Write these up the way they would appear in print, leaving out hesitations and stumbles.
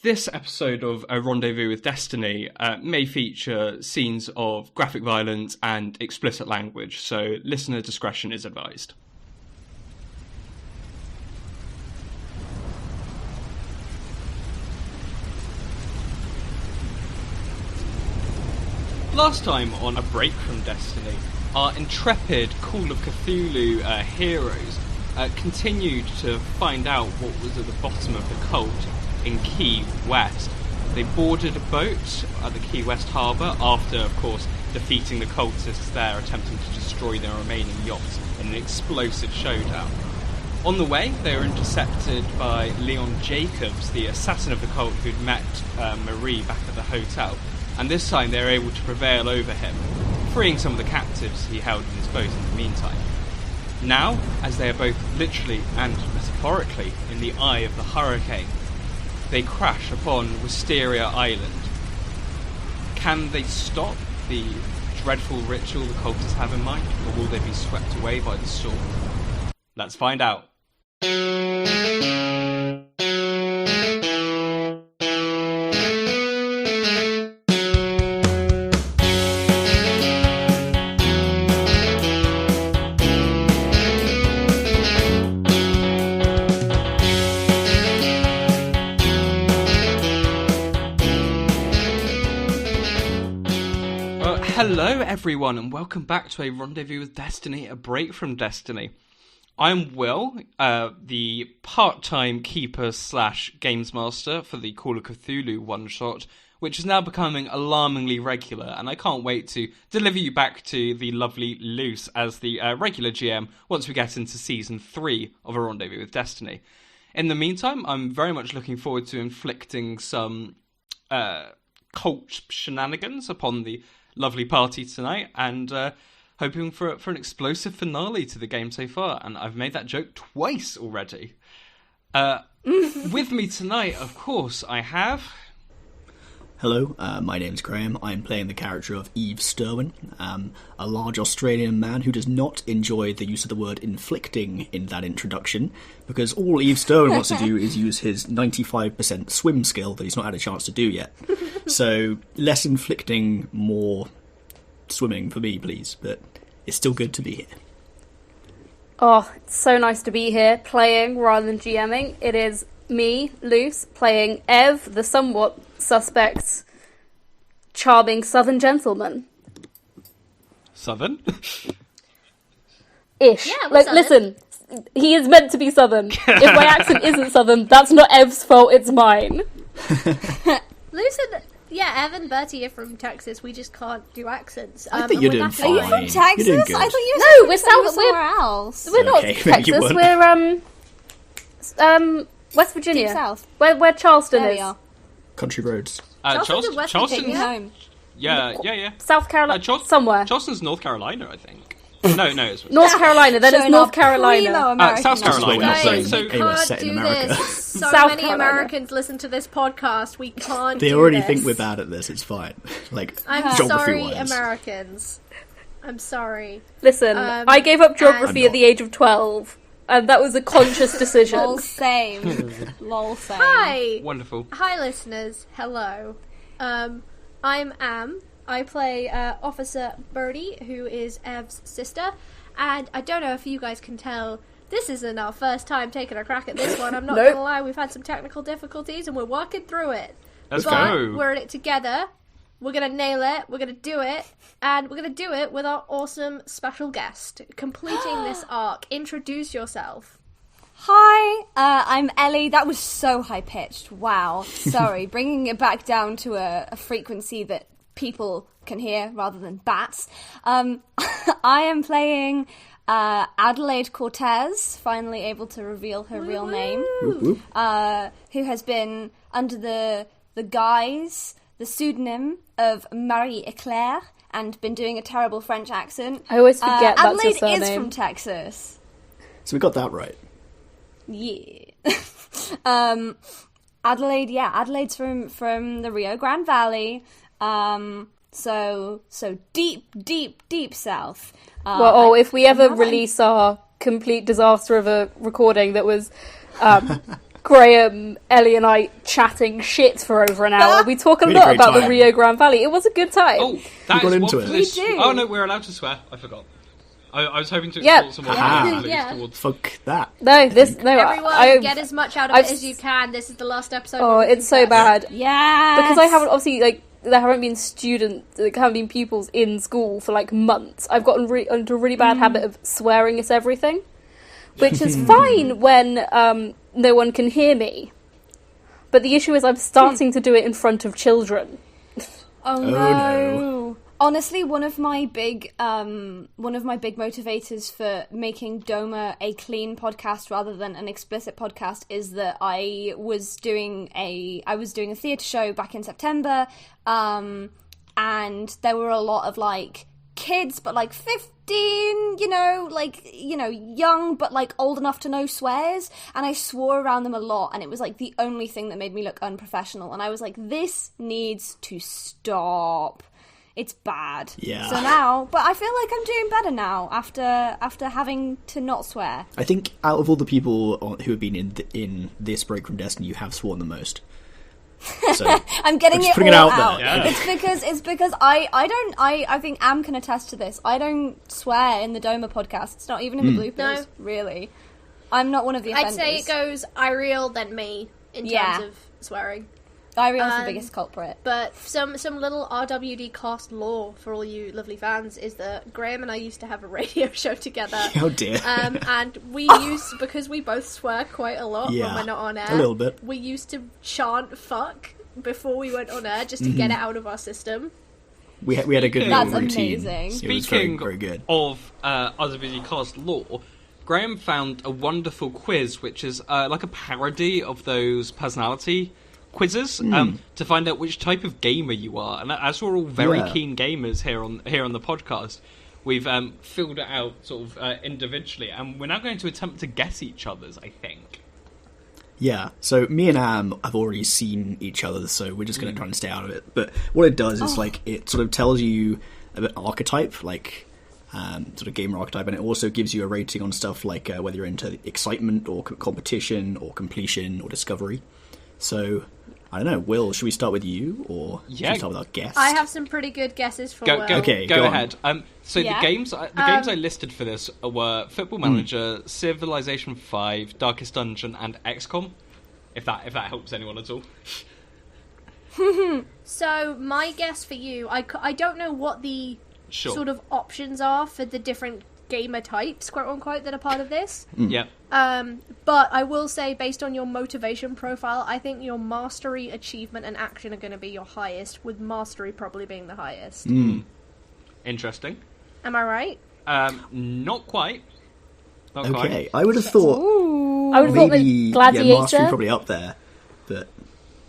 This episode of A Rendezvous with Destiny may feature scenes of graphic violence and explicit language, so listener discretion is advised. Last time on A Break from Destiny, our intrepid Call of Cthulhu heroes continued to find out what was at the bottom of the cult in Key West. They boarded a boat at the Key West harbour after, of course, defeating the cultists there, attempting to destroy their remaining yachts in an explosive showdown. On the way, they were intercepted by Leon Jacobs, the assassin of the cult who'd met Marie back at the hotel, and this time they were able to prevail over him, freeing some of the captives he held in his boat in the meantime. Now, as they are both literally and metaphorically in the eye of the hurricane, they crash upon Wisteria Island. Can they stop the dreadful ritual the cultists have in mind, or will they be swept away by the storm? Let's find out. Hello everyone and welcome back to A Rendezvous with Destiny, A Break from Destiny. I'm Will, the part-time keeper / games master for the Call of Cthulhu one-shot, which is now becoming alarmingly regular, and I can't wait to deliver you back to the lovely Luce as the regular GM once we get into Season 3 of A Rendezvous with Destiny. In the meantime, I'm very much looking forward to inflicting some cult shenanigans upon the lovely party tonight, and hoping for an explosive finale to the game so far, and I've made that joke twice already. With me tonight, of course, I have... Hello, my name's Graham. I'm playing the character of Eve Sterwin, a large Australian man who does not enjoy the use of the word inflicting in that introduction, because all Eve Sterwin wants to do is use his 95% swim skill that he's not had a chance to do yet. So, less inflicting, more swimming for me, please, but it's still good to be here. Oh, it's so nice to be here, playing rather than GMing. It is me, Luce, playing Ev, the somewhat suspect, charming southern gentleman. Southern? Ish. Yeah, like, southern. listen, he is meant to be southern. If my accent isn't southern, that's not Ev's fault, it's mine. Listen, yeah, Ev and Bertie are from Texas. We just can't do accents. I think you're doing fine. Are you from Texas? You're doing good. I thought you No, were we're somewhere else. We're not Okay, maybe you Texas, weren't. we're, West Virginia. Deep South. Where Charleston There is. we are. Country roads. Charleston's in West Charleston, Virginia. Home. yeah. South Carolina, somewhere. Charleston's North Carolina, I think. No, it's North Carolina, then it's Showing North our Carolina. primo-American South Carolina. Guys, So- we Anyway, can't set in do America. this. So South many Carolina. Americans listen to this podcast. We can't They do already this. think we're bad at this, it's fine. Like, I'm sorry, geography-wise. Americans. I'm sorry. Listen, I gave up geography I'm at the age of 12, and that was a conscious decision. Lol, same. Lol, same. Hi! Wonderful. Hi, listeners. Hello. I'm Am. I play Officer Birdie, who is Ev's sister. And I don't know if you guys can tell, this isn't our first time taking a crack at this one. I'm not Nope. gonna lie, we've had some technical difficulties and we're working through it. Let's but go. we're in it together. We're gonna nail it. We're gonna do it. And we're gonna do it with our awesome special guest, completing this arc. Introduce yourself. Hi, I'm Ellie. That was so high-pitched. Wow. Sorry. Bringing it back down to a frequency that people can hear rather than bats. I am playing Adelaide Cortez, finally able to reveal her real name, Whoop, whoop. who has been under the guise, the pseudonym of Marie Eclair, and been doing a terrible French accent. I always forget that's Adelaide your surname. is from Texas. So we got that right. Yeah. Adelaide's from the Rio Grande Valley. So deep south. Well, if we ever release our complete disaster of a recording that was Graham, Ellie, and I chatting shit for over an hour. We talk a We had a lot great about the time. Rio Grande Valley. It was a good time. Oh, that got is into what it. for this. We do. Oh no, we're allowed to swear. I forgot. I was hoping to Yeah. explore some more Ah. values Yeah. towards. Fuck that. No, this no. Everyone, get as much out of I've it as you can. This is the last episode. Oh, where we it's so confess. bad Yeah. because I haven't obviously there haven't been haven't been pupils in school for like months. I've gotten into a really bad habit of swearing at everything, which is fine when no one can hear me. But the issue is I'm starting to do it in front of children. Oh no. no. Honestly, one of my big motivators for making Doma a clean podcast rather than an explicit podcast is that I was doing a theatre show back in September, and there were a lot of like kids, but like 15, young but like old enough to know swears, and I swore around them a lot, and it was like the only thing that made me look unprofessional, and I was like, this needs to stop. It's bad. Yeah. So now, but I feel like I'm doing better now after having to not swear. I think out of all the people who have been in this break from Destiny, you have sworn the most. So I'm getting I'm just it putting all it out out. there. Yeah. It's because I think Am can attest to this. I don't swear in the Doma podcast. It's not even in the bloopers. No. Really. I'm not one of the I'd offenders. say it goes Iriel then me in Yeah. terms of swearing. Iriel's the biggest culprit. But some little RWD cast lore for all you lovely fans is that Graham and I used to have a radio show together. Oh dear. And we used, because we both swear quite a lot Yeah, when we're not on air, a little bit. we used to chant fuck before we went on air just to get it out of our system. We had a good That's little routine. amazing. It was very, Speaking very good. of RWD cast lore, Graham found a wonderful quiz, which is like a parody of those personality quizzes to find out which type of gamer you are. And as we're all very Yeah. keen gamers here on the podcast, we've filled it out sort of individually, and we're now going to attempt to guess each other's, I think. Yeah, so me and Am have already seen each other, so we're just going to try and stay out of it. But what it does is, like, it sort of tells you an archetype, like, sort of gamer archetype, and it also gives you a rating on stuff like whether you're into excitement or competition or completion or discovery. So, I don't know, Will, should we start with you, or should Yeah. we start with our guest? I have some pretty good guesses for Will. Okay, go go on. ahead. So Yeah. the games I listed for this were Football Manager, Civilization 5, Darkest Dungeon, and XCOM. If that helps anyone at all. So my guess for you, I don't know what the Sure. sort of options are for the different gamer types, quote unquote, that are part of this. Yeah. But I will say, based on your motivation profile, I think your mastery, achievement, and action are going to be your highest, with mastery probably being the highest. Interesting. Am I right? Not quite. Not Okay, quite. I would have thought I would have thought maybe the Gladiator. mastery probably up there, but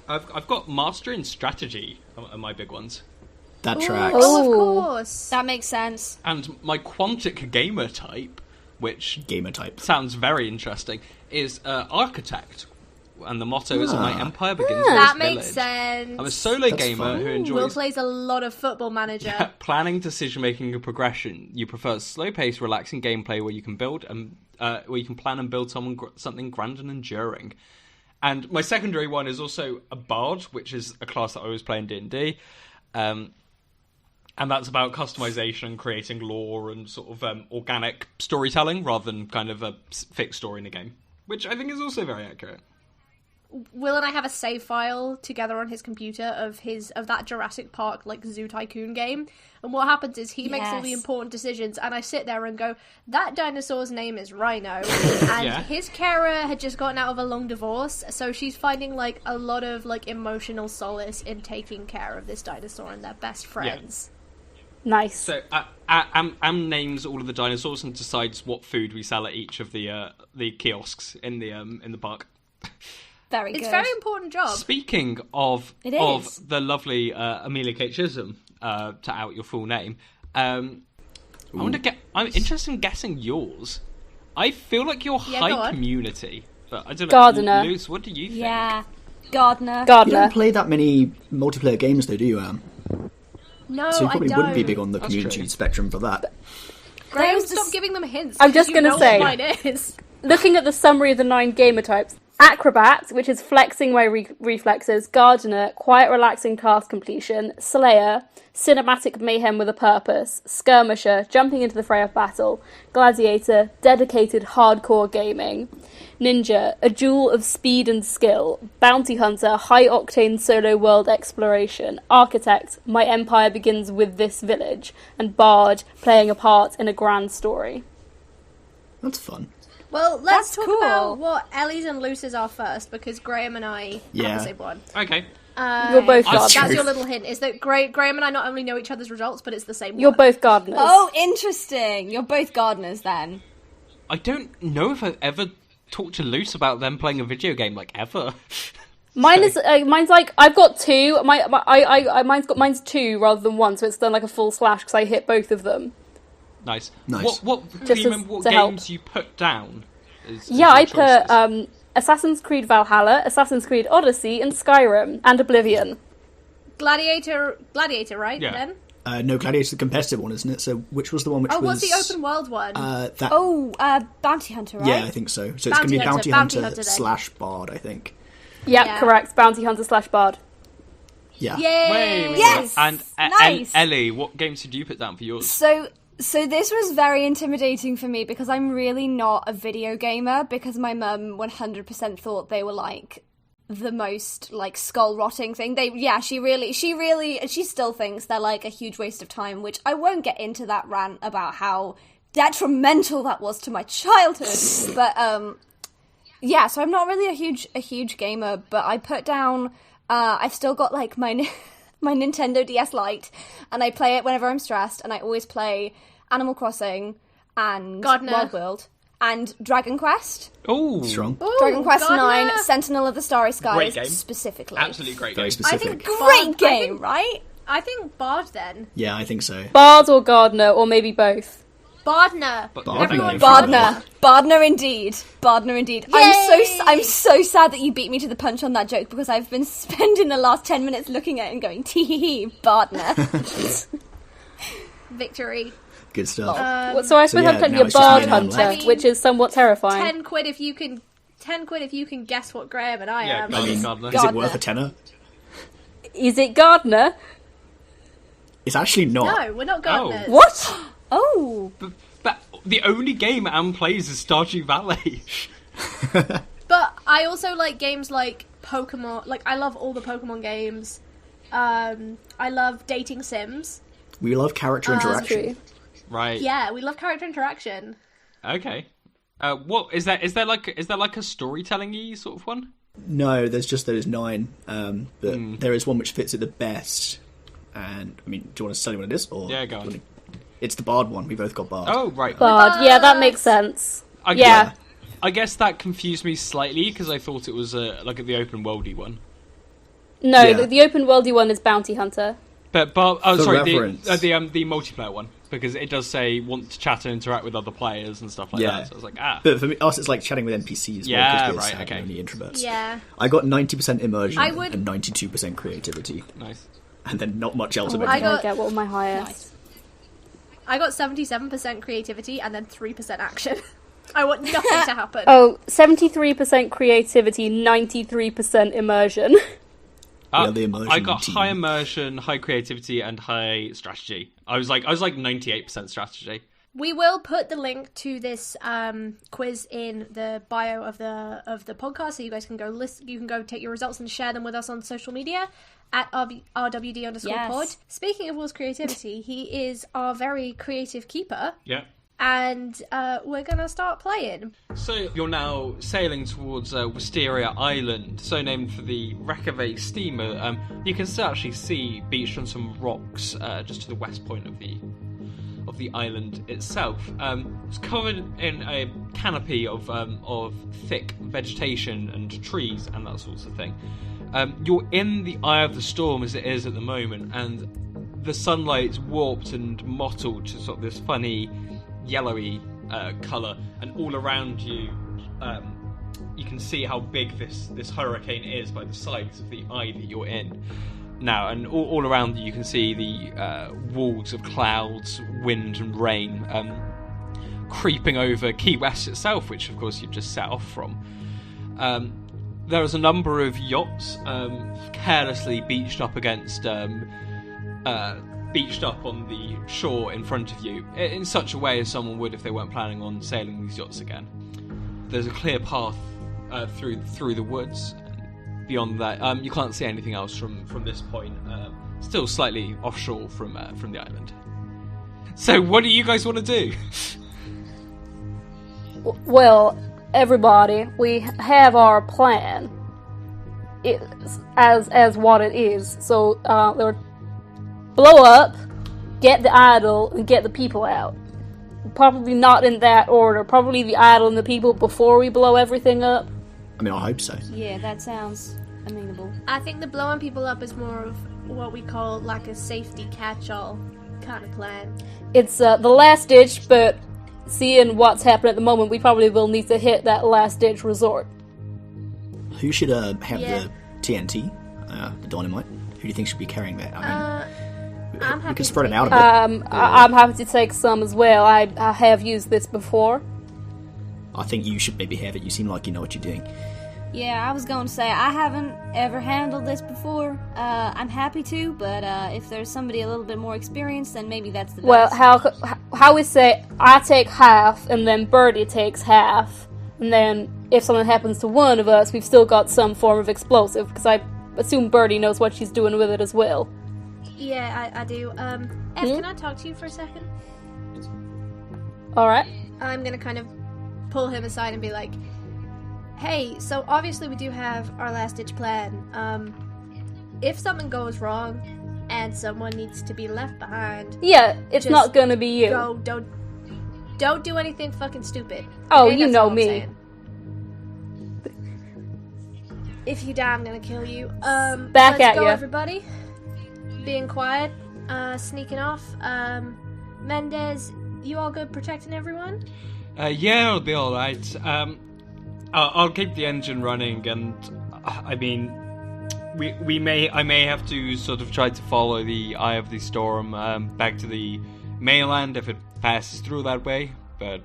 I've got mastery and strategy are my big ones. that tracks. Oh, Ooh. of course. That makes sense. And my quantic gamer type, which Gamer type. sounds very interesting, is architect. And the motto is my empire begins with That its makes village. sense. I'm a solo That's gamer fun. who Will enjoys plays a lot of Football Manager. planning, decision making, and progression. You prefer slow-paced, relaxing gameplay where you can build and where you can plan and build something grand and enduring. And my secondary one is also a bard, which is a class that I always play in D&D, and that's about customization and creating lore and sort of organic storytelling rather than kind of a fixed story in a game, which I think is also very accurate. Will and I have a save file together on his computer of that Jurassic Park like Zoo Tycoon game, and what happens is he makes all the Yes. important decisions, and I sit there and go, that dinosaur's name is Rhino, and Yeah. his carer had just gotten out of a long divorce, so she's finding like a lot of like emotional solace in taking care of this dinosaur and their best friends. Nice. So Am names all of the dinosaurs and decides what food we sell at each of the kiosks in the park. Very good. It's a very important job. Speaking of It is. the lovely Amelia Kate Chisholm, to out your full name, I'm interested in guessing yours. I feel like you're Yeah, go high on. community, but I don't know. Gardener. Luce, what do you think? Yeah. Gardener. You Gardener. don't play that many multiplayer games, though, do you, Am? No, So you I probably don't. wouldn't be big on the That's community true. spectrum for that. Graham, There's stop this- giving them hints. I'm just you gonna know say- what mine is. Looking at the summary of the 9 gamer types, Acrobat, which is flexing my reflexes. Gardener, quiet, relaxing task completion. Slayer, cinematic mayhem with a purpose. Skirmisher, jumping into the fray of battle. Gladiator, dedicated hardcore gaming. Ninja, a jewel of speed and skill. Bounty hunter, high-octane solo world exploration. Architect, my empire begins with this village. And bard, playing a part in a grand story. That's fun. Well, let's That's talk cool. about what Ellie's and Luce's are first, because Graham and I Yeah. have the same one. Okay. You're both That's gardeners. That's your little hint, is that Graham and I not only know each other's results, but it's the same You're one. both gardeners. Oh, interesting. You're both gardeners then. I don't know if I've ever talked to Luce about them playing a video game, like, ever. Mine's like I've got two. Mine's two rather than one, so it's done like a full slash because I hit both of them. Nice. Nice. Can Just you remember what to help. games you put down? As Yeah, your I choices? put Assassin's Creed Valhalla, Assassin's Creed Odyssey, and Skyrim, and Oblivion. Gladiator, right? Yeah. Then. No, Gladiator's the competitive one, isn't it? So which was the one which Oh, was... what's the open world one? That... Oh, Bounty Hunter, right? Yeah, I think so. So it's going to be Bounty Bounty Hunter Hunter then. / Bard, I think. Yep, Yeah. correct. Bounty Hunter / Bard. Yeah. Yay! Wait, Yes! And Nice! Ellie, what games did you put down for yours? So this was very intimidating for me because I'm really not a video gamer, because my mum 100% thought they were like the most like skull rotting thing. She still thinks they're like a huge waste of time, which I won't get into that rant about how detrimental that was to my childhood. But yeah, so I'm not really a huge gamer, but I put down I've still got like my my Nintendo DS Lite, and I play it whenever I'm stressed, and I always play Animal Crossing and Gardener. Wild World and Dragon Quest. Oh, Strong. Ooh, Dragon Quest Gardener. 9, Sentinel of the Starry Skies, Great game. specifically. absolutely great Very game. specific. Great game, right? I think Bard then. Yeah, I think so. Bard or Gardener, or maybe both. Bardner. Bardner. Everyone Bardner. Bardner indeed. Bardner indeed. I'm so sad that you beat me to the punch on that joke, because I've been spending the last 10 minutes looking at it and going, tee Bardner. Victory. Good stuff. So I suppose yeah, I'm technically now a it's just Bard me and Hunter, Amelia. I mean, which is somewhat terrifying. 10 quid if you can. 10 quid if you can guess what Graham and I Yeah, am. Gardener. Is it worth a tenner? Is it Gardener? It's actually not. No, we're not gardeners. What? Oh. But the only game Anne plays is Stardew Valley. But I also like games like Pokemon. Like, I love all the Pokemon games. I love dating sims. We love character interaction. True. Right. Yeah, we love character interaction. Okay. What is that? Is there like a storytelling-y sort of one? No, there's just those 9. But there is one which fits it the best. And, I mean, do you want to tell me what it is? Or Yeah, go on. It's the Bard one. We both got Bard. Oh, right. Bard. Yeah, that makes sense. Yeah. I guess that confused me slightly because I thought it was like the open worldy one. No, Yeah. the open worldy one is Bounty Hunter. But For sorry, reference. the multiplayer one, because it does say want to chat and interact with other players and stuff like Yeah. that. So I was like, But for me, us, it's like chatting with NPCs. Yeah, because we're right, sadly okay. only introverts. Yeah. I got 90% immersion I would- and 92% creativity. nice. And then not much else Oh, about what I did I got- get? What was my highest? I got 77% creativity and then 3% action. I want nothing to happen. Oh, 73% creativity, 93% immersion. the immersion I got team. high immersion, high creativity, and high strategy. I was like 98% strategy. We will put the link to this quiz in the bio of the podcast, so you guys can go list. You can go take your results and share them with us on social media at RWD_pod. Yes. Speaking of Will's creativity, he is our very creative keeper, Yeah. and we're gonna start playing. So you're now sailing towards Wisteria Island, so named for the wreck of a steamer. You can still actually see beached on some rocks just to the west point of the island itself. It's covered in a canopy of thick vegetation and trees and that sort of thing. You're in the eye of the storm as it is at the moment, and the sunlight's warped and mottled to sort of this funny yellowy colour, and all around you you can see how big this hurricane is by the size of the eye that you're in now, and all around you can see the walls of clouds, wind and rain creeping over Key West itself, which of course you've just set off from. there is a number of yachts carelessly beached up on the shore in front of you, in such a way as someone would if they weren't planning on sailing these yachts again. There's a clear path through the woods. Beyond that, you can't see anything else from this point. Still slightly offshore from the island. So, what do you guys want to do? Well, everybody, we have our plan. As what it is. So, blow up, get the idol, and get the people out. Probably not in that order. Probably the idol and the people before we blow everything up. I mean, I hope so. Yeah, that sounds amenable. I think the blowing people up is more of what we call like a safety catch-all kind of plan. It's the last ditch, but seeing what's happening at the moment, we probably will need to hit that last ditch resort. Who should have Yeah. the TNT, the dynamite? Who do you think should be carrying that? I mean, I'm we happy can to spread it take out a it. bit. I'm happy to take some as well. I have used this before. I think you should maybe have it. You seem like you know what you're doing. Yeah, I was going to say, I haven't ever handled this before. I'm happy to, but if there's somebody a little bit more experienced, then maybe that's the Well, best. how we say, I take half, and then Birdie takes half, and then if something happens to one of us, we've still got some form of explosive, because I assume Birdie knows what she's doing with it as well. Yeah, I do. Ev, can I talk to you for a second? Alright. I'm gonna kind of pull him aside and be like, hey, so obviously we do have our last ditch plan. If something goes wrong and someone needs to be left behind, Yeah, it's Just not gonna be you. go, don't do anything fucking stupid. Oh, Okay, you that's know all I'm me. saying. If you die, I'm gonna kill you. Back let's at go, ya. everybody. Being quiet, sneaking off. Mendez, you all good protecting everyone? Yeah, it'll be all right. I'll keep the engine running, and I mean, I may have to sort of try to follow the eye of the storm back to the mainland if it passes through that way. But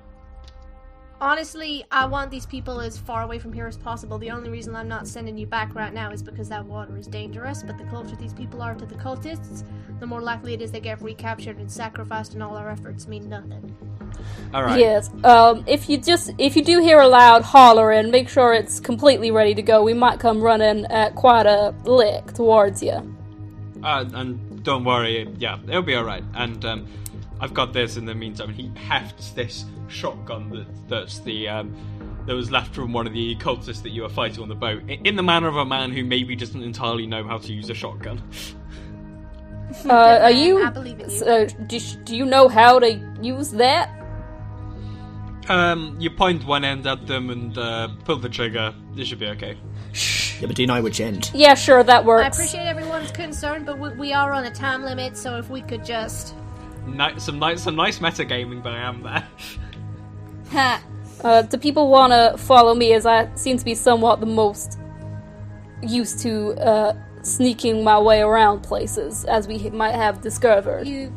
Honestly, I want these people as far away from here as possible. The only reason I'm not sending you back right now is because that water is dangerous, but the closer these people are to the cultists, the more likely it is they get recaptured and sacrificed, and all our efforts mean nothing. all right. Yes. If you do hear a loud hollering, make sure it's completely ready to go. We might come running at quite a lick towards you. And don't worry, yeah, it'll be all right. And I've got this in the meantime. He hefts this shotgun that was left from one of the cultists that you were fighting on the boat, in the manner of a man who maybe doesn't entirely know how to use a shotgun. Are you? I believe in you. Do you know how to use that? You point one end at them and pull the trigger. This should be okay. Yeah, but do you know which end? Yeah, sure, that works. I appreciate everyone's concern, but we are on a time limit, so if we could just... Some nice metagaming, but I am there. Ha! Do people want to follow me, as I seem to be somewhat the most used to sneaking my way around places, as we might have discovered? You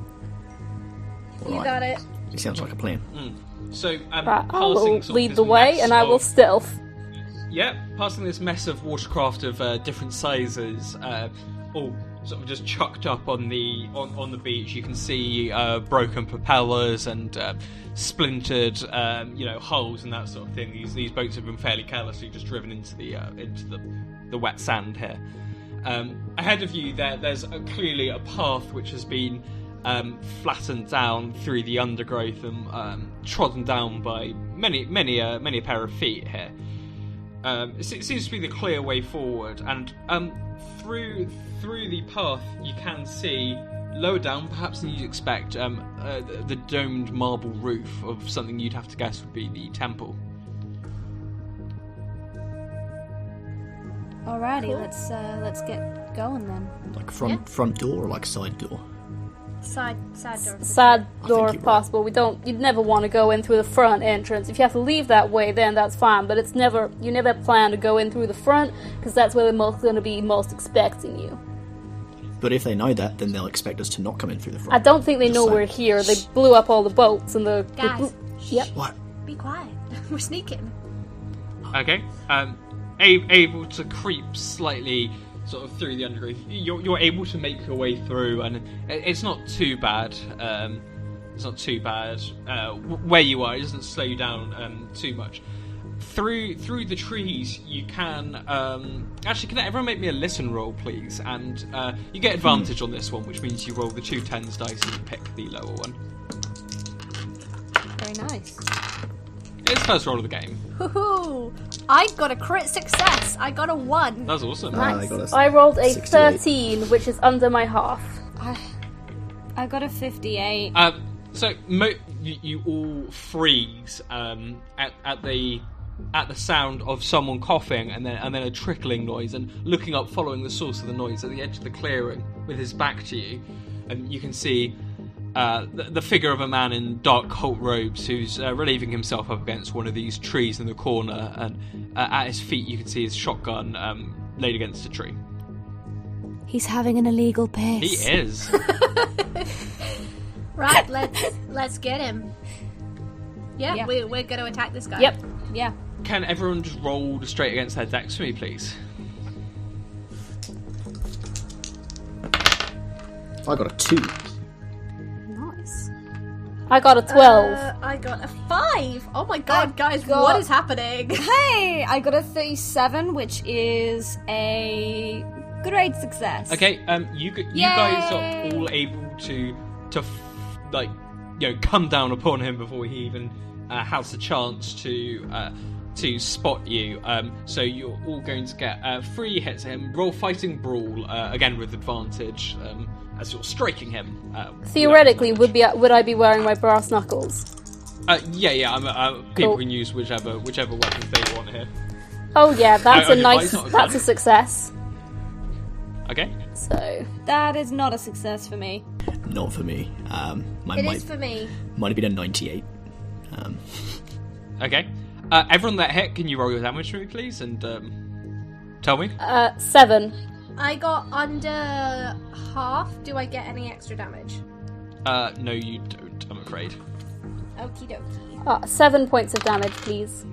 Alright. got it. It sounds like a plan. So I passing will sort of lead this the way, mess and I will of- stealth. Yeah, passing this mess of watercraft of different sizes, all sort of just chucked up on the beach. You can see broken propellers and splintered, hulls and that sort of thing. These boats have been fairly carelessly just driven into the wet sand here. Ahead of you, there's clearly a path which has been flattened down through the undergrowth and trodden down by many a pair of feet here. It seems to be the clear way forward, and through the path you can see lower down, perhaps than you'd expect, the domed marble roof of something you'd have to guess would be the temple. Alrighty, Cool. let's get going then. Like front door or like side door? Side door. Side I door think if you're possible. You'd never want to go in through the front entrance. If you have to leave that way, then that's fine. But you never plan to go in through the front, because that's where they're going to be most expecting you. But if they know that, then they'll expect us to not come in through the front. I don't think they Just know saying. we're here. They blew up all the boats and the... Guys, Yep. What? be quiet. We're sneaking. Okay. able to creep slightly sort of through the undergrowth. You're able to make your way through, and it's not too bad. It's not too bad where you are. It doesn't slow you down too much. Through the trees, you can actually. Can everyone make me a listen roll, please? And you get advantage on this one, which means you roll the 2 tens dice and pick the lower one. Very nice. It's the first roll of the game. Woohoo! I got a crit success. I got a 1. That's awesome. I rolled a 13, which is under my half. I got a 58. So you all freeze at the sound of someone coughing and then a trickling noise, and looking up, following the source of the noise at the edge of the clearing with his back to you, and you can see the figure of a man in dark cult robes who's relieving himself up against one of these trees in the corner, and at his feet you can see his shotgun laid against a tree. He's having an illegal piss. He is. Right, let's get him. Yeah. We're going to attack this guy. Yep. Yeah. Can everyone just roll straight against their decks for me, please? I got a 2. Nice. I got a 12. I got a 5. Oh my god, guys, what is happening? Hey, I got a 37, which is a great success. Okay, you guys are all able to come down upon him before he even has the chance to spot you. So you're all going to get 3 hits at him. Roll fighting brawl again with advantage as you're striking him. Theoretically, would I be wearing my brass knuckles? People Cool. can use whichever weapons they want here. Oh yeah, that's Oh, a your nice. body's not That's a fun. success. Okay. So That is not a success for me. Not for me. It is for me. Might have been a 98. Okay. Everyone that hit, can you roll your damage for me, please, and tell me? 7. I got under half. Do I get any extra damage? No, you don't, I'm afraid. Okie dokie. 7 points of damage, please.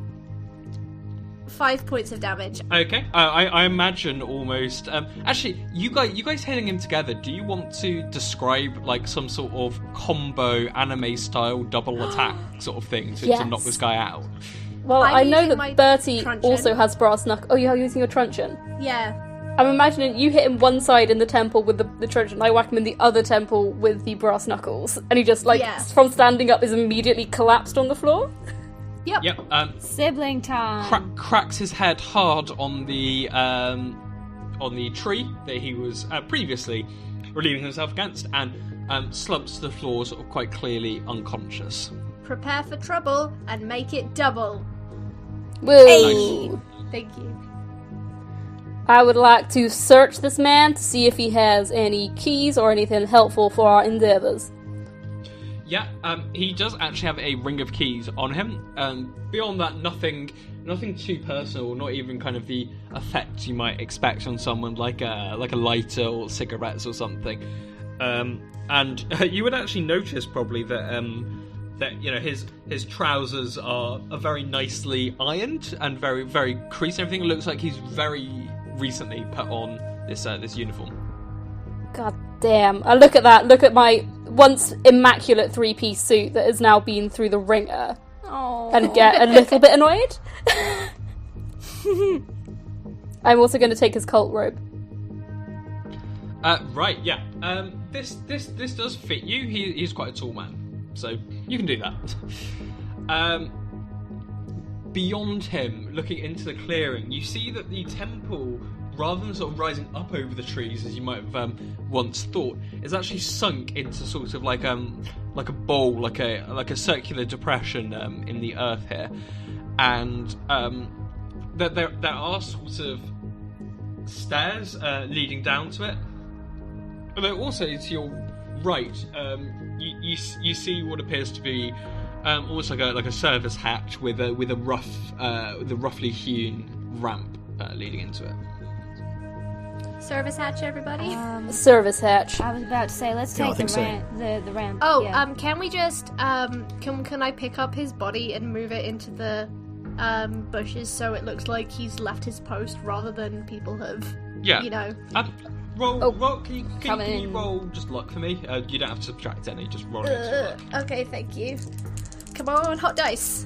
5 points of damage. Okay, I imagine almost. Actually, you guys hitting him together. Do you want to describe like some sort of combo anime style double attack sort of thing to knock this guy out? Well, I'm I know using my that Bertie truncheon. also has brass knuckles. Oh, you're using your truncheon. Yeah. I'm imagining you hit him one side in the temple with the truncheon. I whack him in the other temple with the brass knuckles, and he just from standing up is immediately collapsed on the floor. Yep. Yep. Sibling time. Cracks his head hard on the tree that he was previously relieving himself against, and slumps to the floor, sort of quite clearly unconscious. Prepare for trouble and make it double. Woo! Thank you. I would like to search this man to see if he has any keys or anything helpful for our endeavours. Yeah, he does actually have a ring of keys on him. Beyond that, nothing too personal, not even kind of the effect you might expect on someone like a lighter or cigarettes or something. And you would actually notice probably that his trousers are very nicely ironed and very very creased. Everything looks like he's very recently put on this uniform. God damn. I look at that, look at my once immaculate 3-piece suit that has now been through the ringer, and get a little bit annoyed. I'm also going to take his cult robe. Right, yeah. This does fit you. He's quite a tall man, so you can do that. Beyond him, looking into the clearing, you see that the temple, rather than sort of rising up over the trees as you might have once thought, is actually sunk into sort of like a bowl, like a circular depression in the earth here, and there are sort of stairs leading down to it. Although also to your right, you see what appears to be almost like a service hatch with a roughly hewn ramp leading into it. Service hatch, everybody. Service hatch. I was about to say, let's Yeah, I take think the ramp. Oh, yeah. can we just can I pick up his body and move it into the bushes, so it looks like he's left his post rather than people have, Yeah. you know. Roll. Can you in. roll just luck for me? You don't have to subtract any. Just roll it. Okay, thank you. Come on, hot dice.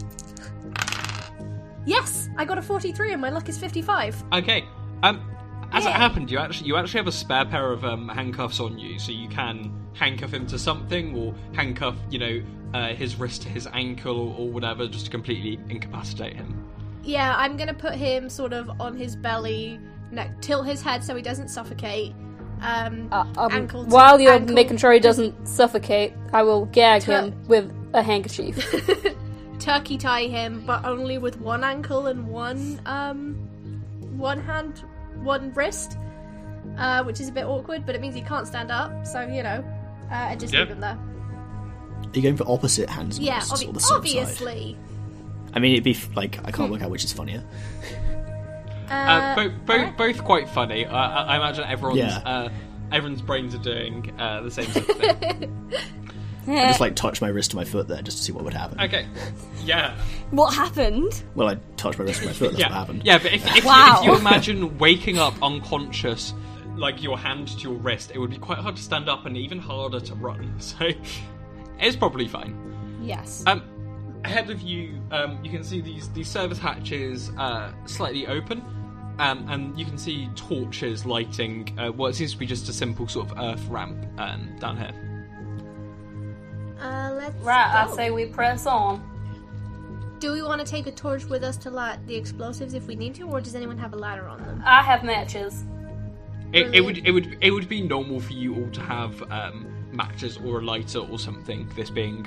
Yes, I got a 43 and my luck is 55. Okay. As it happened, you actually have a spare pair of handcuffs on you, so you can handcuff him to something, or handcuff, his wrist to his ankle, or whatever, just to completely incapacitate him. Yeah, I'm gonna put him sort of on his belly, tilt his head so he doesn't suffocate. Ankle While you're ankle- making sure he doesn't suffocate, I will gag him with a handkerchief. turkey tie him, but only with one ankle and one hand, one wrist, which is a bit awkward, but it means he can't stand up, so, I just leave him there. Are you going for opposite hands and Yeah, wrists, or the same obviously. side? I mean, it'd be I can't work out which is funnier. Both quite funny. I imagine Yeah. everyone's brains are doing the same sort of thing. I just touch my wrist to my foot there just to see what would happen. Okay. Yeah. What happened? Well, I touched my wrist to my foot. That's what happened. Yeah, but if you imagine waking up unconscious, your hand to your wrist, it would be quite hard to stand up and even harder to run. So it's probably fine. Yes. Ahead of you, you can see these service hatches slightly open, and you can see torches lighting what seems to be just a simple sort of earth ramp down here. Let's Right, go. I say we press on. Do we want to take a torch with us to light the explosives if we need to, or does anyone have a ladder on them? I have matches. It would be normal for you all to have matches or a lighter or something. This being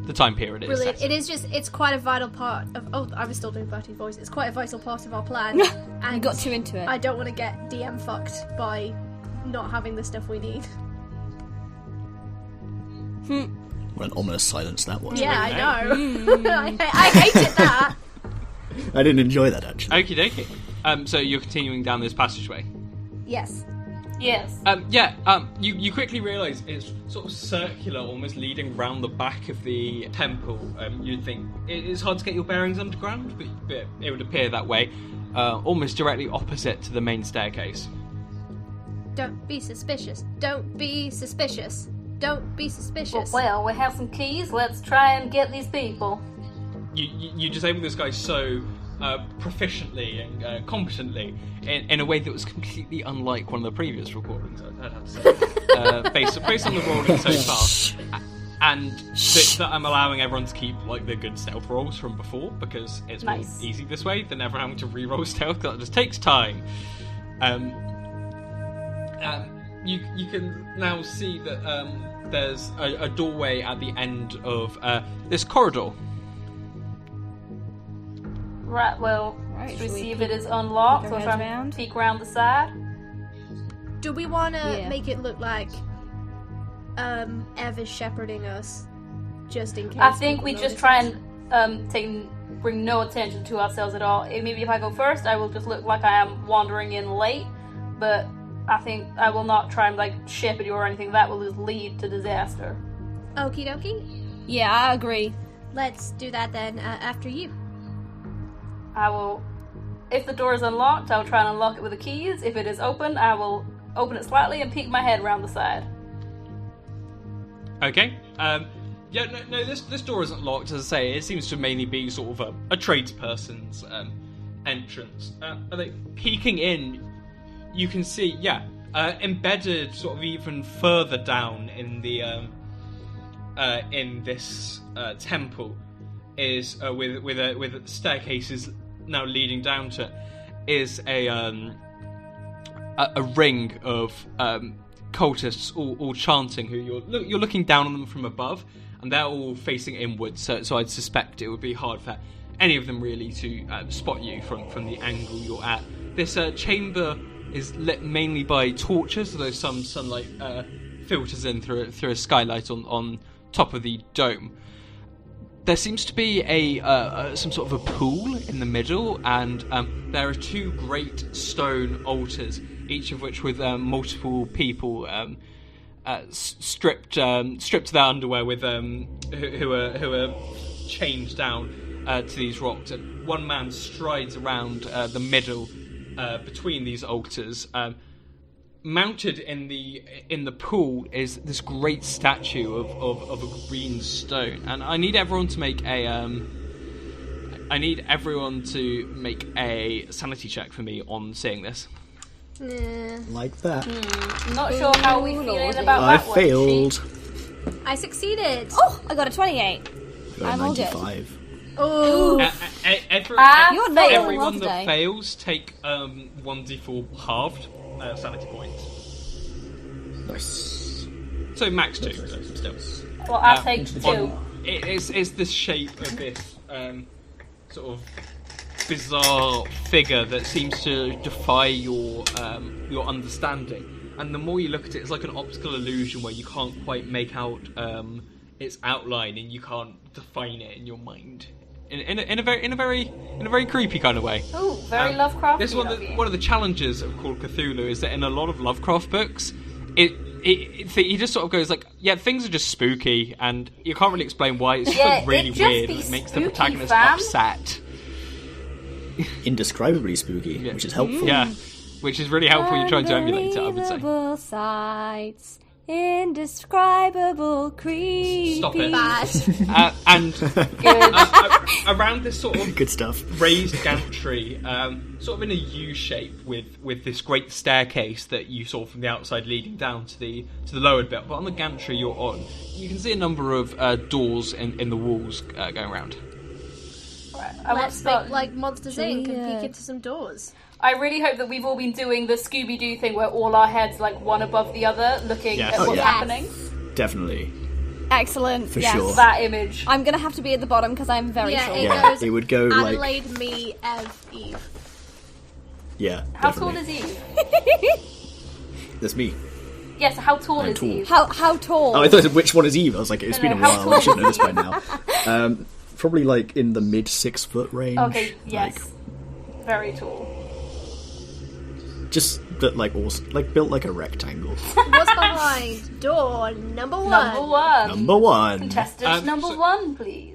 the time period. Brilliant. It's quite a vital part of. Oh, I was still doing Bertie's voice. It's quite a vital part of our plan. And You got too into it. I don't want to get DM fucked by not having the stuff we need. What an ominous silence that was. Yeah, I know. I hated that. I didn't enjoy that, actually. Okie dokie. So you're continuing down this passageway. Yes. Yes. You quickly realise it's sort of circular, almost leading round the back of the temple. You'd think it's hard to get your bearings underground, but it would appear that way, almost directly opposite to the main staircase. Don't be suspicious. Don't be suspicious. Don't be suspicious. Well, we have some keys. Let's try and get these people. You disable this guy so proficiently and competently in a way that was completely unlike one of the previous recordings, I'd have to say. Based on the rolling so far. And that I'm allowing everyone to keep the good stealth rolls from before, because it's more easy this way than ever having to re-roll stealth, because it just takes time. You can now see that there's a doorway at the end of this corridor. Right, well, Right, should we shall we see if peek- it is unlocked, peek or our if heads I round? peek around the side? Do we want to Yeah. make it look like Ev is shepherding us, just in case? I think people we just notice try us? and bring no attention to ourselves at all. Maybe if I go first, I will just look like I am wandering in late, but I think I will not try and shepherd you or anything. That will just lead to disaster. Okie dokie. Yeah, I agree. Let's do that then. After you. I will, if the door is unlocked, I will try and unlock it with the keys. If it is open, I will open it slightly and peek my head around the side. Okay. This door isn't locked, as I say. It seems to mainly be sort of a tradesperson's entrance. Peeking in, you can see, embedded sort of even further down in the in this temple is with staircases now leading down to is a ring of cultists all chanting. Who you're looking down on them from above, and they're all facing inwards. So I'd suspect it would be hard for any of them really to spot you from the angle you're at. This chamber is lit mainly by torches, although some sunlight filters in through a skylight on top of the dome. There seems to be some sort of a pool in the middle, and there are two great stone altars, each of which with multiple people stripped to their underwear, with who are chained down. to these rocks, and one man strides around the middle between these altars. Mounted in the pool is this great statue of a green stone, and I need everyone to make a sanity check for me on seeing this. Like that. I'm not sure how we feeling about I that one. failed. I succeeded. Oh, I got a 28. Got a I'm all good. 95. Oh, You're not doing well everyone that today. fails take 1d4 halved sanity points. Nice. So max 2, so still. Well, I'll take 2. It's the shape of this sort of bizarre figure that seems to defy your understanding. And the more you look at it, it's like an optical illusion where you can't quite make out its outline, and you can't define it in your mind. In a very creepy kind of way. Oh, very Lovecraftian. This is one of the challenges of Call of Cthulhu is that in a lot of Lovecraft books, he just sort of goes like, yeah, things are just spooky, and you can't really explain why. It's just like really it just weird, be and it makes the spooky, protagonist fam. upset. Indescribably spooky, which is helpful. Yeah, which is really helpful when you're trying to emulate it, I would say. Unbelievable sights, indescribable, creepy. Stop it. bad. And around this sort of Good stuff. raised gantry, sort of in a U shape with this great staircase that you saw from the outside leading down to the lower bit. But on the gantry you're on, you can see a number of doors in the walls going around. I want to Let's start. make like Monsters Inc. and Yeah. peek into some doors. I really hope that we've all been doing the Scooby-Doo thing where all our heads like one above the other, looking Yes. at Oh, what's yeah. happening. Definitely. Excellent. For yes. sure. That image. I'm gonna have to be at the bottom because I'm very Yeah, short. it Yeah, goes it would go like... Adelaide, me, Ev, Eve. Yeah, How definitely. tall is Eve? That's me. Yes, how tall I'm is tall. Eve? How tall? Oh, I thought, which one is Eve? I was like, it's No, been a no, how while. I should tall know is this by now. Probably like in the mid 6 foot range. Okay, yes. Like, Very tall. just but like also like built like a rectangle. What's behind door number 1? Number 1. Number 1. Contestant number so- 1, please.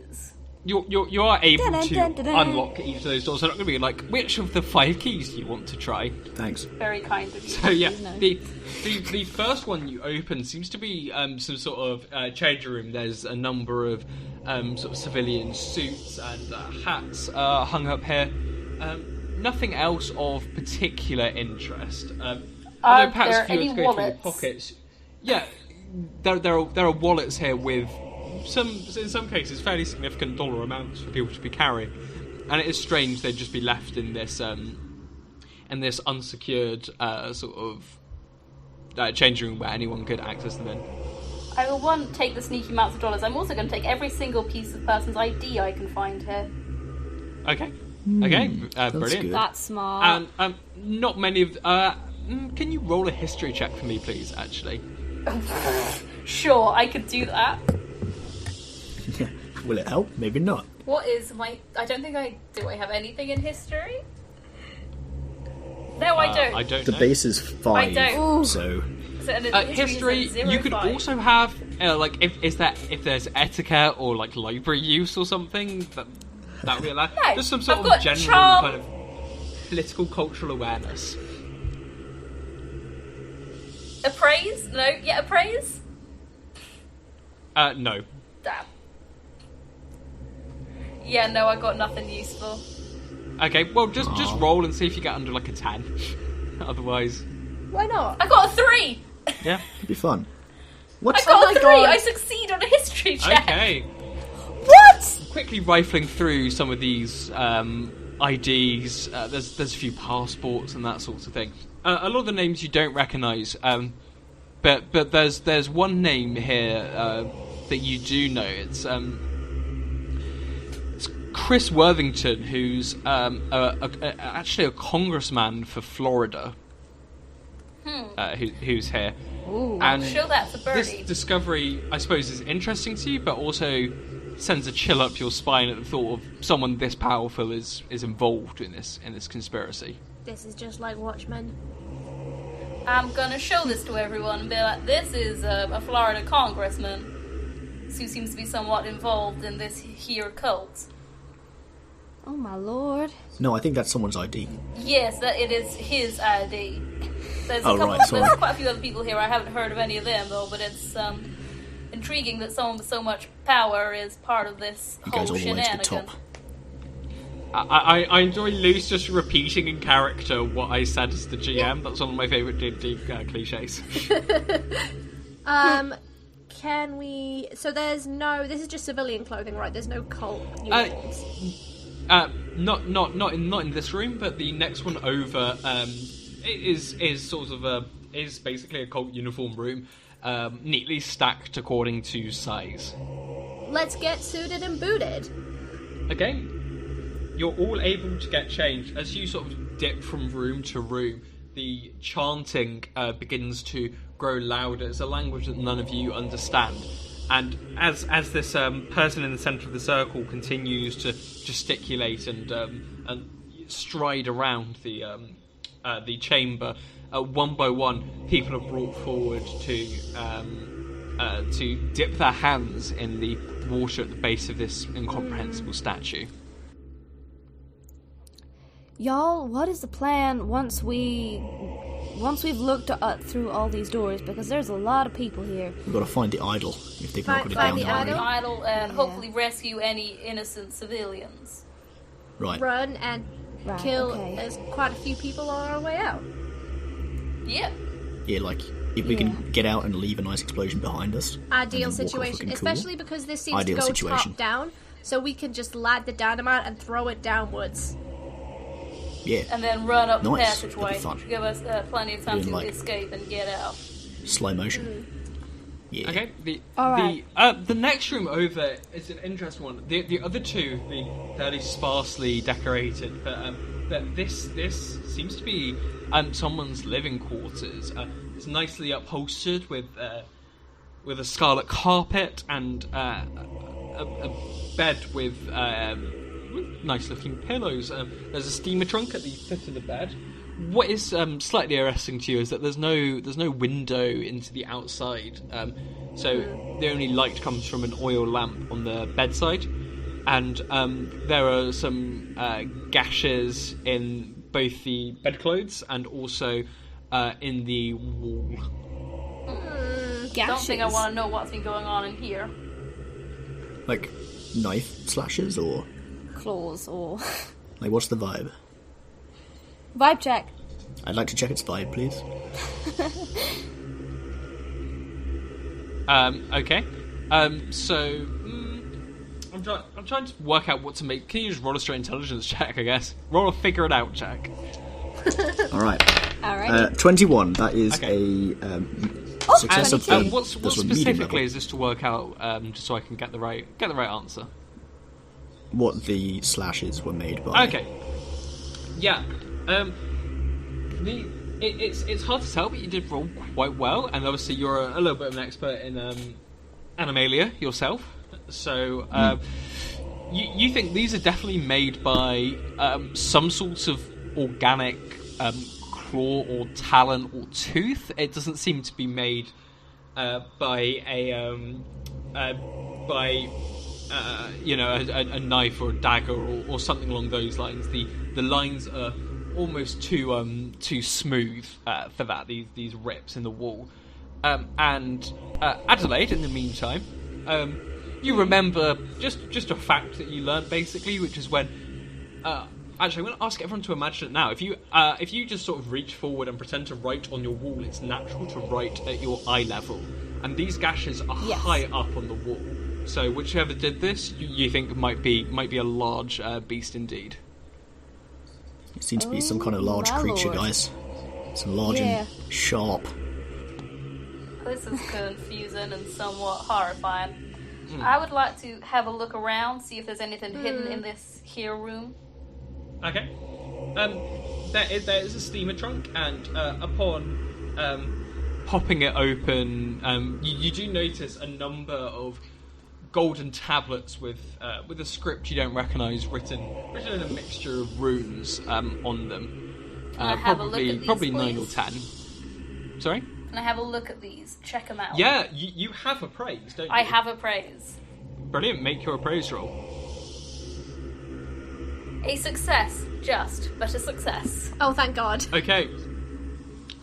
You are able Dun, to dun, dun, dun. unlock each of those doors. So not going to be like, which of the 5 keys do you want to try? Thanks. Very kind of you. So yeah, the first one you open seems to be some sort of changing room. There's a number of sort of civilian suits and hats hung up here. Nothing else of particular interest. Although perhaps there if you were any to go through the wallets? pockets, yeah, there are wallets here with in some cases fairly significant dollar amounts for people to be carrying, and it is strange they'd just be left in this unsecured sort of changing room where anyone could access them in. I will take the sneaky amounts of dollars. I'm also going to take every single piece of person's ID I can find here. Okay, that's brilliant. good. That's smart. Not many of. Can you roll a history check for me, please? Actually, Sure, I could do that. Will it help? Maybe not. What is my... I don't think I... Do I have anything in history? No, I don't. I don't The know. base is 5. I don't. So So, and History. is at You could 0.5. also have like if there's etiquette or like library use or something that would be allowed. No, Just some sort I've of got general charm. kind of political cultural awareness. Appraise? No? Yeah, appraise? No. Damn. Yeah, no, I got nothing useful. Okay, well just roll and see if you get under like a 10. Otherwise, Why not? I got a 3! yeah. it'd be fun. I What's got a 3! God. I succeed on a history check! Okay. What? Quickly rifling through some of these IDs, there's a few passports and that sort of thing. A lot of the names you don't recognise, but there's one name here that you do know. It's Chris Worthington, who's actually a congressman for Florida, who's here. Ooh. And Sure, that's a this birdie. discovery, I suppose, is interesting to you, but also sends a chill up your spine at the thought of someone this powerful is involved in this conspiracy. This is just like Watchmen. I'm gonna show this to everyone and be like, this is a Florida congressman who seems to be somewhat involved in this here cult. Oh my lord. No, I think that's someone's ID. Yes, that it is his ID. There's Oh, right, sorry. There's quite a few other people here. I haven't heard of any of them though, but it's intriguing that someone with so much power is part of this He whole goes all the way to the shenanigan. top. I enjoy Luce just repeating in character what I said as the GM. That's one of my favourite D&D cliches. Can we... So there's no... This is just civilian clothing, right? There's no cult uniforms. Not in this room, but the next one over is basically a cult uniform room, neatly stacked according to size. Let's get suited and booted. Okay, you're all able to get changed as you sort of dip from room to room. The chanting begins to grow louder. It's a language that none of you understand. And as this person in the centre of the circle continues to gesticulate and stride around the chamber, one by one, people are brought forward to dip their hands in the water at the base of this incomprehensible statue. Y'all, what is the plan once we've looked through all these doors? Because there's a lot of people here. We've got to find the idol, if they've not got it Find down the already. Idle and hopefully rescue any innocent civilians. Right. Run and Right, kill okay. as quite a few people on our way out. Yeah. Yeah, like, if we can get out and leave a nice explosion behind us. Ideal and then walk off situation, looking cool. especially because this seems Ideal to go situation. top down, so we can just light the dynamite and throw it downwards. Yeah. And then run up the Nice. That'd passageway, be fun. which will give us plenty of time Doing, to like- escape and get out. Slow motion. Yeah. Okay. All right. The next room over is an interesting one. The other two, the fairly sparsely decorated, but this seems to be someone's living quarters. It's nicely upholstered with a scarlet carpet and a bed with nice-looking pillows. There's a steamer trunk at the foot of the bed. What is slightly arresting to you is that there's no window into the outside, so the only light comes from an oil lamp on the bedside, and there are some gashes in both the bedclothes and also in the wall. Don't think I want to know what's been going on in here. Like, knife slashes, or... Claws or... Like, what's the vibe? Vibe check. I'd like to check its vibe, please. Okay. So I'm trying to work out what to make. Can you just roll a straight intelligence check? I guess roll a figure it out check. Alright. Alright. 21. That is Okay. a success of 8. What That's a medium specifically level. is this to work out? Just so I can get the right answer. What the slashes were made by. Okay. Yeah. It's hard to tell, but you did roll quite well, and obviously you're a little bit of an expert in Amelia yourself. So you think these are definitely made by some sorts of organic claw or talon or tooth. It doesn't seem to be made by a knife or a dagger or something along those lines. The lines are almost too smooth for that. These rips in the wall. And Adelaide, in the meantime, you remember just a fact that you learned basically, which is when. Actually, I'm going to ask everyone to imagine it now. If you just sort of reach forward and pretend to write on your wall, it's natural to write at your eye level, and these gashes are high up on the wall. So whichever did this, you think might be a large beast indeed. It seems to be some kind of large my creature, lord. guys. Some large Yeah. and sharp. This is confusing and somewhat horrifying. I would like to have a look around, see if there's anything hidden in this here room. Okay. There is a steamer trunk, and upon popping it open, you do notice a number of golden tablets with a script you don't recognise, written in a mixture of runes on them. Can I have a look at these, probably 9 or please? 10. Sorry? Can I have a look at these? Check them out. Yeah, you have appraise, don't you? I have appraise. Brilliant. Make your appraise roll. A success, but a success. Oh, thank God. Okay.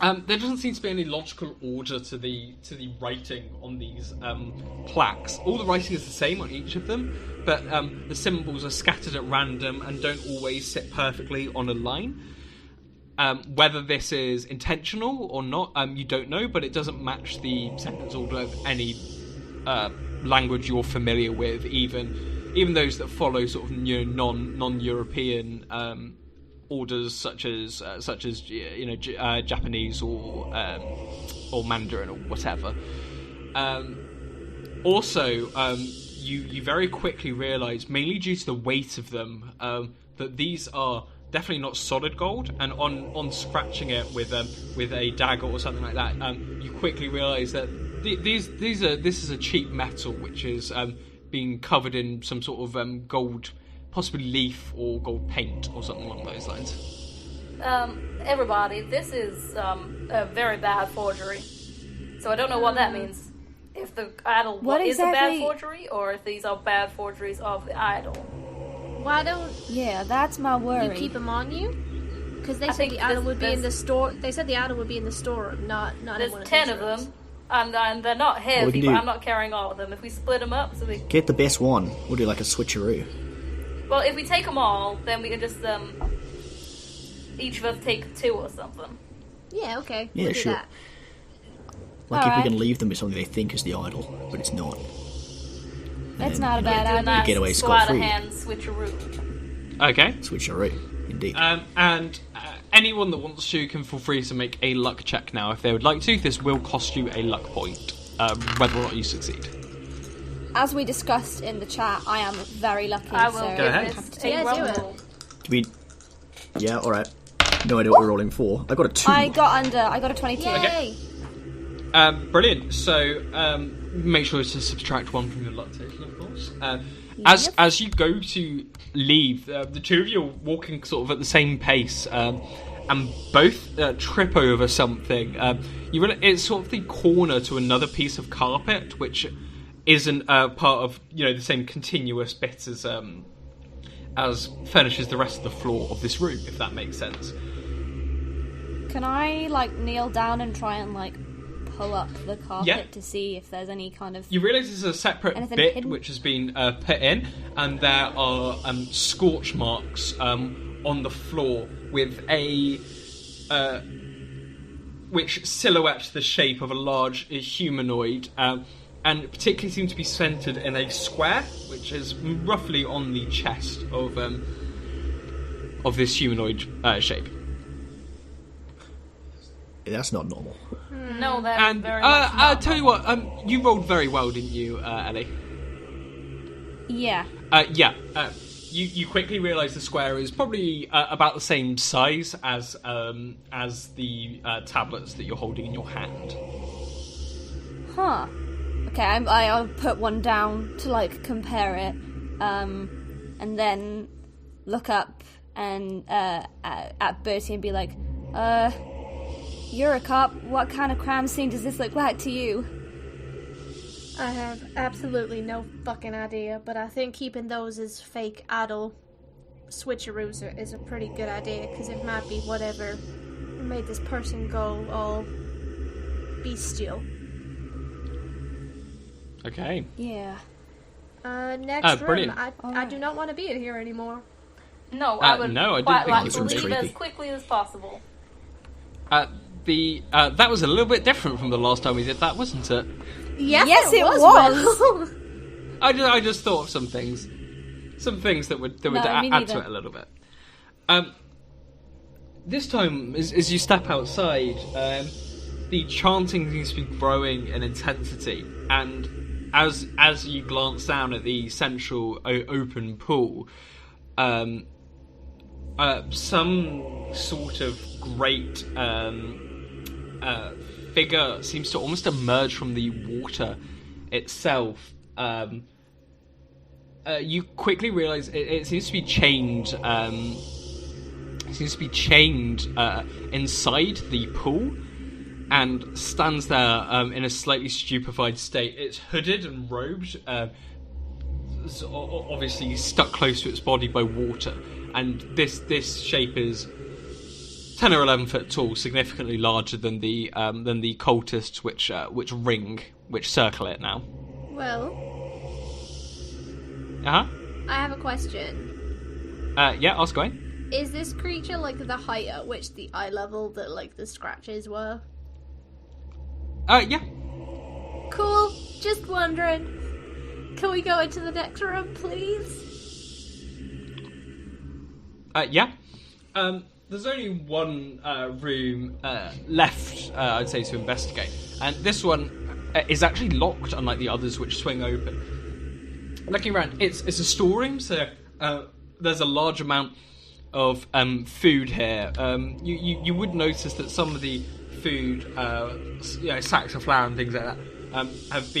There doesn't seem to be any logical order to the writing on these plaques. All the writing is the same on each of them, but the symbols are scattered at random and don't always sit perfectly on a line. Whether this is intentional or not, you don't know, but it doesn't match the sentence order of any language you're familiar with, even those that follow sort of non-European orders, such as Japanese or Mandarin or whatever. Also, you very quickly realise, mainly due to the weight of them, that these are definitely not solid gold, and on scratching it with a dagger or something like that, you quickly realise that this is a cheap metal which is being covered in some sort of gold, possibly leaf or gold paint or something along those lines. Everybody, this is a very bad forgery. So I don't know what that means. If the idol is a bad forgery, or if these are bad forgeries of the idol. Why don't Yeah, that's my worry. you keep them on you? Because they said the idol would be in the store. They said the idol would be in the storeroom, not There's in one of 10 these of rooms. them, and they're not we heavy, can but do- I'm not carrying all of them. If we split them up, Get the best one. We'll do like a switcheroo. well, if we take them all, then we can just each of us take 2 or something. Yeah, okay. Yeah, we'll do sure. that. Like if we Alright. can leave them with something they think is the idol, but it's not. That's And, not a you know, bad Do a idea. nice Get away sleight of scot-free. hand switcheroo. Okay. Switcheroo, indeed. And anyone that wants to can feel free to make a luck check now if they would like to. This will cost you a luck point, whether or not you succeed. As we discussed in the chat, I am very lucky. I will so give Go ahead. this Yeah, a do it. rumble. Do we... Yeah, alright. No idea what we're rolling for. I got a 2. I got a 22. Yay! Brilliant. So make sure to subtract 1 from your luck table, of course. As you go to leave, the two of you are walking sort of at the same pace, and both trip over something. You realize it's sort of the corner to another piece of carpet, which isn't part of the same continuous bit as furnishes the rest of the floor of this room, if that makes sense. Can I kneel down and try and pull up the carpet Yeah. to see if there's any kind of... You realise there's a separate Anything bit hidden? which has been put in, and there are scorch marks on the floor with a which silhouette the shape of a large humanoid, and particularly seem to be centred in a square, which is roughly on the chest of this humanoid shape. That's not normal. No, that's And very much I'll not. tell you what, you rolled very well, didn't you, Ellie? Yeah. You quickly realise the square is probably about the same size as the tablets that you're holding in your hand. Huh. Okay, I'll put one down to compare it, and then look up and at Bertie and be like, you're a cop. What kind of crime scene does this look like to you? I have absolutely no fucking idea, but I think keeping those as fake idol switcheroos is a pretty good idea, because it might be whatever made this person go all bestial. Okay. Yeah. Next room. brilliant. I do not want to be in here anymore. No, I would no, I didn't quite think like this to room's leave creepy. as quickly as possible. That was a little bit different from the last time we did that, wasn't it? Yes, it was. Will. I just thought of some things that would No, me add to neither. it a little bit. This time, as you step outside, the chanting seems to be growing in intensity, and as you glance down at the central open pool, some sort of great figure seems to almost emerge from the water itself. You quickly realise it seems to be chained. It seems to be chained inside the pool, and stands there in a slightly stupefied state. It's hooded and robed, so obviously stuck close to its body by water, and this shape is 10 or 11 foot tall, significantly larger than the cultists which circle it now. Well, I have a question. Yeah, ask away. Is this creature like the height at which the eye level that like the scratches were? Yeah. Cool. Just wondering. Can we go into the next room, please? Yeah. There's only one room left, I'd say, to investigate, and this one is actually locked, unlike the others which swing open. Looking around, it's a storeroom, so there's a large amount of food here. You would notice that some of the food, sacks of flour and things like that, have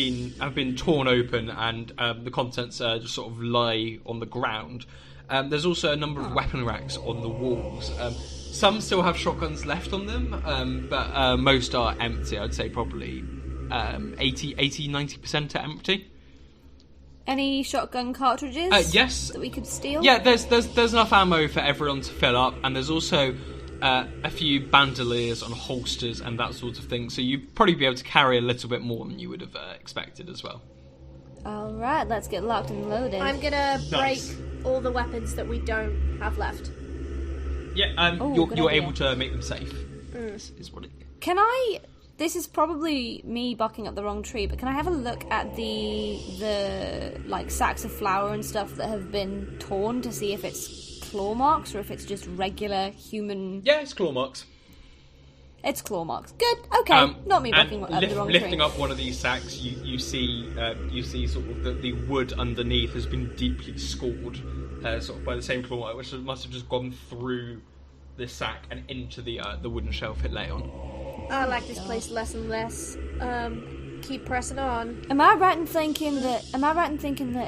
been torn open, and the contents just sort of lie on the ground. There's also a number of weapon racks on the walls. Some still have shotguns left on them, but most are empty. I'd say probably 80-90% are empty. Any shotgun cartridges? Yes. That we could steal? Yeah, there's enough ammo for everyone to fill up, and there's also a few bandoliers on holsters and that sort of thing, so you'd probably be able to carry a little bit more than you would have expected as well. Alright, let's get locked and loaded. I'm gonna Nice. break all the weapons that we don't have left. Yeah, good you're idea. able to make them safe. Is what it. Can I... This is probably me barking up the wrong tree, but can I have a look at the like sacks of flour and stuff that have been torn to see if it's claw marks or if it's just regular human... Yeah, it's claw marks. It's claw marks. Good. Okay. Not me barking up the wrong lifting tree. up one of these sacks, you see sort of the wood underneath has been deeply scored, sort of by the same claw mark, which must have just gone through this sack and into the wooden shelf it lay on. I like this place less and less. Keep pressing on. Am I right in thinking that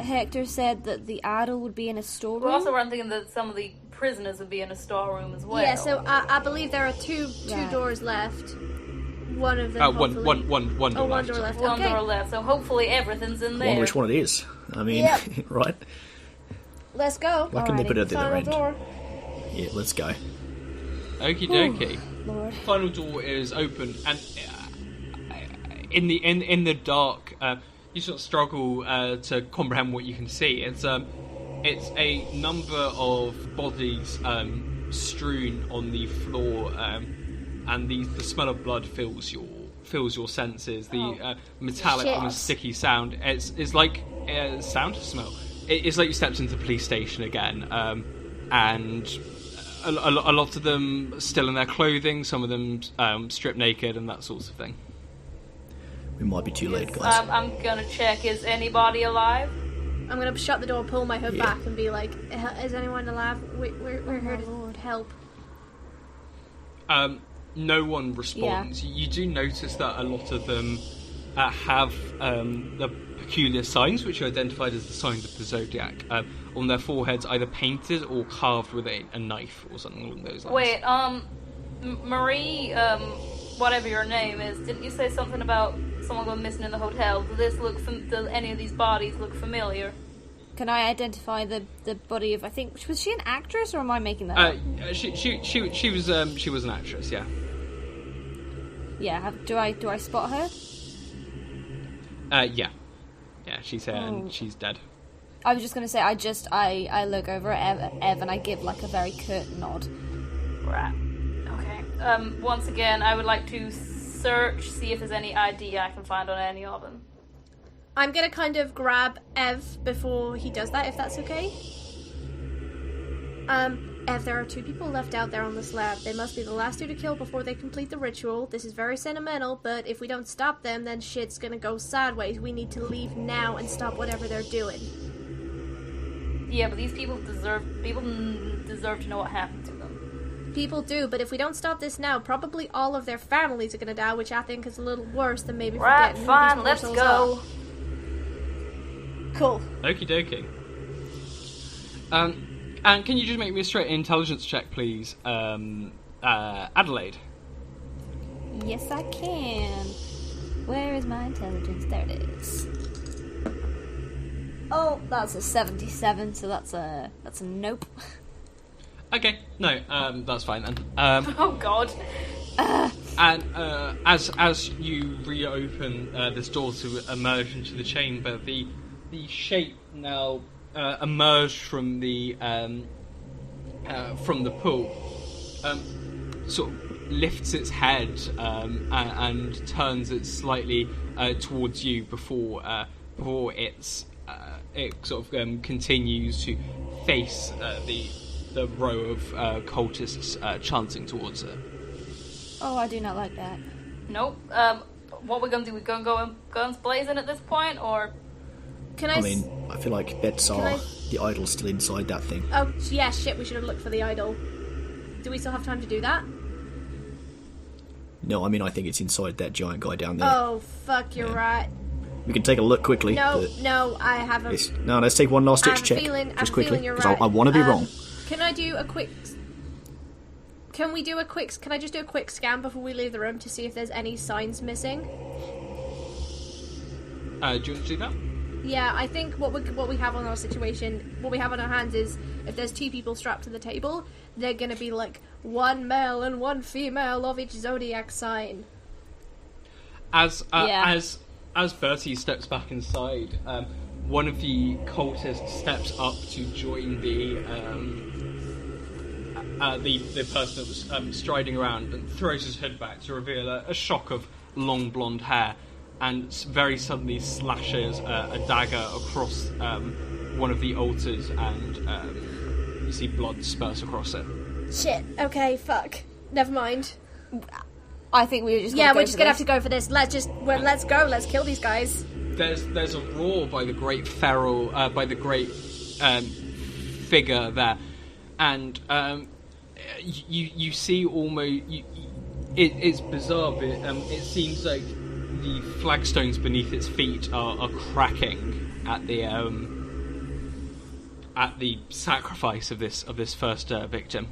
Hector said that the idol would be in a storeroom? We're also thinking that some of the prisoners would be in a storeroom as well. Yeah, so I believe there are two doors left. One of them. One door one left. door left. One Okay. door left, so hopefully everything's in I there. wonder which one it is. I mean, Yep. right? Let's go. Why couldn't they put it at the other Final end? door. Yeah, let's go. Okie dokie. Lord. Final door is open, and in the dark, you sort of struggle to comprehend what you can see. It's a number of bodies strewn on the floor, and the smell of blood fills your senses. The metallic, Shit. almost sticky sound. It's like sound to smell. It's like you stepped into the police station again, and a lot of them still in their clothing. Some of them stripped naked and that sort of thing. We might be too late, guys. I'm gonna check, is anybody alive? I'm gonna shut the door, pull my hood Yeah. back, and be like, "Is anyone alive? We're here to help." No one responds. You do notice that a lot of them have the peculiar signs, which are identified as the signs of the zodiac, on their foreheads, either painted or carved with a knife or something along those lines. Wait, Marie, whatever your name is, didn't you say something about someone going missing in the hotel? Does any of these bodies look familiar? Can I identify the body of? I think was she an actress or am I making that up? She was an actress, yeah. Yeah. Do I spot her? Yeah, she's here and she's dead. I was just gonna say I look over at Ev and I give like a very curt nod. Right. Okay. Once again, I would like to search, see if there's any ID I can find on any of them. I'm gonna kind of grab Ev before he does that, if that's okay. Ev, there are 2 people left out there on the slab. They must be the last 2 to kill before they complete the ritual. This is very sentimental, but if we don't stop them, then shit's gonna go sideways. We need to leave now and stop whatever they're doing. Yeah, but these people deserve to know what happened to them. People do, but if we don't stop this now, probably all of their families are gonna die, which I think is a little worse than maybe Right, forgetting who fine, these poor let's souls go. are. Cool. Okie dokie. And can you just make me a straight intelligence check, please? Adelaide. Yes, I can. Where is my intelligence? There it is. Oh, that's a 77, so that's a nope. Okay, no, that's fine then. Oh God. And as you reopen this door to emerge into the chamber, the shape now emerged from the pool, sort of lifts its head and turns it slightly towards you before it sort of continues to face the row of cultists chanting towards it. Oh, I do not like that. Nope. What we're gonna do? We're gonna go in guns blazing at this point, or? I mean, I feel like bets are the idol's still inside that thing. Oh, yeah, shit, we should have looked for the idol. Do we still have time to do that? No, I mean, I think it's inside that giant guy down there. Oh, fuck, you're right. We can take a look quickly. No, I haven't. No, let's take one last ditch check. Just quickly, because I want to be wrong. Can I do a quick... Can I just do a quick scan before we leave the room to see if there's any signs missing? Do you want to do that? Yeah, I think what we have on our situation, what we have on our hands is, if there's two people strapped to the table, they're gonna be like one male and one female of each zodiac sign. As Bertie steps back inside, one of the cultists steps up to join the person that was striding around and throws his head back to reveal a shock of long blonde hair, and very suddenly slashes a dagger across one of the altars, and you see blood spurts across it. Shit. Okay. Fuck. Never mind. I think we were just we're just gonna have to go for this. Let's go. Let's kill these guys. There's a roar by the great feral, by the great figure there, and you see almost. It's bizarre, but it seems like the flagstones beneath its feet are cracking at the sacrifice of this first victim.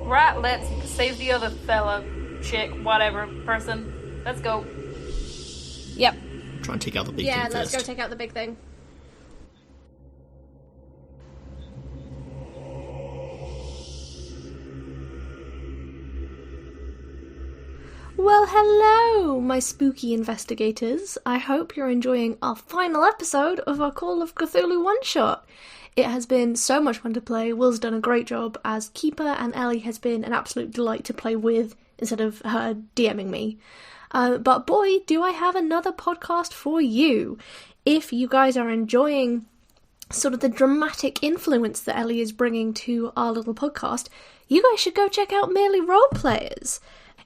Right, let's save the other fella, chick, whatever, person. Let's go. Yep. Try and take out the big thing Yeah, first. let's go take out the big thing. Well, hello, my spooky investigators. I hope you're enjoying our final episode of our Call of Cthulhu one-shot. It has been so much fun to play. Will's done a great job as Keeper, and Ellie has been an absolute delight to play with instead of her DMing me. But boy, do I have another podcast for you. If you guys are enjoying sort of the dramatic influence that Ellie is bringing to our little podcast, you guys should go check out Merely Roleplayers.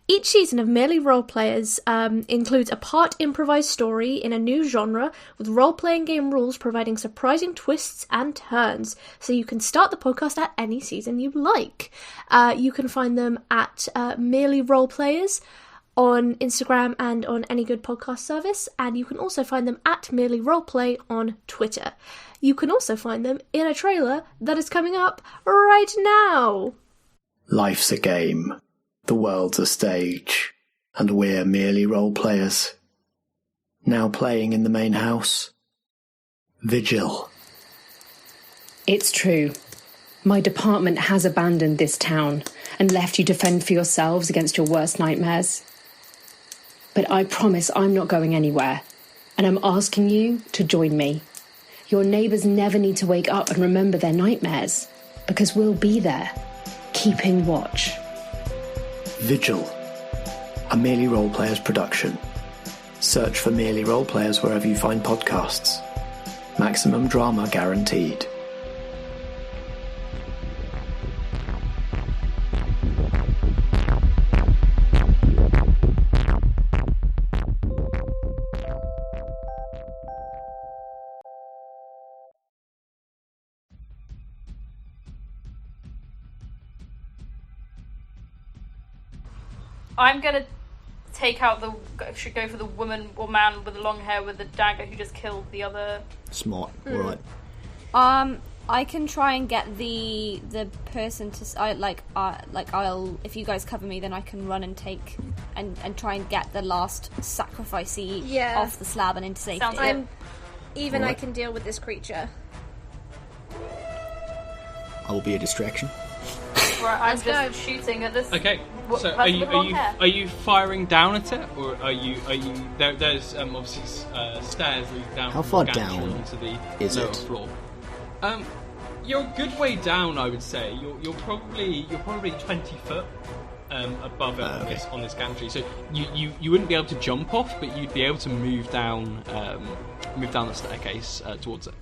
Each season of Merely Roleplayers includes a part improvised story in a new genre, with role-playing game rules providing surprising twists and turns, so you can start the podcast at any season you like. You can find them at Merely Roleplayers on Instagram and on any good podcast service, and you can also find them at Merely Roleplay on Twitter. You can also find them in a trailer that is coming up right now. Life's a game. The world's a stage, and we're merely role players. Now playing in the main house. Vigil. It's true. My department has abandoned this town and left you to fend for yourselves against your worst nightmares. But I promise I'm not going anywhere, and I'm asking you to join me. Your neighbours never need to wake up and remember their nightmares, because we'll be there, keeping watch. Vigil, a Merely Roleplayers production. Search for Merely Roleplayers wherever you find podcasts. Maximum drama guaranteed. I'm gonna should go for the woman or man with the long hair with the dagger who just killed the other. Smart. Alright. I can try and get the person to I'll if you guys cover me, then I can run and take and try and get the last sacrificee off the slab and into safety. Sounds good. I can deal with this creature. I will be a distraction. Right, I'm Let's go. just shooting at this. Okay, so person are with blonde hair. you firing down at it, or are you there's obviously stairs leading down. How from far the gantry down into the is lower it? floor? You're a good way down, I would say. You're probably 20 foot above it Okay. on this gantry, so you wouldn't be able to jump off, but you'd be able to move down the staircase towards it.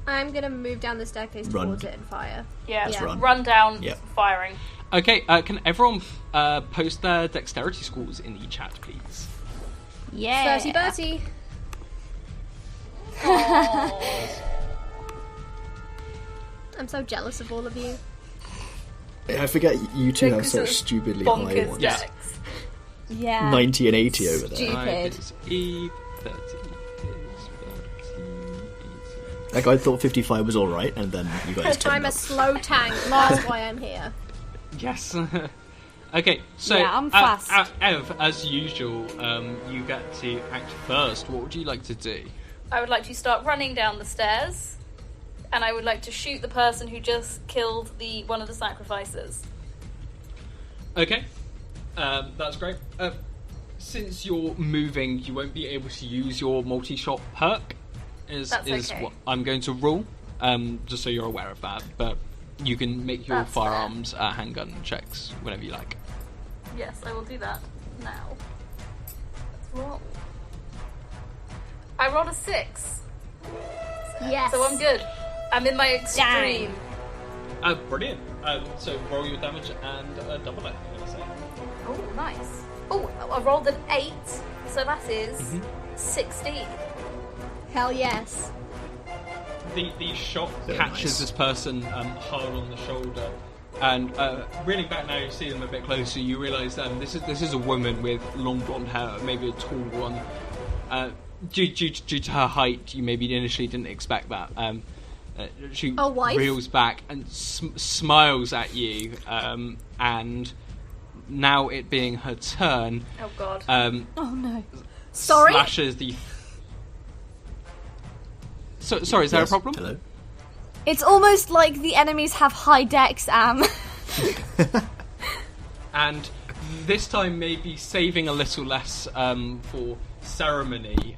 I'm gonna move down the staircase Run. towards it and fire. Yeah, Let's run. run down, Yep. firing. Okay, can everyone post their dexterity scores in the chat, please? Yeah. 30 Bertie. I'm so jealous of all of you. I forget you two have Because such of stupidly high Bonkers ones. Yeah. decks. Yeah. 90 and 80 over there. Stupid. It's Eve, 30 is 30, 80. Like, I thought 55 was alright, and then you guys turned I'm a up. slow tank, that's why I'm here. Yes. Okay, so Yeah, I'm fast. Ev, as usual, you get to act first. What would you like to do? I would like to start running down the stairs, and I would like to shoot the person who just killed one of the sacrifices. Okay, that's great. Since you're moving, you won't be able to use your multi-shot perk. Is okay. what I'm going to rule. Just so you're aware of that. But you can make your That's fair. firearms handgun checks whenever you like. Yes, I will do that now. Let's roll. I rolled a 6, Yes. so I'm good. I'm in my extreme. Brilliant. So roll your damage and double it. I'm gonna say. Oh, nice. Oh, I rolled an 8, so that is Mm-hmm. 16. Hell yes. The shot Very catches nice. this person hard on the shoulder, and reeling back now, you see them a bit closer. You realise this is a woman with long blonde hair, maybe a tall one. Due to her height, you maybe initially didn't expect that. She A wife? reels back and smiles at you, and now it being her turn, Oh god. Oh no. Sorry? slashes the. Sorry, is there a Yes, problem? Hello? It's almost like the enemies have high decks, And this time maybe saving a little less for ceremony,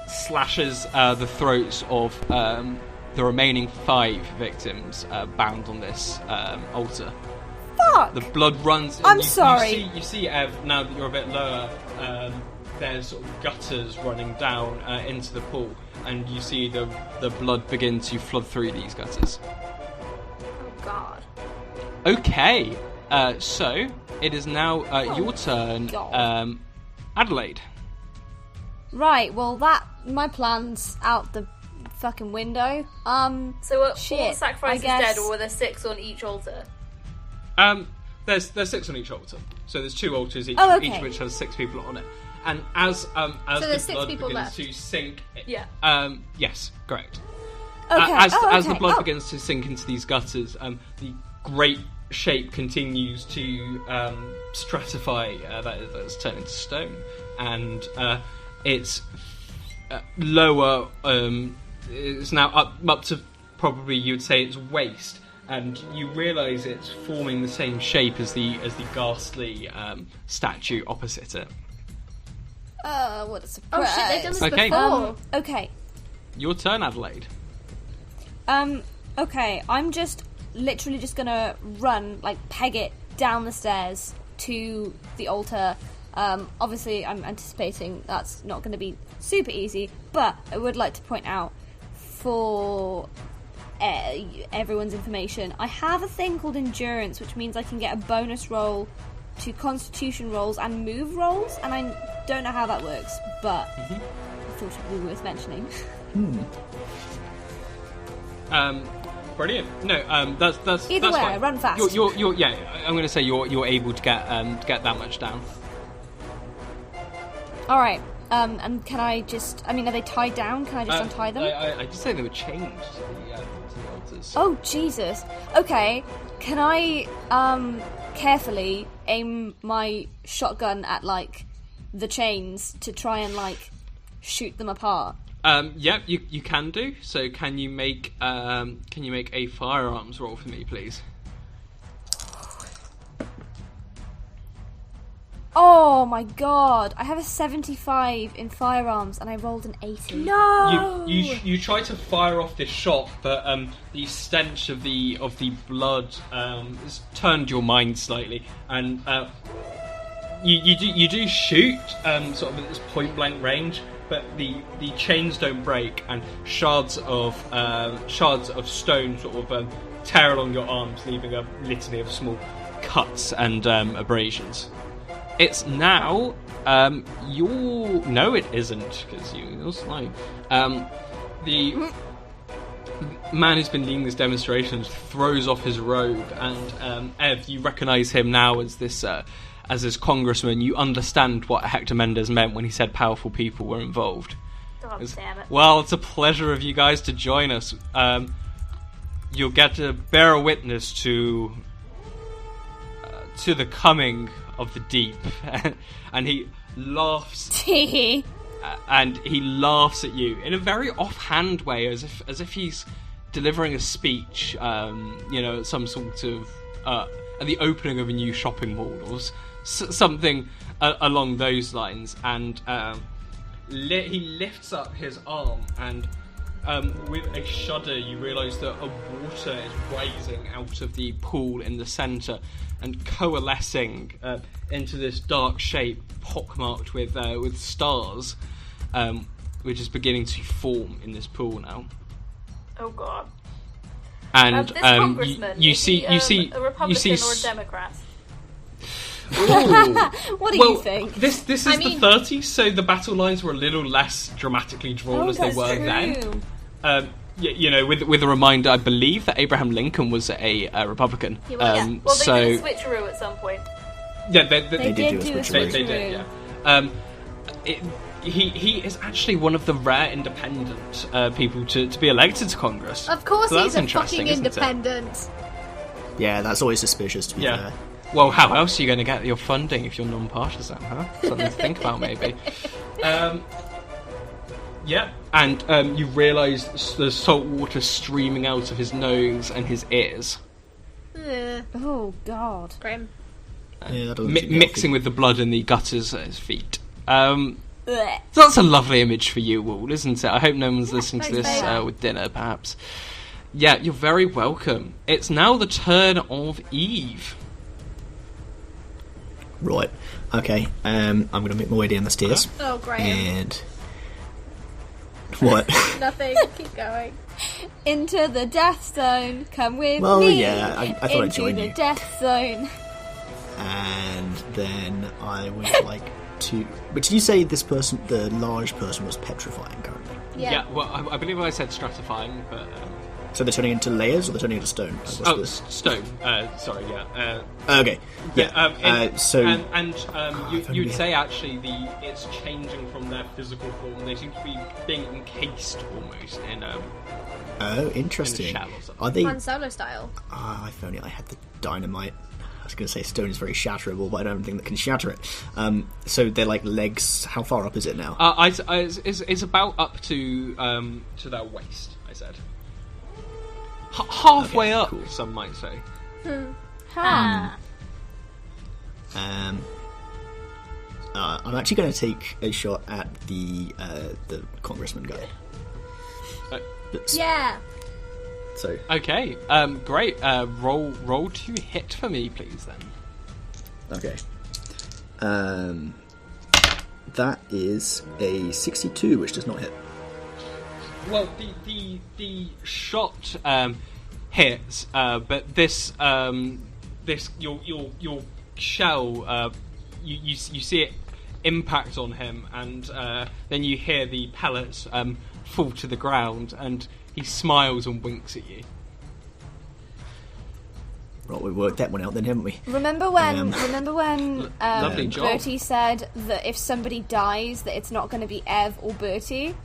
slashes the throats of the remaining 5 victims bound on this altar. Fuck! The blood runs. I'm sorry. You see, Ev, now that you're a bit lower, there's sort of gutters running down into the pool, and you see the blood begin to flood through these gutters. Oh god. Okay, so it is now your turn, God. Adelaide. Right, well my plan's out the fucking window. So are all Shit, the sacrifices I guess- dead, or were there 6 on each altar? There's 6 on each altar, so there's 2 altars, each, Oh, okay. each of which has 6 people on it. And as there's the 6 blood people begins left. to sink, Yeah. yes, correct. Okay. As the okay. blood Oh. begins to sink into these gutters, the great shape continues to stratify. That's turned into stone, and it's lower. It's now up to probably you'd say its waist, and you realise it's forming the same shape as the ghastly statue opposite it. What a surprise. Oh shit, they've done this Okay. before. Okay. Your turn, Adelaide. Okay, I'm just literally just gonna run, like, peg it down the stairs to the altar. Obviously, I'm anticipating that's not going to be super easy, but I would like to point out for everyone's information, I have a thing called endurance, which means I can get a bonus roll to constitution rolls and move rolls, and I don't know how that works, but I thought it would be worth mentioning. Brilliant. No, that's Either that's way, fine. I run fast. You're yeah. I'm going to say you're able to get that much down. All right. And can I just? I mean, are they tied down? Can I just untie them? I just say they were chained to the altars. Oh Jesus. Okay. Can I carefully aim my shotgun at like the chains to try and like shoot them apart? Yeah, you can do. So can you make a firearms roll for me, please? Oh my god, I have a 75 in firearms and I rolled an 80. No! You try to fire off this shot, but the stench of the blood has turned your mind slightly, and you do shoot sort of at this point blank range, but the chains don't break, and shards of stone sort of tear along your arms, leaving a litany of small cuts and abrasions. It's now no, it isn't, because you're slow. The man who's been leading this demonstration throws off his robe, and Ev, you recognise him now as this congressman. You understand what Hector Mendes meant when he said powerful people were involved. God damn it. Well, it's a pleasure of you guys to join us. You'll get to bear witness to the coming of the deep. And he laughs. And he laughs at you in a very offhand way, as if he's delivering a speech, some sort of at the opening of a new shopping mall or something along those lines. And he lifts up his arm, and with a shudder, you realise that a water is rising out of the pool in the centre and coalescing into this dark shape, pockmarked with stars, which is beginning to form in this pool now. Oh god. And this congressman, you is see a Republican or a Democrat? What do you think? This is the 30s, so the battle lines were a little less dramatically drawn as they were then. With a reminder, I believe that Abraham Lincoln was a Republican. He was, Well, they did a switcheroo at some point. Yeah, they did do a switcheroo. They did, yeah. He is actually one of the rare independent people to be elected to Congress. Of course, so he's a fucking independent. Yeah, that's always suspicious, to be fair. Well, how else are you going to get your funding if you're non-partisan, huh? Something to think about, maybe. Yeah, and you realise there's salt water streaming out of his nose and his ears. Oh, God. Grim. Yeah, mixing with the blood in the gutters at his feet. So that's a lovely image for you all, isn't it? I hope no one's listening to this with dinner, perhaps. Yeah, you're very welcome. It's now the turn of Eve. Right. Okay. I'm going to make my way down the stairs. Oh, great. And what? Nothing. Keep going. Into the death zone. Come with me. Well, yeah. I thought I'd join you. Into the death zone. And then I would like to. But did you say this person, the large person, was petrifying currently? Yeah. Well, I believe I said stratifying, but. So they're turning into layers, or they're turning into stone? Stone. Sorry, yeah. Okay. Yeah. You'd say actually it's changing from their physical form. They seem to be being encased almost in Oh, interesting. In a shell or something. Are they? Han Solo style. If only I had the dynamite. I was going to say stone is very shatterable, but I don't think that can shatter it. So they're like legs. How far up is it now? It's about up to their waist. I said. Halfway up, cool. Some might say. I'm actually going to take a shot at the congressman guy. Yeah. So. Okay. Great. Roll to hit for me, please. Then. Okay. That is a 62, which does not hit. Well, the shot hits, but this your shell you see it impact on him, and then you hear the pellets fall to the ground, and he smiles and winks at you. Right, we worked that one out then, haven't we? Remember when lovely job. Bertie said that if somebody dies, that it's not going to be Ev or Bertie.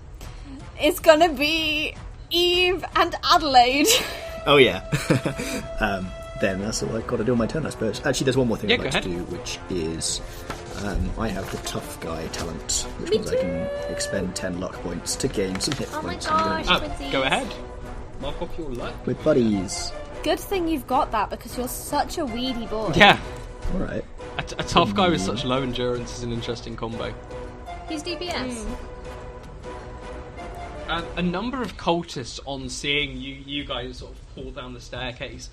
It's gonna be Eve and Adelaide. Oh yeah. Then that's all I've got to do on my turn, I suppose. Actually, there's one more thing I'd like to do, which is I have the tough guy talent, which means I can expend 10 luck points to gain some hit Oh my points. gosh. Go ahead. Mark off your luck. With buddies. Good thing you've got that because you're such a weedy boy. Yeah. Alright. A tough guy with such low endurance is an interesting combo. He's DPS. A number of cultists, on seeing you guys sort of fall down the staircase,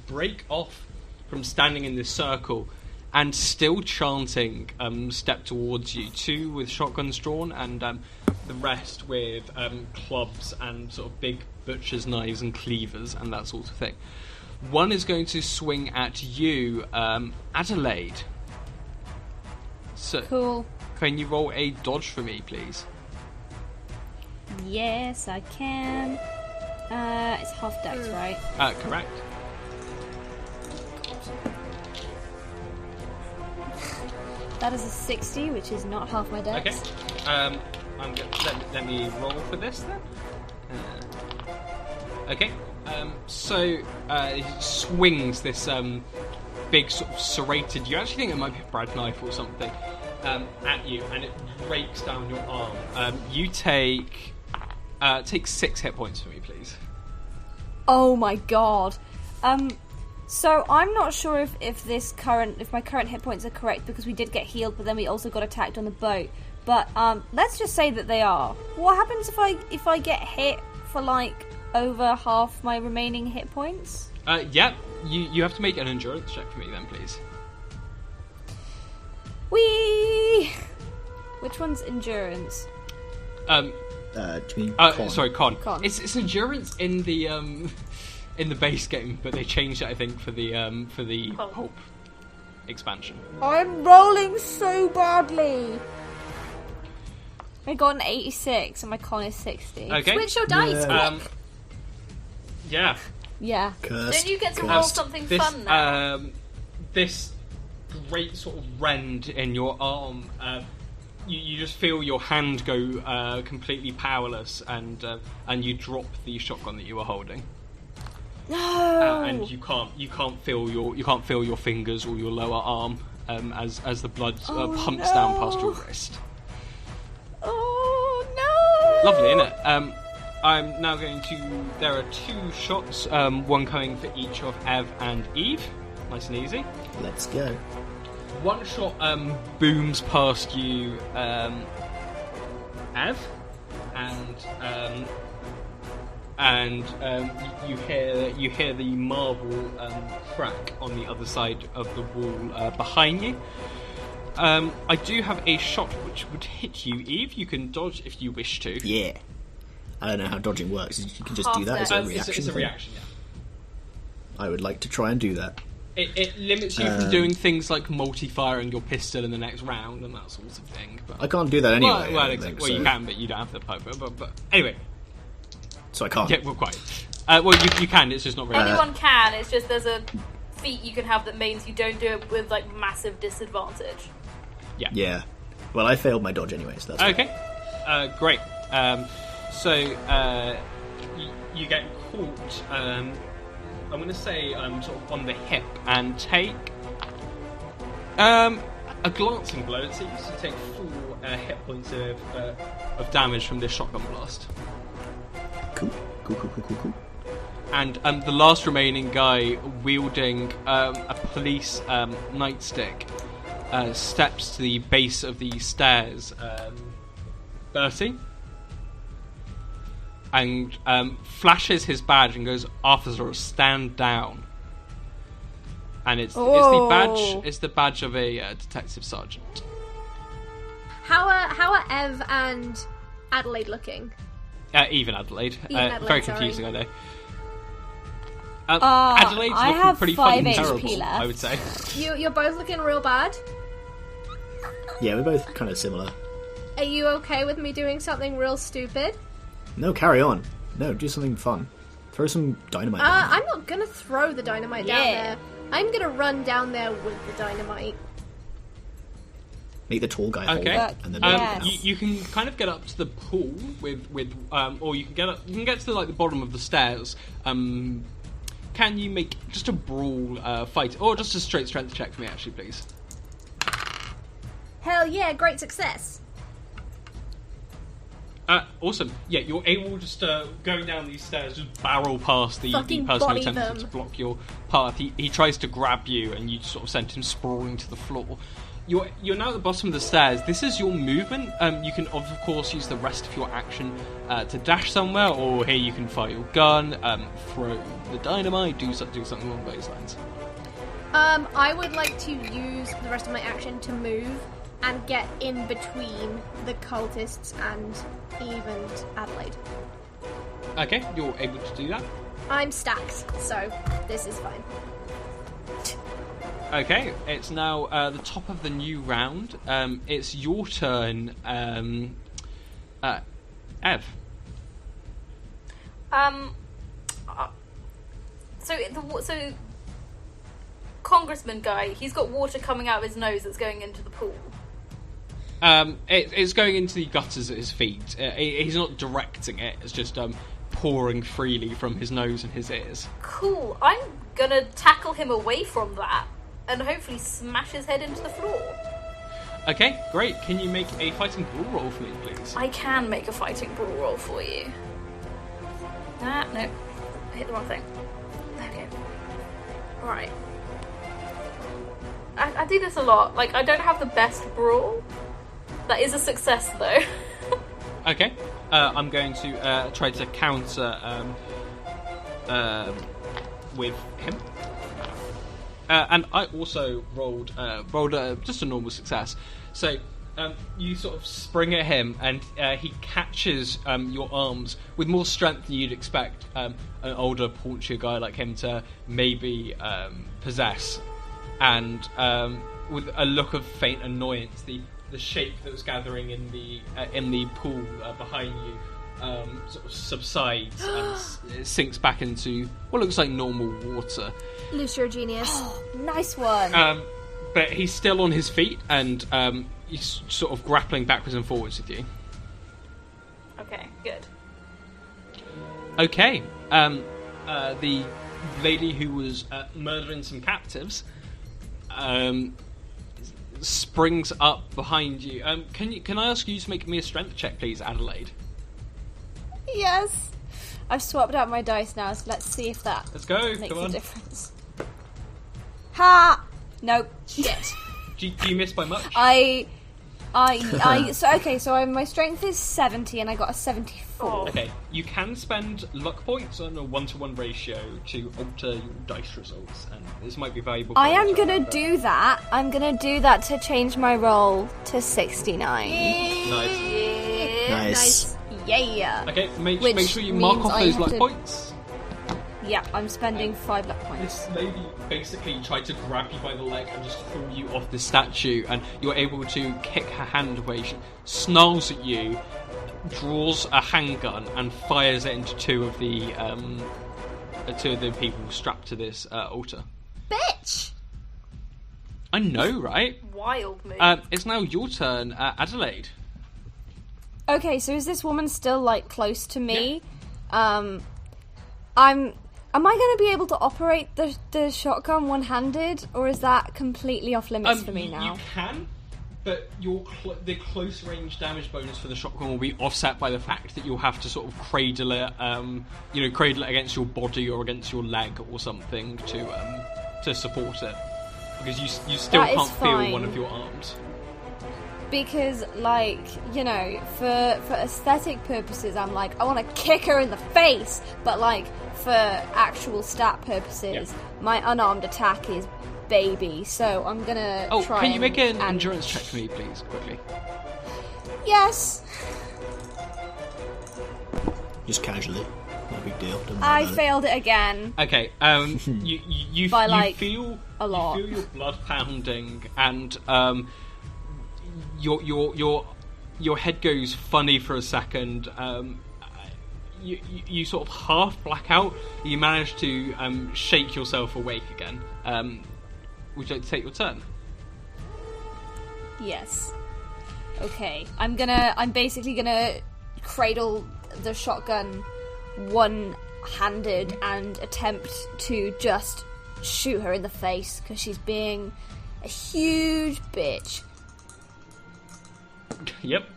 break off from standing in this circle and still chanting, step towards you. 2 with shotguns drawn, and the rest with clubs and sort of big butcher's knives and cleavers and that sort of thing. One is going to swing at you, Adelaide. So, Cool. can you roll a dodge for me, please? Yes, I can. It's half dex, right? Correct. That is a 60, which is not half my dex. Okay. Let me roll for this then. Okay. So he swings this big sort of serrated. You actually think it might be a bread knife or something at you, and it breaks down your arm. You take 6 hit points for me, please. Oh my god. So I'm not sure if my current hit points are correct because we did get healed, but then we also got attacked on the boat. But let's just say that they are. What happens if I get hit for like over half my remaining hit points? Yeah. You have to make an endurance check for me then, please. Whee! Which one's endurance? Do you mean con? Sorry, con. Con. It's endurance in the base game, but they changed it, I think, for the Hope expansion. I'm rolling so badly. I got an 86 and my con is 60. Okay. Switch your dice. quick. Yeah. Yeah. Cursed. Don't you get to roll something fun now? This great sort of rend in your arm. You just feel your hand go completely powerless, and you drop the shotgun that you were holding. No. And you can't feel your fingers or your lower arm as the blood pumps down past your wrist. Oh no! Lovely, isn't it? I'm now going to. There are 2 shots, one coming for each of Ev and Eve. Nice and easy. Let's go. One shot booms past you, Ev, and you hear the marble crack on the other side of the wall behind you. I do have a shot which would hit you, Eve. You can dodge if you wish to. Yeah. I don't know how dodging works. You can just do that. Is it a reaction? It's a thing? reaction, yeah. I would like to try and do that. It limits you from doing things like multi-firing your pistol in the next round and that sort of thing. But I can't do that anyway. well, I don't exactly. think, Well, so. you can, but you don't have the power. But anyway, So I can't. yeah, well, quite. Well, you can. It's just not really. Anyone can, it's just there's a feat you can have that means you don't do it with like massive disadvantage. Yeah. Well, I failed my dodge anyway, so that's fine. Okay. Great. So you get caught. I'm going to say sort of on the hip and take a glancing blow. It seems to take 4 hit points of damage from this shotgun blast. Cool. And the last remaining guy wielding a police nightstick steps to the base of the stairs, Bertie, and flashes his badge and goes, "Officer, stand down." And it's the badge of a detective sergeant. How are Ev and Adelaide looking? Even Adelaide. Adelaide, Very sorry. confusing, I know. Adelaide's I looking have pretty 5 fucking HP terrible, left. I would say. You're both looking real bad. Yeah, we're both kind of similar. Are you okay with me doing something real stupid? No, carry on. No, do something fun. Throw some dynamite down there. I'm not gonna throw the dynamite down there. I'm gonna run down there with the dynamite. Make the tall guy hold Okay. it, and then Yes. You can kind of get up to the pool with or you can get to the bottom of the stairs. Can you make just a brawl fight, or just a straight strength check for me, actually, please? Hell yeah, great success. Awesome. Yeah, you're able just going down these stairs, just barrel past the Fucking person who body attempted them. to block your path. He tries to grab you, and you sort of send him sprawling to the floor. You're now at the bottom of the stairs. This is your movement. You can of course use the rest of your action to dash somewhere, or here you can fire your gun, throw the dynamite, do something along those lines. I would like to use the rest of my action to move and get in between the cultists and Eve and Adelaide. Okay, you're able to do that. I'm stacked, so this is fine. Okay, it's now the top of the new round. It's your turn, Ev. So Congressman guy, he's got water coming out of his nose that's going into the pool. It's going into the gutters at his feet. He's not directing it. It's just pouring freely from his nose and his ears. Cool. I'm gonna tackle him away from that and hopefully smash his head into the floor. Okay, great. Can you make a fighting brawl roll for me, please? I can make a fighting brawl roll for you. No. I hit the wrong thing. Okay. Right. I do this a lot. Like, I don't have the best brawl. That is a success, though. Okay. I'm going to try to counter with him. And I also rolled just a normal success. So you sort of spring at him, and he catches your arms with more strength than you'd expect an older, paunchier guy like him to maybe possess. And with a look of faint annoyance, the shape that was gathering in the pool behind you sort of subsides and it sinks back into what looks like normal water. Luce, you're a genius. Nice one. But he's still on his feet, and he's sort of grappling backwards and forwards with you. Okay, good. Okay. The lady who was murdering some captives springs up behind you. Can I ask you to make me a strength check, please, Adelaide? Yes. I've swapped out my dice now, so let's see if that Let's go. makes Come a on. difference. Ha! Nope. Shit. Do you miss by much? So my strength is 70 and I got a 74. Okay, you can spend luck points on a 1-to-1 ratio to alter your dice results, and this might be valuable. I am gonna do that. I'm gonna do that to change my roll to 69. Nice. Nice. Yeah. Okay, make Which sure you mark means off I those have luck to- points. Yeah, I'm spending 5 luck points. This lady basically tried to grab you by the leg and just pull you off the statue, and you're able to kick her hand away. She snarls at you, draws a handgun, and fires it into two of the people strapped to this altar. Bitch! I know, right? Wild move. It's now your turn, Adelaide. Okay, so is this woman still, like, close to me? Yeah. Am I going to be able to operate the shotgun one-handed, or is that completely off limits for me now? You can, but the close range damage bonus for the shotgun will be offset by the fact that you'll have to sort of cradle it against your body or against your leg or something to support it, because you still That is can't fine. feel one of your arms. Because, like, you know, for aesthetic purposes, I'm like, I want to kick her in the face, but, like, for actual stat purposes, my unarmed attack is baby, so I'm gonna try. Can you make an and endurance check for me, please, quickly? Yes. Just casually. No big deal. Don't worry I about it. failed it again. Okay, you By, you like, feel a lot. You feel your blood pounding, and your head goes funny for a second. You sort of half black out. You manage to shake yourself awake again. Would you like to take your turn? Yes. Okay. I'm basically gonna cradle the shotgun one-handed and attempt to just shoot her in the face because she's being a huge bitch. Yep.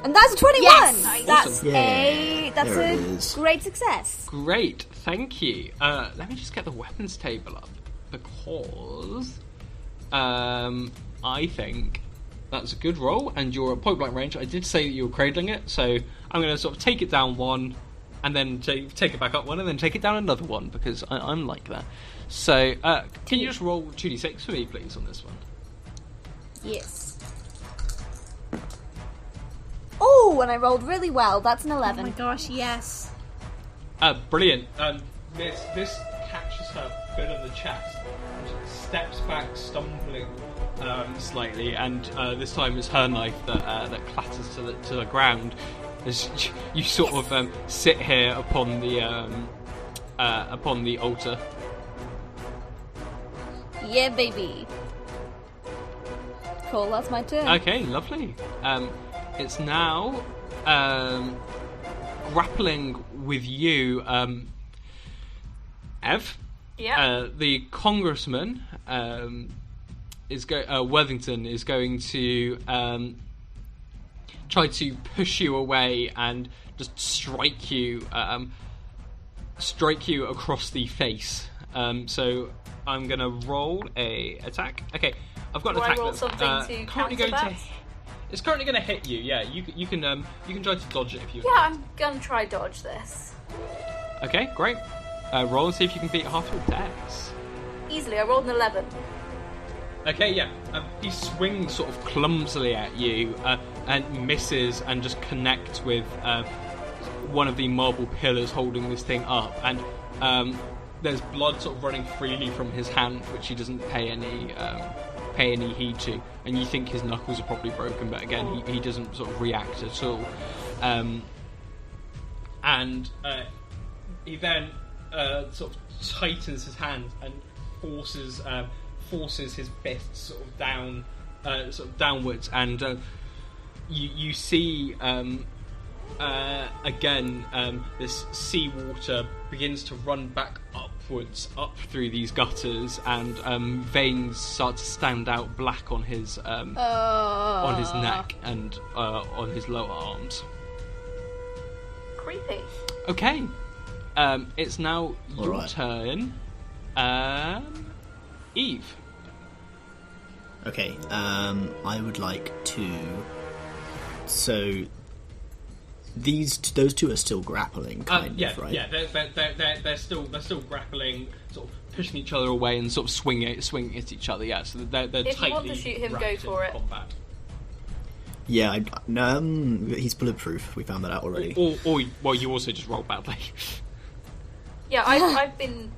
And that's a 21! Yes! Nice. That's Awesome. that's There it a is. great success. Great, thank you. Let me just get the weapons table up because I think that's a good roll, and you're at point blank range. I did say that you were cradling it, so I'm going to sort of take it down one, and then take it back up one, and then take it down another one because I'm like that. So can you just roll 2d6 for me, please, on this one? Yes. Oh, and I rolled really well. That's an Oh 11. my gosh, yes. Brilliant. This catches her foot in the chest, and she steps back, stumbling slightly, and this time it's her knife that clatters to the ground as you sort of sit here upon the altar. Yeah, baby. Cool, that's my turn. Okay, lovely. It's now grappling with you, Ev. Yeah. The congressman Worthington is going to try to push you away and just strike you across the face. So I'm gonna roll a attack. Okay, I've got an Do I attack roll that's something to currently counter going that? to. It's currently going to hit you. Yeah, you can try to dodge it if you. Yeah, I'm gonna try dodge this. Okay, great. Roll and see if you can beat half your dex. Easily, I rolled an 11. Okay, yeah. He swings sort of clumsily at you and misses and just connects with one of the marble pillars holding this thing up. And there's blood sort of running freely from his hand, which he doesn't pay any heed to. And you think his knuckles are probably broken, but again, he doesn't sort of react at all. And he then sort of tightens his hand and forces his fist sort of down, downwards, and you see again this seawater begins to run back upwards, up through these gutters, and veins start to stand out black on his neck and on his lower arms. Creepy. Okay, it's now your Alright. turn, Eve. Okay, I would like to. So, those two are still grappling, kind Yeah, of, right? yeah, they're still grappling, sort of pushing each other away and sort of swinging at each other. Yeah, so they're If tightly you want to shoot him, go wrapped for in it. combat. Yeah, he's bulletproof. We found that out already. Or well, you also just roll badly. Yeah, I've been.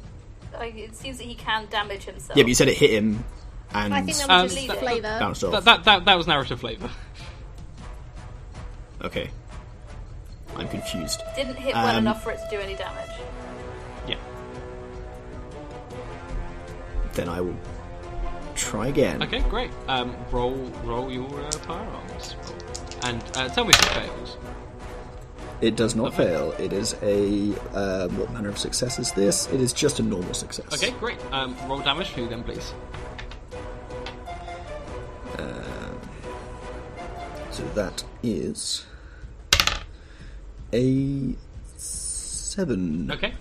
It seems that he can damage himself. Yeah, but you said it hit him, and I think that was Um, just flavour. bounced off. that was narrative flavour. Okay, I'm confused. Didn't hit well enough for it to do any damage. Yeah. Then I will try again. Okay, great. Roll your firearms, and tell me if it fails. It does not fail. It is a what manner of success is this? It is just a normal success. Okay, great. Roll damage for you then, please. So that is a 7. Okay.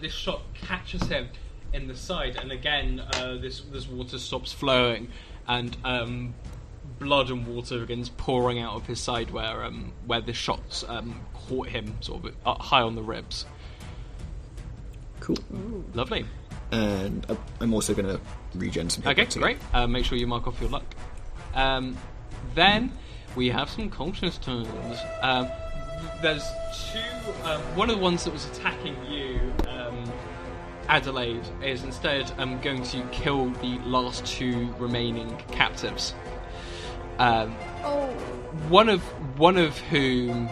This shot catches him in the side, and again, this water stops flowing, and blood and water begins pouring out of his side where the shots caught him sort of high on the ribs. Cool. Lovely. And I'm also going to regen some hit Okay, points great. Make sure you mark off your luck. Then we have some conscious turns. There's two. One of the ones that was attacking you, Adelaide, is instead going to kill the last two remaining captives. One of whom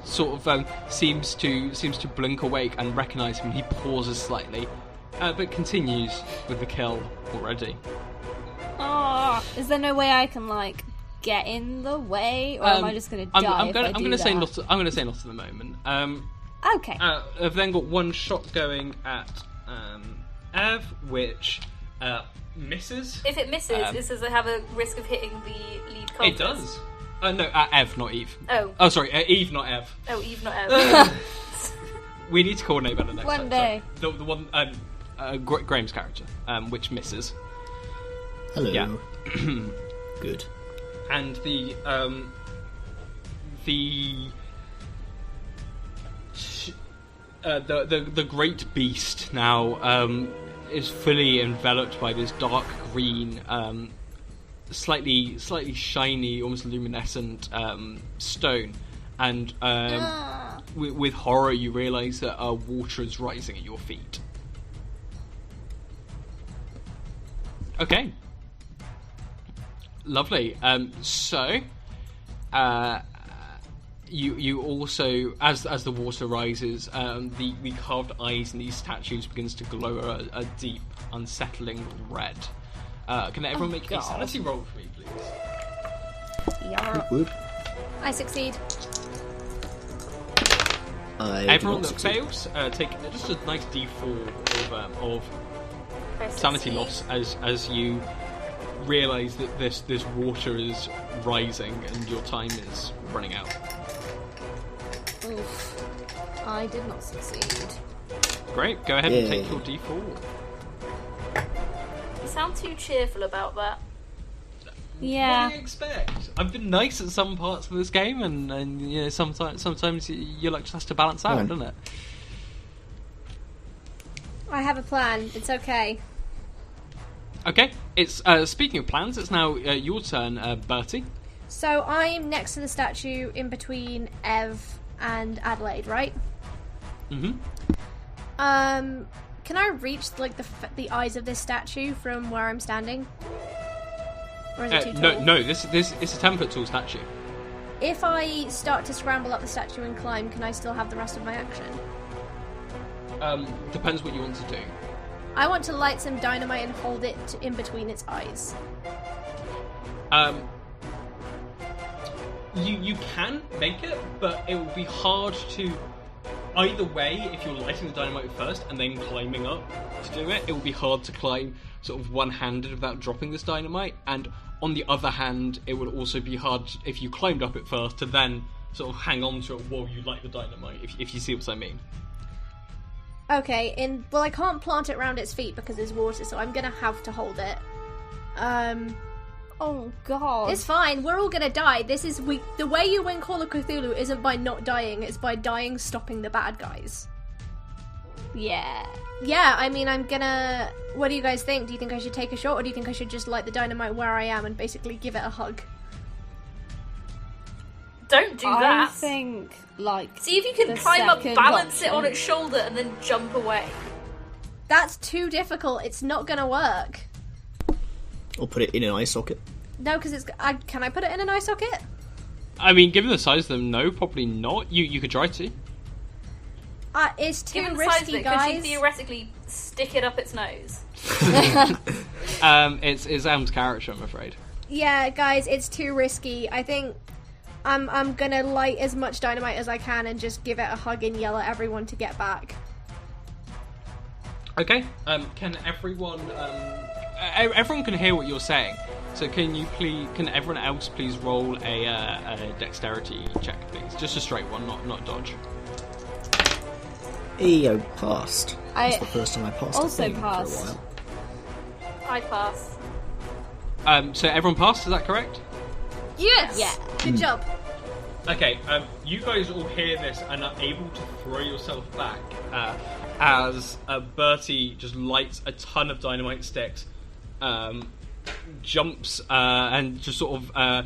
sort of seems to blink awake and recognise him. He pauses slightly, but continues with the kill already. Is there no way I can get in the way, or am I just going to die? I'm going to say not. not. I'm going to say not at the moment. Okay. I've then got one shot going at Ev, which Misses. If it misses, does it have a risk of hitting the lead culprit? It does. No, Ev, not Eve. Oh. Oh, sorry, Eve, not Ev. Oh, Eve, not Ev. We need to coordinate better next time. One day. Sorry. The one, Graham's character, which misses. Hello. Yeah. Good. And the great beast now is fully enveloped by this dark green, slightly shiny, almost luminescent stone, and with horror you realise that water is rising at your feet. Okay. Lovely. So, you also, as the water rises, the carved eyes in these statues begins to glow a deep, unsettling red. Can everyone make a sanity roll for me, please? Yeah. Whoop. I succeed. Everyone that fails, take just a nice D4 of sanity loss as you realise that this water is rising and your time is running out. Oof. I did not succeed. Great, go ahead and take your D4. You sound too cheerful about that. Yeah. What do you expect? I've been nice at some parts of this game, and you know, sometimes your luck just has to balance out, doesn't it? I have a plan. It's okay. Okay, it's speaking of plans, it's now your turn, Bertie. So I'm next to the statue in between Ev and Adelaide, right? Mm-hmm. Can I reach like the eyes of this statue from where I'm standing? Or is it too tall? No. This is a 10-foot tall statue. If I start to scramble up the statue and climb, can I still have the rest of my action? Depends what you want to do. I want to light some dynamite and hold it in between its eyes. You can make it, but it will be hard to. Either way, if you're lighting the dynamite first and then climbing up to do it, it will be hard to climb sort of one-handed without dropping this dynamite. And on the other hand, it would also be hard if you climbed up it first to then sort of hang on to it while you light the dynamite. If you see what I mean. Okay, well, I can't plant it around its feet because there's water, so I'm gonna have to hold it. Oh god. It's fine. We're all gonna die. The way you win Call of Cthulhu isn't by not dying. It's by dying stopping the bad guys. Yeah. Yeah, I mean, I'm gonna. What do you guys think? Do you think I should take a shot, or do you think I should just light the dynamite where I am and basically give it a hug? Don't do that. I think, see if you can climb up, balance it on its shoulder, and then jump away. That's too difficult. It's not gonna work. Or put it in an eye socket. No, because can I put it in an eye socket? I mean, given the size of them, no, probably not. You could try to. It's too Given the size of risky, it, guys. could you theoretically stick it up its nose? It's Am's character, I'm afraid. Yeah, guys, it's too risky. I think I'm gonna light as much dynamite as I can and just give it a hug and yell at everyone to get back. Okay. Can everyone? Everyone can hear what you're saying. So can everyone else please roll a dexterity check, please? Just a straight one, not dodge. I passed. That's the first time I passed. Also for a passed. while. I pass. So everyone passed, is that correct? Yes. Yeah. Good job. Okay. You guys all hear this and are able to throw yourself back as Bertie just lights a ton of dynamite sticks, jumps and just sort of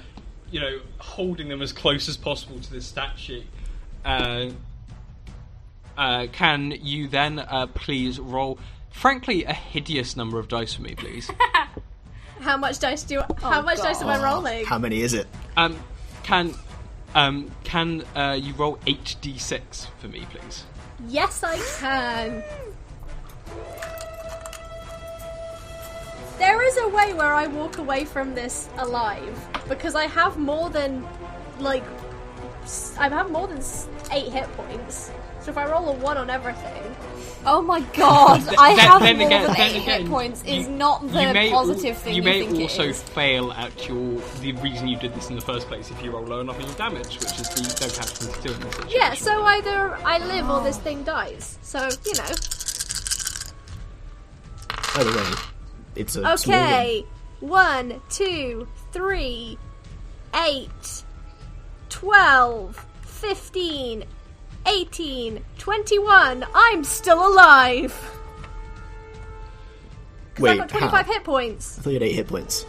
holding them as close as possible to this statue. Can you then please roll, frankly, a hideous number of dice for me, please? How much dice am I rolling? How many is it? Can you roll 8d6 for me, please? Yes, I can. There is a way where I walk away from this alive, because I have more than, I have more than 8 hit points. So if I roll a 1 on everything... Oh my god, I have then more again- than then 8 hit again, points is you- not the positive thing you you may think also it is. fail at the reason you did this in the first place if you roll low enough on your damage, which is the don't have to do in this situation. Yeah, so either I live or this thing dies. So, you know. By the way, it's a small Okay. 1, 2, 3, 8, 12, 15, 18, 21. I'm still alive. Because I've Wait, got 25 how? hit points. I thought you had 8 hit points.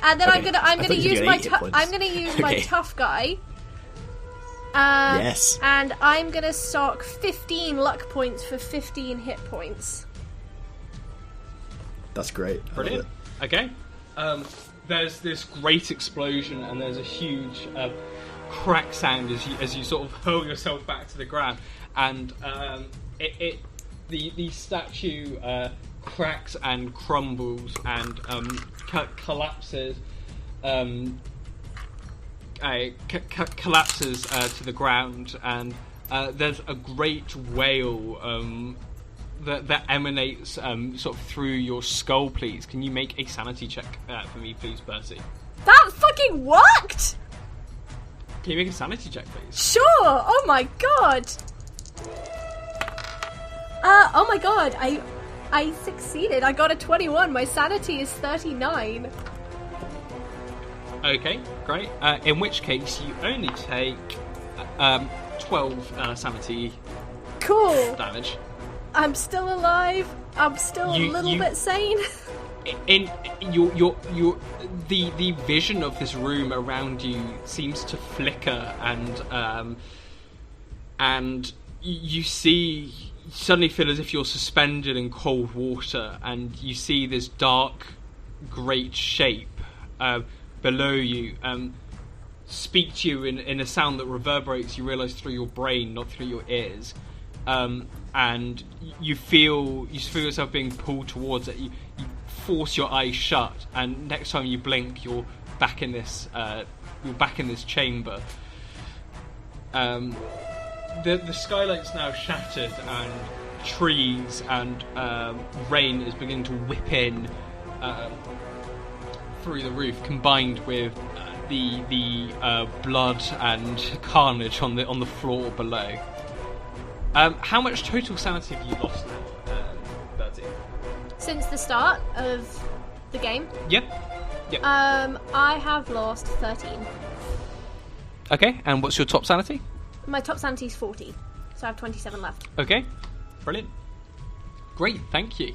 And then Okay, I'm gonna I thought you use had my 8 hit points. I'm gonna use my Okay. tough guy. Yes. And I'm gonna sock 15 luck points for 15 hit points. That's great. I love Brilliant. it. Okay. There's this great explosion, and there's a huge crack sound as you sort of hurl yourself back to the ground, and the statue cracks and crumbles and collapses. Collapses to the ground, and there's a great wail that emanates sort of through your skull. Please, can you make a sanity check for me, please, Bertie? That fucking worked! Can you make a sanity check, please? Sure! Oh my god! Oh my god, I succeeded. I got a 21. My sanity is 39. Okay, great. In which case, you only take 12 sanity Cool. damage. I'm still alive. I'm still a little bit sane. In the vision of this room around you seems to flicker, and you suddenly feel as if you're suspended in cold water, and you see this dark, great shape below you speak to you in a sound that reverberates. You realise through your brain, not through your ears. And you feel yourself being pulled towards it. You force your eyes shut, and next time you blink, you're back in this chamber. The skylight's now shattered, and trees and rain is beginning to whip in through the roof, combined with the blood and carnage on the floor below. How much total sanity have you lost now, Bertie? Since the start of the game, Yep. I have lost 13. Okay, and what's your top sanity? My top sanity is 40, so I have 27 left. Okay, brilliant. Great, thank you.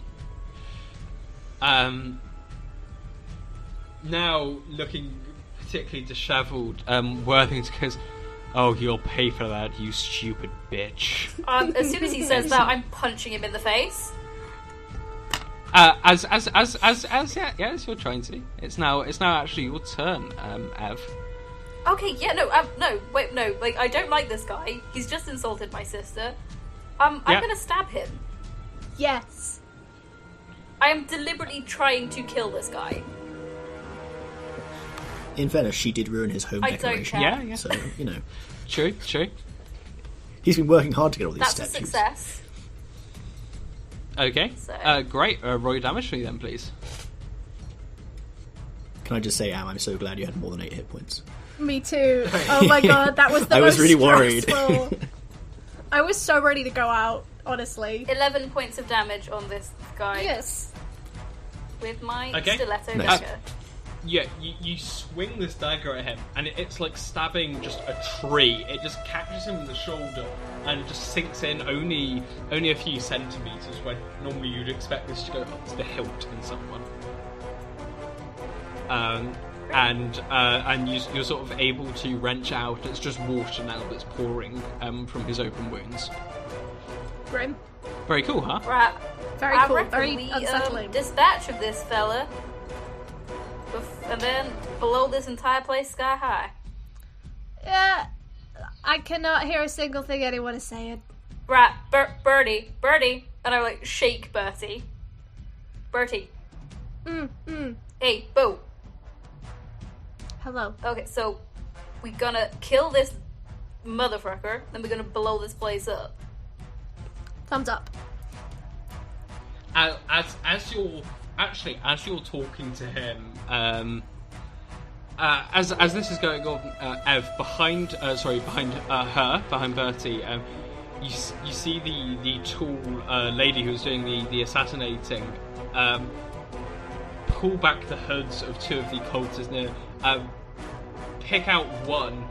Now, looking particularly dishevelled, Worthington goes, "Oh, you'll pay for that, you stupid bitch." As soon as he says that, I'm punching him in the face. As you're trying to. It's now actually your turn, Ev. Okay, yeah, no, like, I don't like this guy. He's just insulted my sister. I'm gonna stab him. Yes. I am deliberately trying to kill this guy. In fairness, she did ruin his home I don't decoration. care. Yeah. So, you know. True. He's been working hard to get all these That's statues. a success. Okay. So- Great. Roll your damage for me then, please. Can I just say, Am, I'm so glad you had more than 8 hit points. Me too. Oh my god, that was the I most was really worried. stressful. I was so ready to go out, honestly. 11 points of damage on this guy Yes. with my Okay. stiletto Nice. dagger. Yeah, you swing this dagger at him, and it's like stabbing just a tree. It just catches him in the shoulder and just sinks in only a few centimetres, when normally you'd expect this to go up to the hilt in someone. And you're sort of able to wrench out. It's just water now that's pouring from his open wounds. Grim. Very cool, huh? Right. Very I cool. reckon Very we unsettling. dispatch of this fella, and then blow this entire place sky high. Yeah. I cannot hear a single thing anyone is saying. Right, Bertie, and I like shake Bertie. Bertie. Hey, boo. Hello. Okay, so we're gonna kill this motherfucker, then we're gonna blow this place up. Thumbs up. As you're talking to him, as this is going on, Ev, behind Bertie, you see the tall lady who's doing the assassinating pull back the hoods of two of the cultists near, pick out one,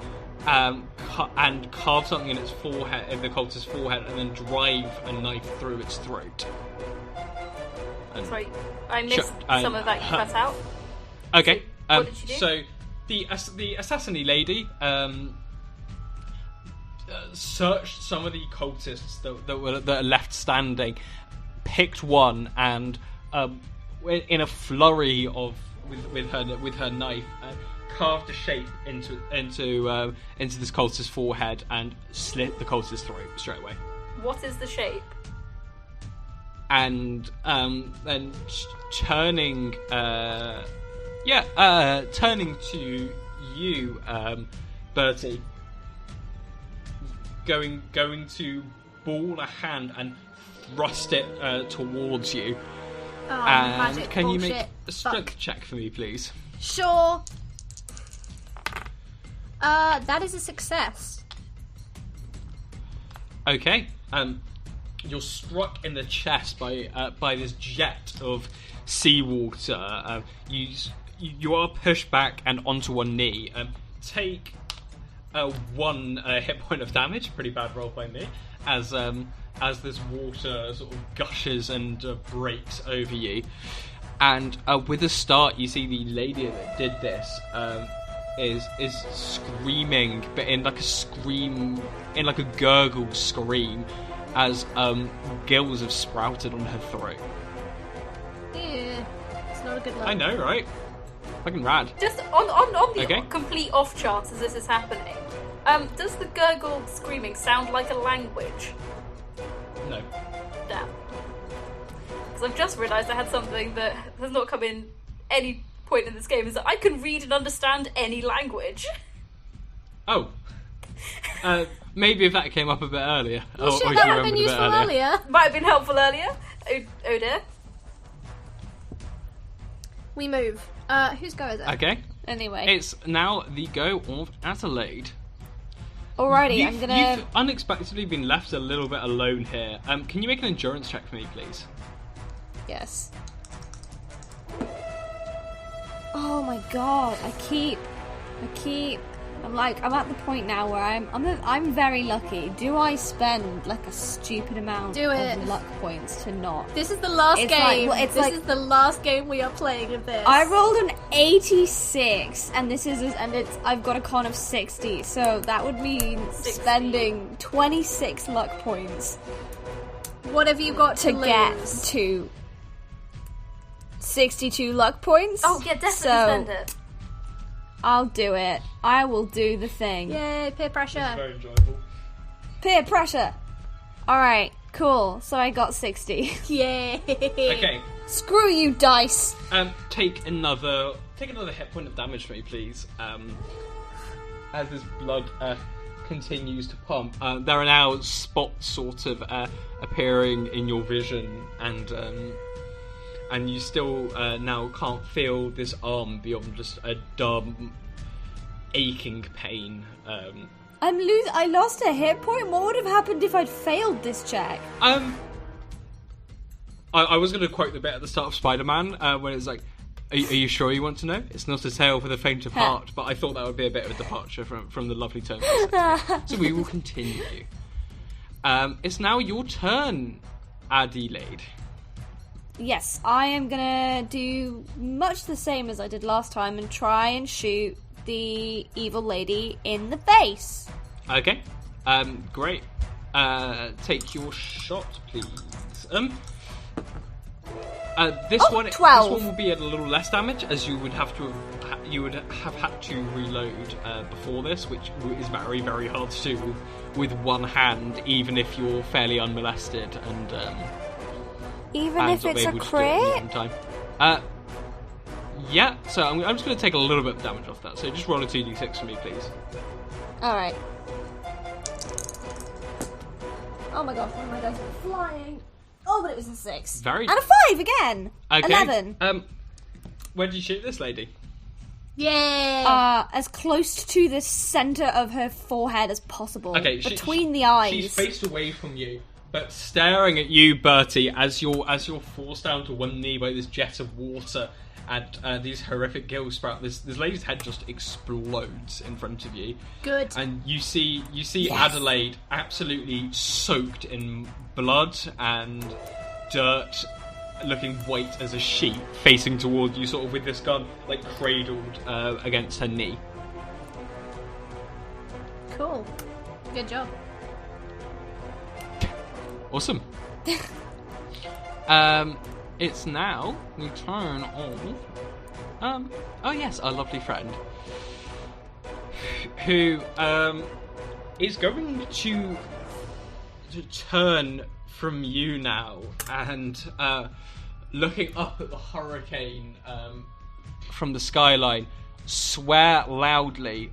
and carve something in its forehead, in the cultist's forehead, and then drive a knife through its throat. Sorry, I missed some of that you cut out. Okay. So, what did she do? So the assassin-y lady searched some of the cultists that are left standing, picked one, and in a flurry of with her knife, carved a shape into this cultist's forehead and slit the cultist's throat straight away. What is the shape? And then turning to you, Bertie, going to ball a hand and thrust it towards you. Oh, and magic can you bullshit. make a strength check for me, please? Sure. That is a success. Okay. You're struck in the chest by this jet of seawater. You are pushed back and onto one knee. Take one hit point of damage. Pretty bad roll by me. As this water sort of gushes and breaks over you, and with a start, you see the lady that did this is screaming, but in like a gurgled scream, as gills have sprouted on her throat. Yeah, it's not a good look. I know, right? Fucking rad. Just on the Okay. complete off chance as this is happening, does the gurgled screaming sound like a language? No. Damn. Because I've just realised I had something that has not come in any point in this game, is that I can read and understand any language. Oh. Maybe if that came up a bit earlier. Well, shit, if that you would have been remembered a bit useful earlier. Might have been helpful earlier. Oh dear. We move. Whose go is it? Okay. Anyway. It's now the go of Adelaide. Alrighty, I'm gonna... You've unexpectedly been left a little bit alone here. Can you make an endurance check for me, please? Yes. Oh my god, I keep... I'm at the point now where I'm very lucky. Do I spend like a stupid amount of luck points to not? This is the last game. This is the last game we are playing of this. I rolled an 86, and I've got a con of 60, so that would mean 60. spending 26 luck points. What have you got to get to 62 luck points? Oh yeah, definitely spend it. I'll do it. I will do the thing. Yay, peer pressure. Very enjoyable. Peer pressure. Alright, cool. So I got 60. Yay. Okay. Screw you, dice. Take another hit point of damage for me, please. As this blood continues to pump, there are now spots sort of appearing in your vision, and you still now can't feel this arm beyond just a dumb, aching pain. I lost a hit point. What would have happened if I'd failed this check? I was going to quote the bit at the start of Spider-Man when it's like, are you sure you want to know? It's not a tale for the faint of heart, but I thought that would be a bit of a departure from the lovely tone. So we will continue. It's now your turn, Adelaide. Yes, I am gonna do much the same as I did last time and try and shoot the evil lady in the face. Okay. Great. Take your shot, please. This one 12. This one will be at a little less damage, as you would have had to reload before this, which is very, very hard to do with one hand, even if you're fairly unmolested and Even if it's a crit? Yeah, so I'm just going to take a little bit of damage off that. So just roll a 2d6 for me, please. Alright. Oh my gosh, one of my dice are flying. Oh, but it was a 6. Very... And a 5 again! Okay. 11. Where did you shoot this lady? Yeah. As close to the centre of her forehead as possible. Okay, between the eyes. She's faced away from you, but staring at you, Bertie, as you're forced down to one knee by this jet of water and these horrific gill sprout. This lady's head just explodes in front of you. Good. And you see Adelaide absolutely soaked in blood and dirt, looking white as a sheet, facing towards you, sort of with this gun like cradled against her knee. Cool. Good job. Awesome. It's now the turn of oh yes, our lovely friend, who is going to turn from you now and looking up at the hurricane from the skyline, swear loudly,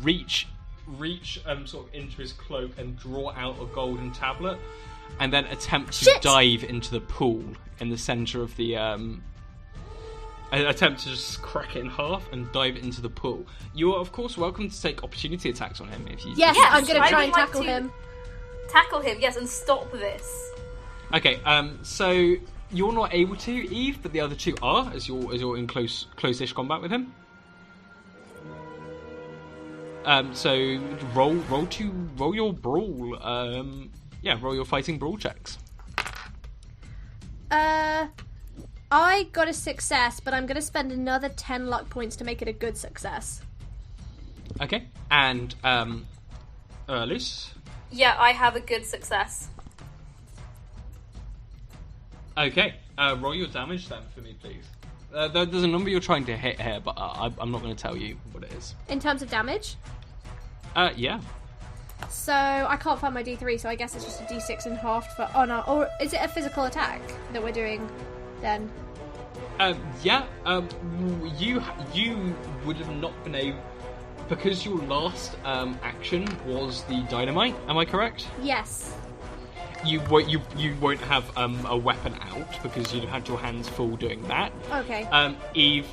reach sort of into his cloak and draw out a golden tablet, and then attempt to dive into the pool in the centre of the attempt to just crack it in half and dive into the pool. You are of course welcome to take opportunity attacks on him if you... Yes, Yes, I'm going to try I and would like tackle to- him. Tackle him, yes, and stop this. Okay, so you're not able to, Eve, but the other two are, as you're in close-ish combat with him. So roll your brawl. Roll your fighting brawl checks. I got a success, but I'm going to spend another 10 luck points to make it a good success. Okay, and Luce. Yeah, I have a good success. Okay, roll your damage then for me, please. There's a number you're trying to hit here, but I'm not going to tell you what it is. In terms of damage? Yeah. So, I can't find my D3, so I guess it's just a D6 and half for... Oh no, or is it a physical attack that we're doing then? You would have not been able... Because your last action was the dynamite, am I correct? Yes. You won't have a weapon out because you'd have had your hands full doing that. Okay. Ev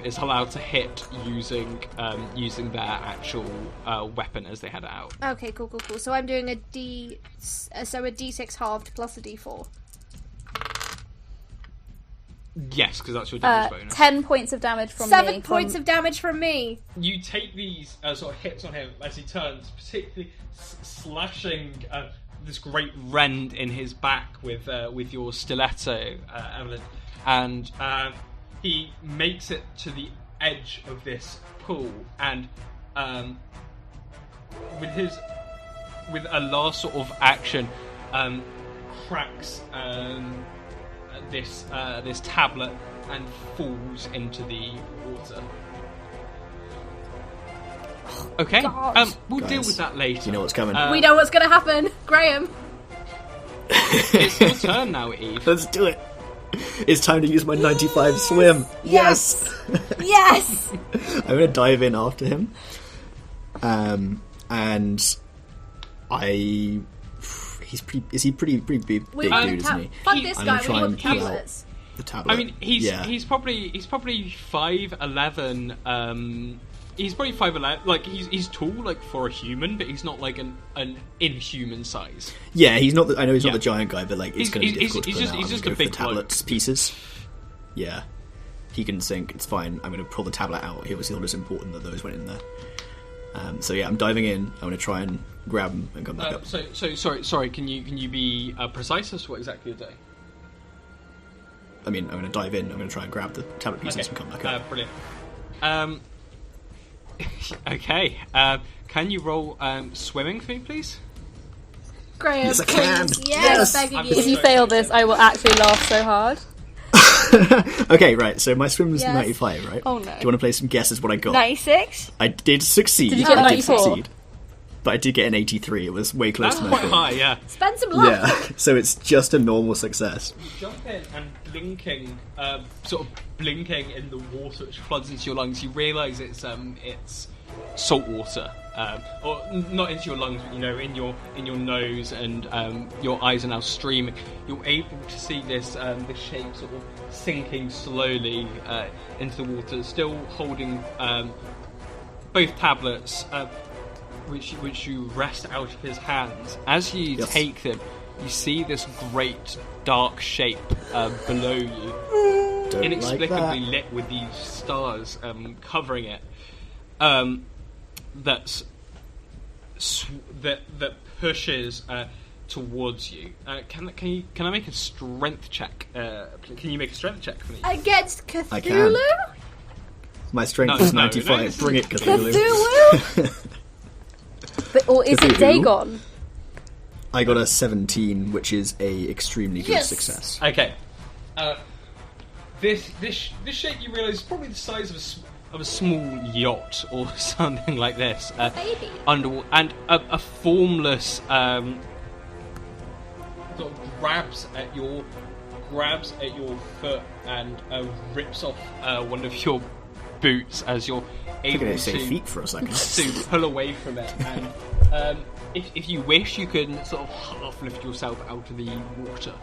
is allowed to hit using their actual weapon as they had it out. Okay, cool. So I'm doing a D6 halved plus a D4. Yes, because that's your damage bonus. 10 points of damage from me. 7 points of damage from me. You take these sort of hits on him as he turns, particularly slashing this great rend in his back with your stiletto, Evelyn, and he makes it to the edge of this pool, and with a last sort of action, cracks this tablet and falls into the water. Okay, we'll deal with that later. You know what's coming. We know what's going to happen. Graham. It's your turn now, Eve. Let's do it. It's time to use my 95 swim. Yes! Yes! I'm going to dive in after him. And he's pretty big dude, isn't he? Fuck this I'm guy, gonna try we want and the pull out tablets. the tablet. I mean, he's probably 5'11". He's probably 5'11". Like he's tall, like for a human, but he's not like an inhuman size. Yeah, he's not. I know he's not the giant guy, but like it's going to be he's difficult to pull him out. just I'm a gonna go big for the tablets bloke. pieces. Yeah, he can sink. It's fine. I'm going to pull the tablet out. It was not as important that those went in there. So yeah, I'm diving in. I'm going to try and grab him and come back up. So sorry. Can you be precise as to what exactly you're doing? I mean, I'm going to dive in. I'm going to try and grab the tablet pieces and come back up. Brilliant. Okay. Can you roll swimming for me, please? Graham, Yes, I can. please. Yes. Begging I'm you. If you fail this, I will actually laugh so hard. Okay, right. So my swim was Yes. 95, right? Oh, no. Do you want to play some guesses what I got? 96? I did succeed. Did you get I 94? did succeed. But I did get an 83. It was way closer That's than I quite thought. high, yeah. Spend some luck. Yeah, so it's just a normal success. You jump in, and sort of blinking in the water which floods into your lungs, you realise it's salt water, or not into your lungs, but in your nose, and your eyes are now streaming. You're able to see this shape sort of sinking slowly into the water, still holding both tablets, which you wrest out of his hands. As you take them, you see this great dark shape below you, inexplicably lit with these stars covering it. That pushes towards you. Can I make a strength check? Can you make a strength check for me? Against Cthulhu? I can. My strength is 95. Bring it, Cthulhu. Or is it Dagon? I got a 17, which is a extremely good success. Okay. This shape, you realise, is probably the size of a small yacht or something like this. Maybe. Underwater, and a formless sort of grabs at your foot and rips off one of your boots as you're able to say feet for a second. to pull away from it. And if you wish, you can sort of half lift yourself out of the water.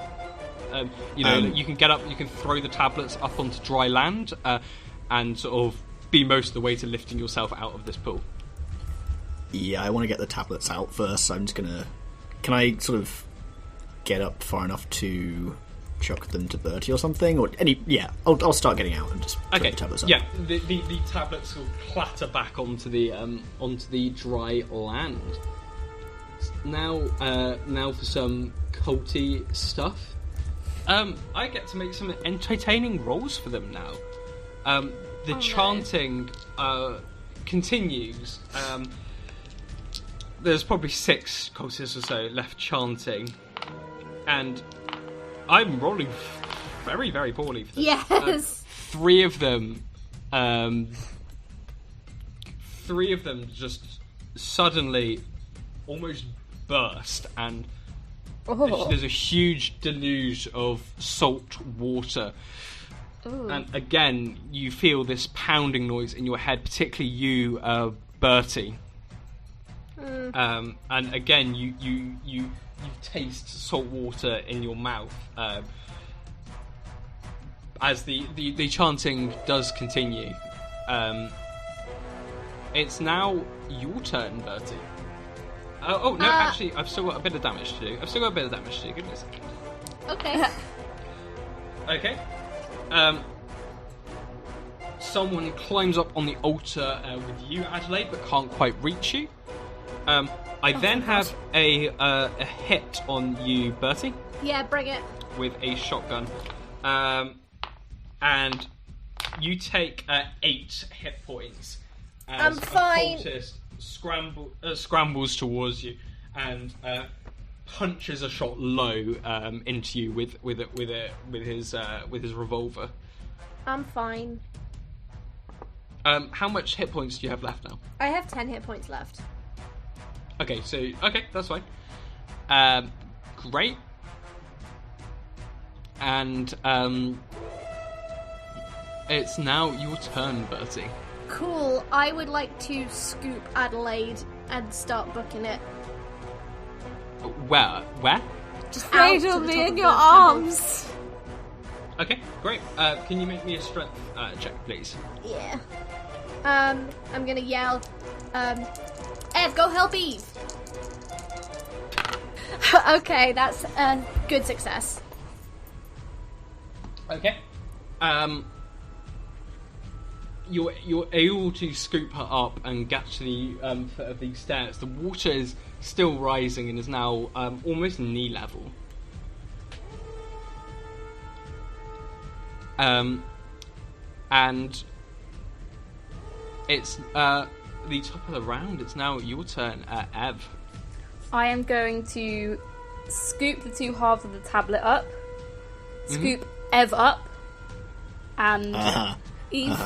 You can get up, you can throw the tablets up onto dry land, and sort of be most of the way to lifting yourself out of this pool. Yeah, I want to get the tablets out first, so I'm just gonna... Can I sort of get up far enough to chuck them to Bertie or something? Or I'll start getting out and just throw the tablets up. Yeah, the tablets will clatter back onto the dry land. Now for some culty stuff. I get to make some entertaining rolls for them now. The chanting continues. There's probably 6 cultists or so left chanting, and I'm rolling very, very poorly for this. Yes. 3 of them just suddenly almost burst, and there's a huge deluge of salt water. Ooh. And again, you feel this pounding noise in your head, particularly you, Bertie. And again, you taste salt water in your mouth as the chanting does continue. It's now your turn, Bertie. Actually, I've still got a bit of damage to do. Give me a second. Okay. Okay. Someone climbs up on the altar with you, Adelaide, but can't quite reach you. I then have a hit on you, Bertie. Yeah, bring it. With a shotgun. And you take 8 hit points. As I'm fine. A cultist scrambles towards you and punches a shot low into you with his revolver. I'm fine. How much hit points do you have left now? I have 10 hit points left. Okay, that's fine. Great. And it's now your turn, Bertie. Cool. I would like to scoop Adelaide and start booking it. Where? Just cradle me in your arms. Okay, great. Can you make me a strength check, please? Yeah. I'm gonna yell, Ev, go help Eve! Okay, that's a good success. Okay. You're able to scoop her up and get to the foot of these stairs. The water is still rising and is now almost knee level. And it's the top of the round. It's now your turn, Ev. I am going to scoop the 2 halves of the tablet up, scoop Ev up, and Eve.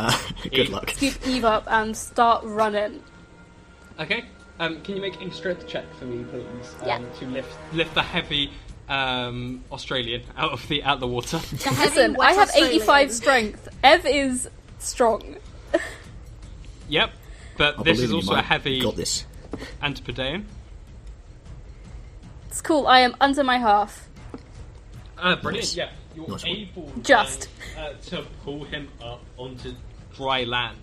Good luck. Scoop Eve up and start running. Okay. Can you make a strength check for me, please? Yeah. To lift the heavy Australian out of the water. Listen, I have 85 strength. Ev is strong. Yep, but I this believe is in you, also a mate. heavy Got this. Antipodean. It's cool. I am under my half. Brilliant, Nice. yeah. You're Nice one. able Just. to pull him up onto dry land.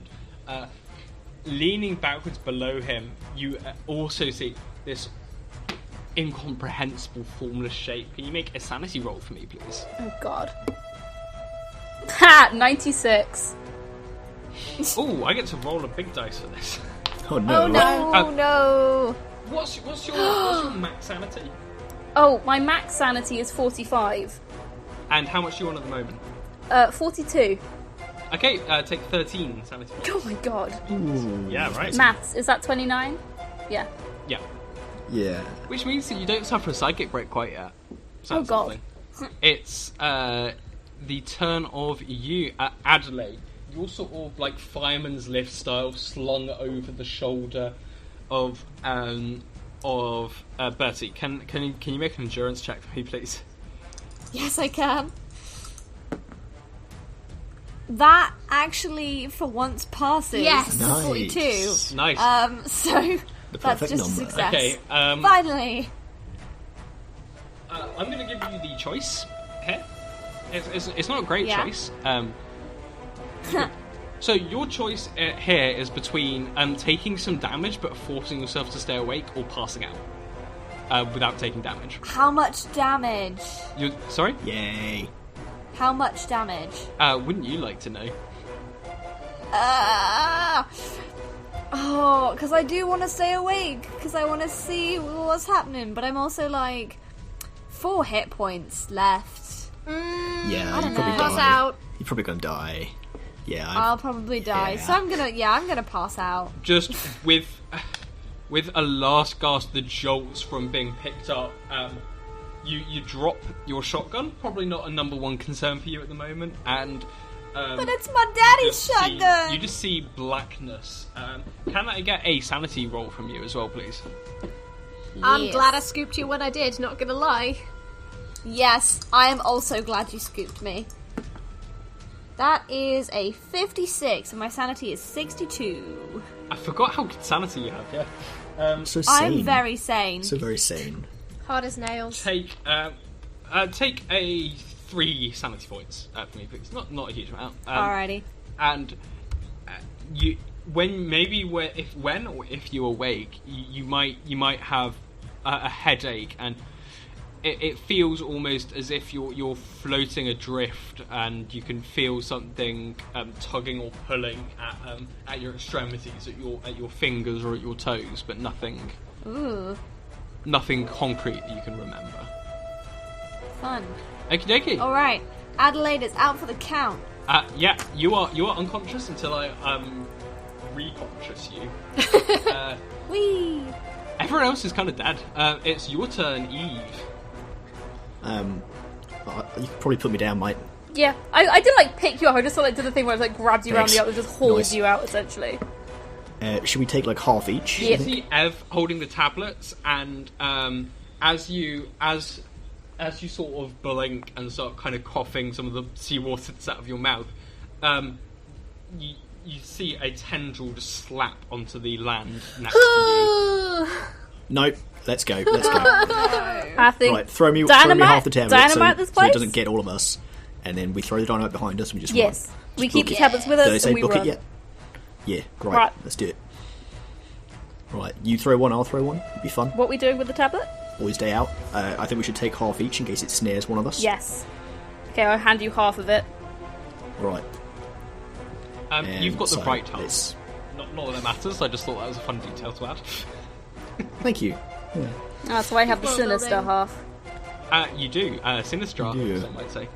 Leaning backwards below him, you also see this incomprehensible formless shape. Can you make a sanity roll for me, please? Oh god. Ha! 96. Oh, I get to roll a big dice for this. Oh no. Oh no! Oh. No! What's your max sanity? Oh, my max sanity is 45. And how much are you on at the moment? 42. Okay, take 13 sanity. Oh my god. Yeah, right. Maths, is that 29? Yeah. Yeah. Yeah. Which means that you don't suffer a psychic break quite yet. Oh, God. It's the turn of you, Adelaide. You're sort of like fireman's lift style, slung over the shoulder of Bertie. Can you make an endurance check for me, please? Yes, I can. That actually, for once, passes. Yes. to Nice. 42. Nice. So The that's perfect just a number. success. Okay. Finally. I'm going to give you the choice here. It's not a great Yeah. choice. So your choice here is between taking some damage but forcing yourself to stay awake, or passing out without taking damage. How much damage? Sorry? Yay. How much damage? Wouldn't you like to know? Oh, because I do want to stay awake, because I want to see what's happening, but I'm also like 4 hit points left. Yeah, I you're don't probably know. die. Pass out. You're probably gonna die. Yeah. I'll probably die, Yeah. so I'm gonna pass out. Just with a last gasp, the jolts from being picked up, you drop your shotgun. Probably not a number one concern for you at the moment, and But it's my daddy's just shotgun. you just see blackness. Can I get a sanity roll from you as well, please? I'm Yes. glad I scooped you when I did, not gonna lie. Yes, I am also glad you scooped me. That is a 56, and my sanity is 62. I forgot how good sanity you have. Yeah. So sane. I'm very sane. So very sane. Hard as nails. Take a 3 sanity points for me, please. Not a huge amount. Alrighty. And you, if you awake, you might have a headache, and it feels almost as if you're floating adrift, and you can feel something tugging or pulling at your extremities, at your fingers or at your toes, but nothing concrete that you can remember. Fun. Okie dokie. Alright, Adelaide is out for the count. Yeah, you are unconscious until I reconscious you. Whee! Everyone else is kind of dead. It's your turn, Eve. You could probably put me down, mate. Yeah, I did like pick you up. I just sort of did the thing where I like grabbed you around Thanks. the arm and just hauled Nice. you out essentially. Should we take like half each? Yeah. You see Ev holding the tablets, and as you sort of blink and start kind of coughing some of the seawater that's out of your mouth, you see a tendril just slap onto the land next to you. No, let's go. Let's go. I think Right, throw me dynamite, half the tablet dynamite so, this so it place? doesn't get all of us. And then we throw the dynamite behind us and we just Yes, run. we Just keep book the it. tablets with Did I us say and we book run. it yet? Yeah, great. Right. Let's do it. Right, you throw one, I'll throw one. It'd be fun. What are we doing with the tablet? Always day out. I think we should take half each in case it snares one of us. Yes. Okay, I'll hand you half of it. Right. You've got the so right half. let's- Not that it matters. I just thought that was a fun detail to add. Thank you. Yeah. Ah, so I have the Well, sinister building. half. You do. Sinistra, You do. some might say.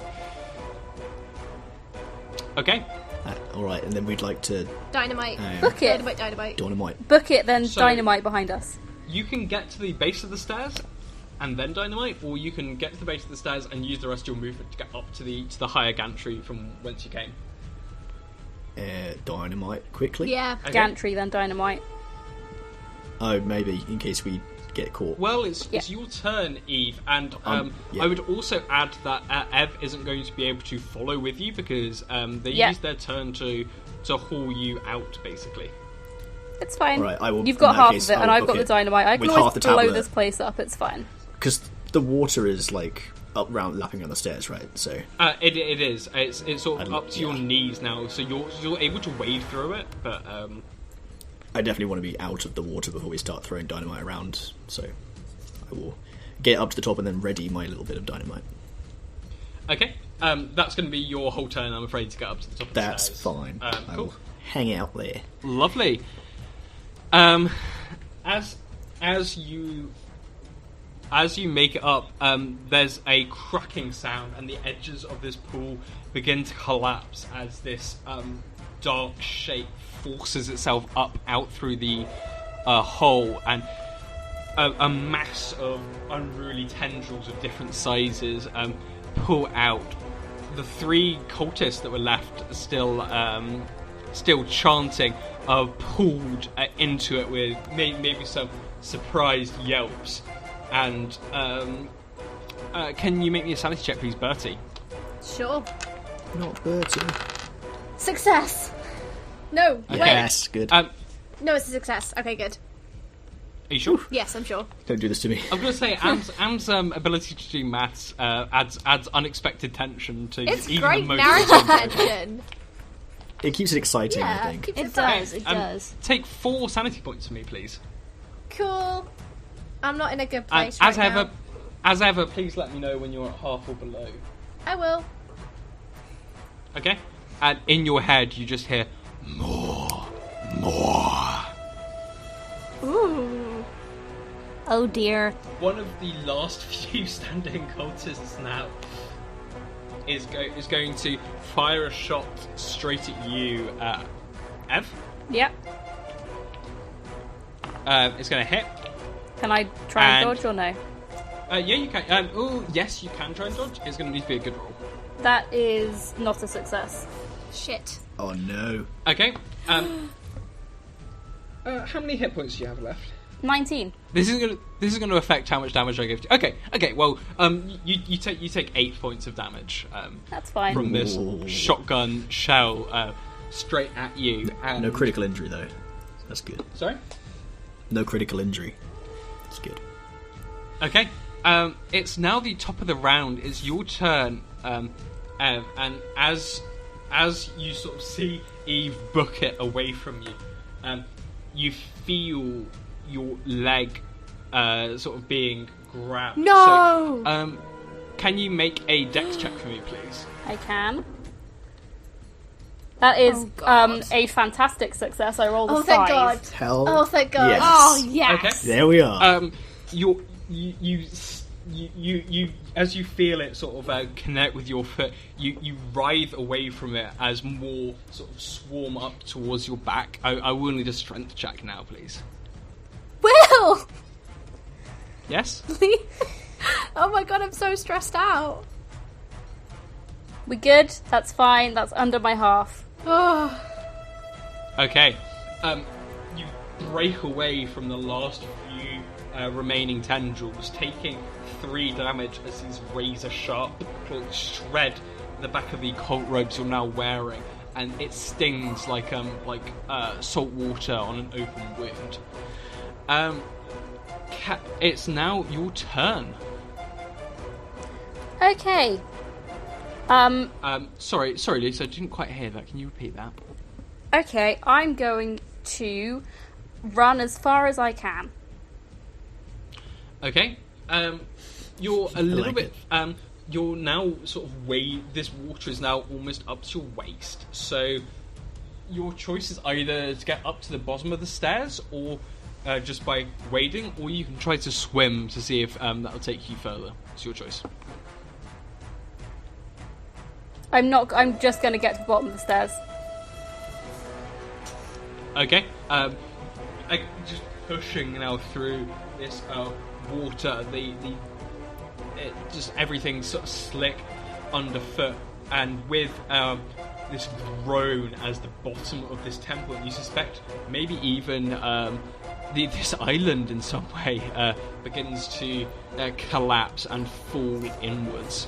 Okay. Alright, and then we'd like to Dynamite. Book it. Dynamite. dynamite. Book it, then So- dynamite behind us. You can get to the base of the stairs and then dynamite, or you can get to the base of the stairs and use the rest of your movement to get up to the higher gantry from whence you came. Dynamite quickly. Yeah. Okay. Gantry, then dynamite. Oh, maybe in case we get caught. Well, it's your turn, Eve, and yeah. I would also add that Ev isn't going to be able to follow with you because they Yeah. used their turn to haul you out, basically. It's fine. All right, I will, You've got in that half case, of it, and I'll I've got book the it dynamite. I can with always half the blow tablet. this place up. It's fine. Because the water is like lapping on the stairs, right? So It is. It's sort of up to your yeah. knees now, so you're able to wade through it, but I definitely want to be out of the water before we start throwing dynamite around. So I will get up to the top and then ready my little bit of dynamite. okay. That's going to be your whole turn, I'm afraid, to get up to the top of the That's stairs. fine. I Cool. will hang out there. Lovely. As you make it up, there's a cracking sound, and the edges of this pool begin to collapse as this dark shape forces itself up out through the hole, and a mass of unruly tendrils of different sizes pull out. The three cultists that were left still chanting are pulled into it with maybe some surprised yelps. And can you make me a sanity check, please, Bertie? Sure. Not Bertie. Success. No, Okay. wait. Yes, good. No, it's a success. Okay, good. Are you sure? Yes, I'm sure. Don't do this to me. I'm going to say Am's ability to do maths adds unexpected tension to It's even great the most narrative tension. It keeps it exciting, Yeah, I think. keeps It fun. does. It does. Take 4 sanity points for me, please. Cool. I'm not in a good And place right now. as ever, please let me know when you're at half or below. I will. Okay? And in your head, you just hear more. Ooh. Oh dear. One of the last few standing cultists now is going to fire a shot straight at you, Ev. Yep. It's going to hit. Can I try and And- dodge or no? Yeah, you can. Yes, you can try and dodge. It's going to need to be a good roll. That is not a success. Shit. Oh no. Okay. How many hit points do you have left? 19. This is going to affect how much damage I give to you. Okay. Well, you take 8 points of damage That's fine. from this Ooh. shotgun shell straight at you. And... No critical injury though. That's good. Sorry. No critical injury. That's good. Okay. It's now the top of the round. It's your turn, Ev, and as you sort of see Eve book it away from you, you feel your leg sort of being grabbed. No! So, can you make a dex check for me, please? I can. That is Oh, God. a fantastic success. I rolled a 5. Thank God. Hell. Oh, thank God. Yes. Oh, yes. Okay. There we are. You as you feel it sort of connect with your foot, you writhe away from it as more sort of swarm up towards your back. I will need a strength check now, please. Will! Yes? Oh my God, I'm so stressed out. We good? That's fine. That's under my half. Oh. Okay. You break away from the last few remaining tendrils, taking 3 damage as these razor-sharp claws shred the back of the cult robes you're now wearing, and it stings like salt water on an open wound. It's now your turn. Okay. Sorry, Lisa, I didn't quite hear that. Can you repeat that? Okay, I'm going to run as far as I can. Okay. You're a little like bit. You're now sort of this water is now almost up to your waist. So your choice is either to get up to the bottom of the stairs, or just by wading, or you can try to swim to see if that'll take you further. It's your choice. I'm just going to get to the bottom of the stairs. Okay. Just pushing now through this water. Just everything's sort of slick underfoot, and with this groan as the bottom of this temple, and you suspect maybe even this island in some way begins to collapse and fall inwards.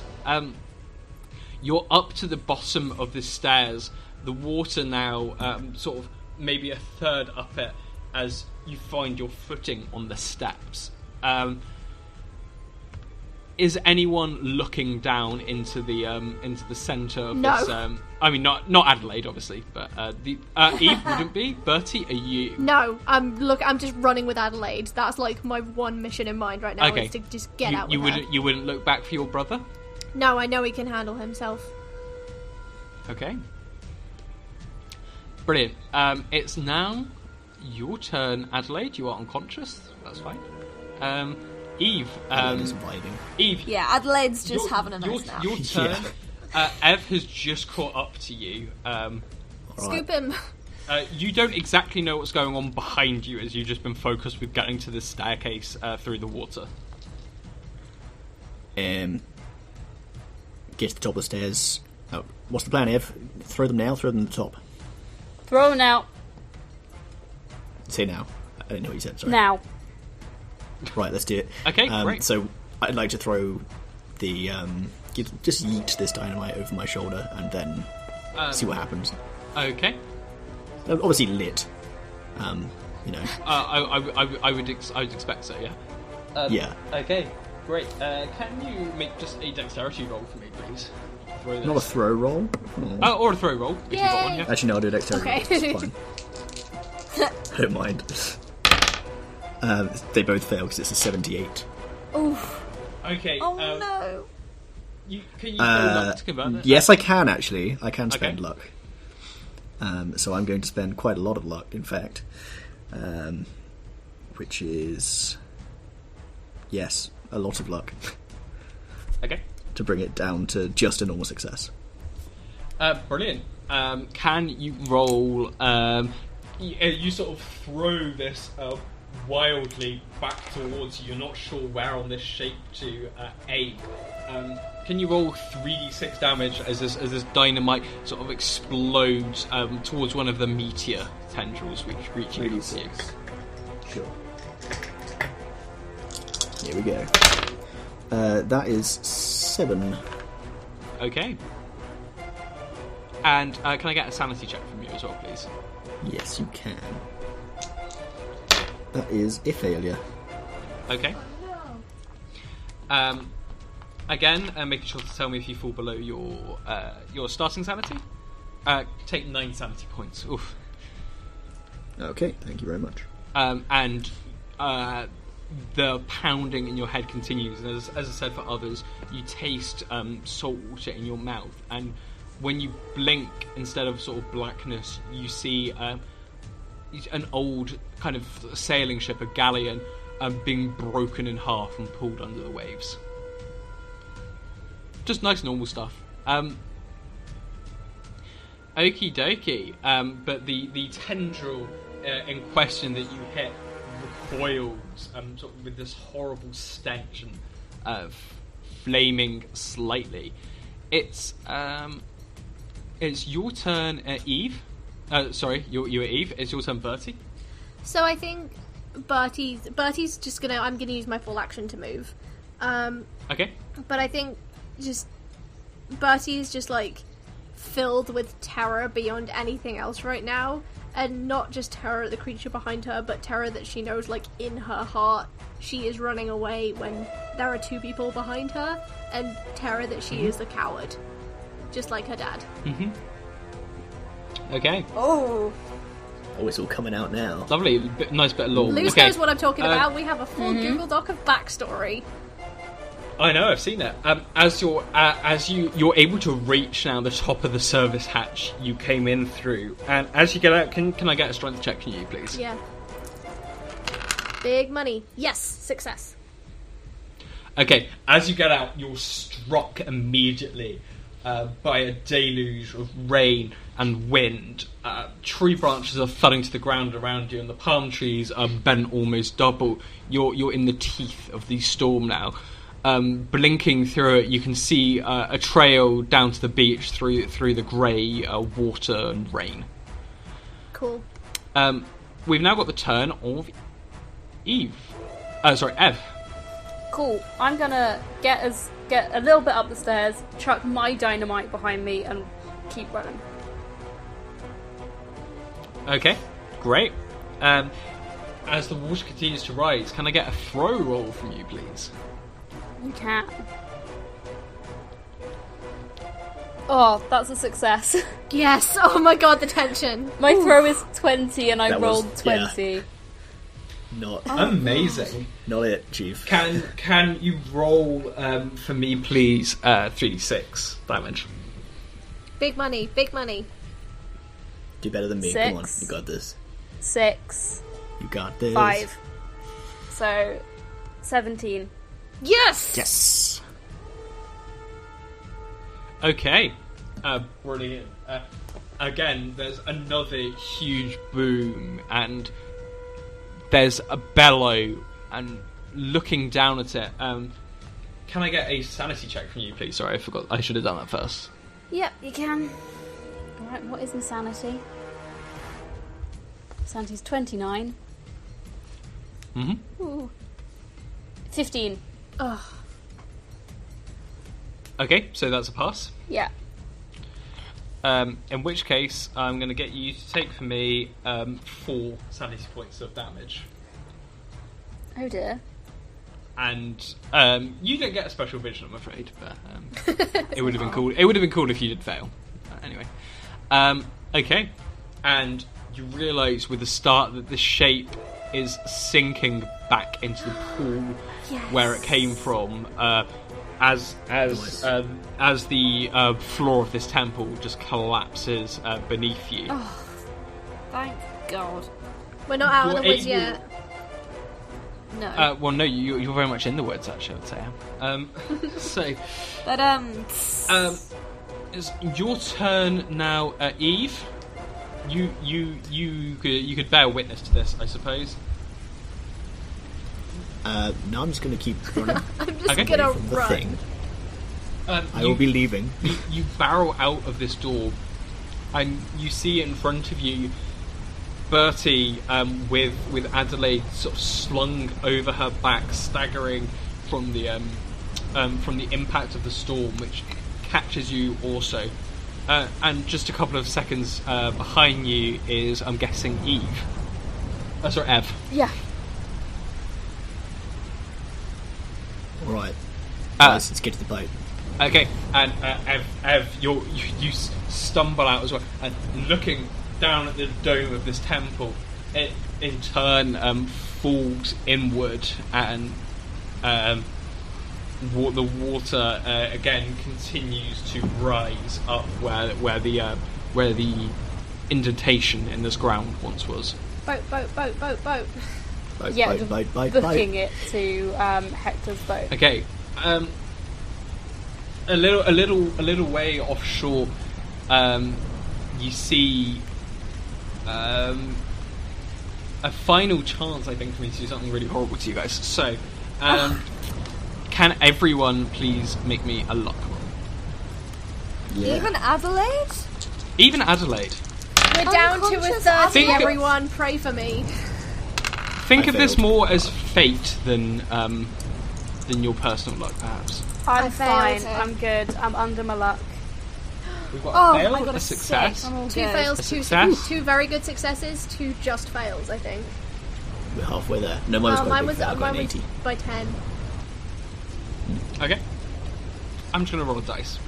You're up to the bottom of the stairs. The water now sort of maybe a third up it as you find your footing on the steps. Is anyone looking down into the centre of this? I mean, not Adelaide, obviously, but Eve wouldn't be. Bertie, are you? No, I'm just running with Adelaide. That's like my one mission in mind right now. Okay. Is to just get out with her. You wouldn't look back for your brother? No, I know he can handle himself. Okay. Brilliant. It's now your turn, Adelaide. You are unconscious. That's fine. Eve. Is vibing. Eve. Yeah, Adelaide's just having a nice nap. Your turn. Ev has just caught up to you. Scoop him. You don't exactly know what's going on behind you as you've just been focused with getting to the staircase through the water. Get to the top of the stairs. Oh, what's the plan, Ev? Throw them now, throw them at the top. Throw them out. Say now. I didn't know what you said, sorry. Now. Right, let's do it. Okay, great. So I'd like to throw the just yeet this dynamite over my shoulder and then see what happens. Okay. Obviously lit. I would expect so. Yeah. Yeah. Okay. Great. Can you make just a dexterity roll for me, please? Throw this. Not a throw roll. Oh. Or a throw roll if you've got one. Yeah. Actually, no, I'll do a dexterity roll. Okay. It's fine. I don't mind. They both fail because it's a 78. Oof. Okay. Oh no. Can you roll luck to convert that? Yes, I can actually. I can spend luck. So I'm going to spend quite a lot of luck, in fact. Which is... Yes, a lot of luck. Okay. To bring it down to just a normal success. Brilliant. Can you roll... you sort of throw this wildly back towards you. You're not sure where on this shape to aim. Can you roll 3d6 damage as this dynamite sort of explodes towards one of the meteor tendrils which reaching out to you? Sure. Here we go. That is 7. Okay. And can I get a sanity check from you as well, please? Yes, you can. That is a failure. Okay. Again, making sure to tell me if you fall below your starting sanity. Take 9 sanity points. Oof. Okay, thank you very much. And the pounding in your head continues. And as I said for others, you taste salt water in your mouth. And when you blink, instead of sort of blackness, you see an old kind of sailing ship, a galleon, being broken in half and pulled under the waves. Just nice normal stuff. Okie dokie. But the tendril in question that you hit recoils sort of with this horrible stench and flaming slightly. It's your turn, Eve. Sorry, you're Eve. It's your turn, Bertie. So I think Bertie's just gonna. I'm gonna use my full action to move. Okay. But I think just Bertie is just like filled with terror beyond anything else right now, and not just terror at the creature behind her, but terror that she knows, like in her heart, she is running away when there are 2 people behind her, and terror that she is a coward, just like her dad. Mm-hmm. Okay. Oh, it's all coming out now. Lovely. Nice bit of lore. Luce Okay. knows what I'm talking about. We have a full Google Doc of backstory. I know, I've seen it. As you're able to reach now the top of the service hatch you came in through, and as you get out, can I get a strength check from you, please? Yeah. Big money. Yes, success. Okay, as you get out, you're struck immediately by a deluge of rain and wind. Tree branches are thudding to the ground around you, and the palm trees are bent almost double. You're in the teeth of the storm now. Blinking through it, you can see a trail down to the beach through the grey water and rain. Cool. We've now got the turn of Eve. Sorry, Ev. Cool. I'm gonna get a little bit up the stairs, chuck my dynamite behind me, and keep running. Okay, great. As the water continues to rise, can I get a throw roll from you, please? You can. Oh, that's a success. Yes. Oh my god, the tension. My throw is 20 and I That rolled was- 20. Not Amazing. not it, Chief. Can you roll for me, please? 3d6 damage. Big money, big money. Do better than me. Come on, 6. you got this. 6, You got this. 5. So, 17. Yes! Yes. Okay, brilliant. Again, there's another huge boom, and there's a bellow, and looking down at it, can I get a sanity check from you, please? Sorry, I forgot. I should have done that first. Yep, you can. Alright, what is insanity? Sanity's 29. Mm-hmm. Ooh. 15. Ugh. Okay, so that's a pass. Yeah. In which case, I'm going to get you to take for me 4 sanity points of damage. Oh dear. And you don't get a special vision, I'm afraid, but it would have been cool. It would have been cool if you did fail. Anyway, okay, and you realise with the start that the shape is sinking back into the pool where it came from. As the floor of this temple just collapses beneath you. Oh, thank God. We're not out of You're the woods able- yet. No. Well, no, you're very much in the woods, actually, I would say. So, But it's your turn now, Eve. You could bear witness to this, I suppose. No, I'm just going to keep running I'm just Okay. gonna from the run. thing. I will be leaving. You barrel out of this door, and you see in front of you Bertie with Adelaide sort of slung over her back, staggering from the impact of the storm, which catches you also. And just a couple of seconds behind you is, I'm guessing, Eve. Sorry, Ev. Yeah. All right. Let's get to the boat. Okay, and Ev, you stumble out as well, and looking down at the dome of this temple, it in turn falls inward, and the water again continues to rise up where the indentation in this ground once was. Boat. Boat, Yeah, boat, just boat, boat, booking boat. it to Hector's boat. Okay, a little way offshore, you see a final chance, I think, for me to do something really horrible to you guys. So, can everyone please make me a luck roll? Yeah. even Adelaide? Even Adelaide. We're down to a Unconscious 30, Think- everyone. Pray for me. Think I of this failed. more as fate than your personal luck, perhaps. I'm I failed fine. it. I'm good. I'm under my luck. We've got Oh, a fail, I got a a success. 6. I'm all Two good. fails, A two success? two very good successes, 2 just fails, I think. We're halfway there. No, mine was quite Mine big was fail. I got mine an was 80. by 10. Okay. I'm just gonna roll a dice.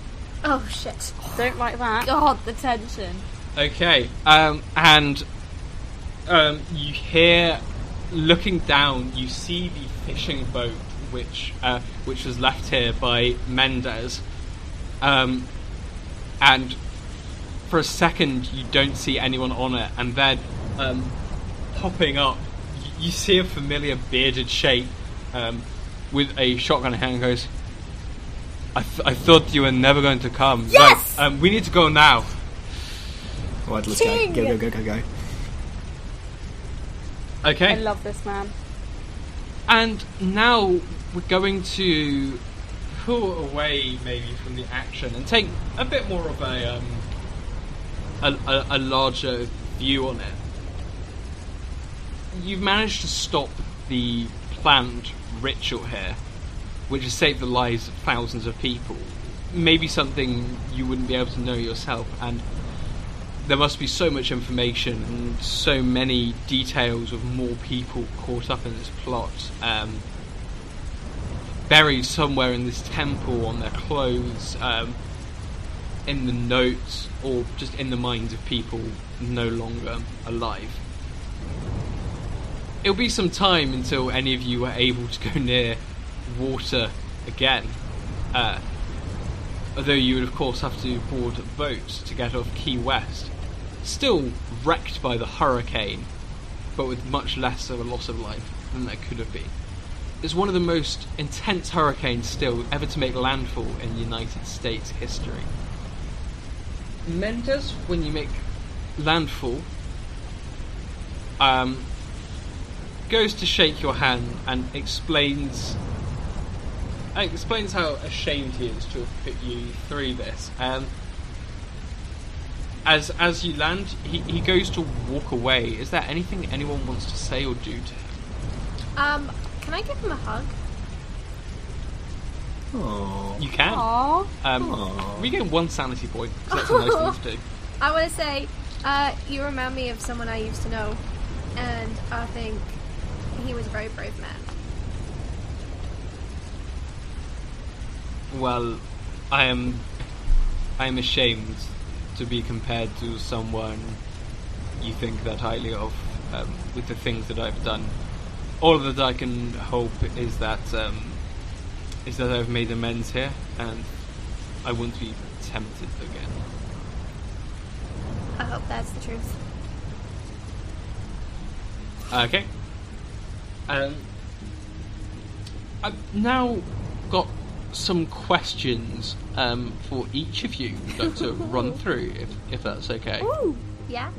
Oh shit. Don't like that. God, the tension. Okay, and you hear, looking down, you see the fishing boat which was left here by Mendez, and for a second you don't see anyone on it, and then popping up, you see a familiar bearded shape with a shotgun in hand, and goes, I thought you were never going to come. Yes! Right, we need to go now. All right, let's Ting! go. Okay. I love this man. And now we're going to pull away maybe from the action and take a bit more of a larger view on it. you've managed to stop the planned ritual here, which has saved the lives of thousands of people. Maybe something you wouldn't be able to know yourself, and there must be so much information and so many details of more people caught up in this plot, buried somewhere in this temple, on their clothes, in the notes, or just in the minds of people no longer alive. It'll be some time until any of you are able to go near water again, although you would of course have to board a boat to get off Key West, still wrecked by the hurricane, but with much less of a loss of life than there could have been. It's one of the most intense hurricanes still ever to make landfall in United States history. Mendes, when you make landfall, goes to shake your hand and explains how ashamed he is to have put you through this. As you land, he goes to walk away. Is there anything anyone wants to say or do to him? Can I give him a hug? Aww. You can. Aww. We get 1 sanity point, because that's a nice thing to do. I want to say, you remind me of someone I used to know, and I think he was a very brave man. Well, I am ashamed to be compared to someone you think that highly of, with the things that I've done. All that I can hope is that I've made amends here, and I won't be tempted again. I hope that's the truth. Okay. I've now got some questions for each of you I'd like to run through, if that's okay. Ooh, yeah.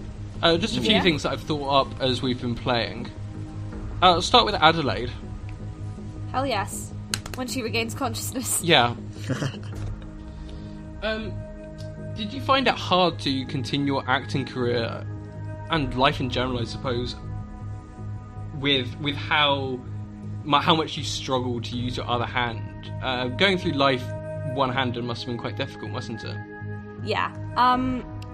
Just a few things that I've thought up as we've been playing. I'll start with Adelaide. Hell yes. When she regains consciousness. Yeah. Did you find it hard to continue your acting career and life in general, I suppose, with how much you struggled to use your other hand? Going through life one-handed must have been quite difficult, mustn't it? Yeah.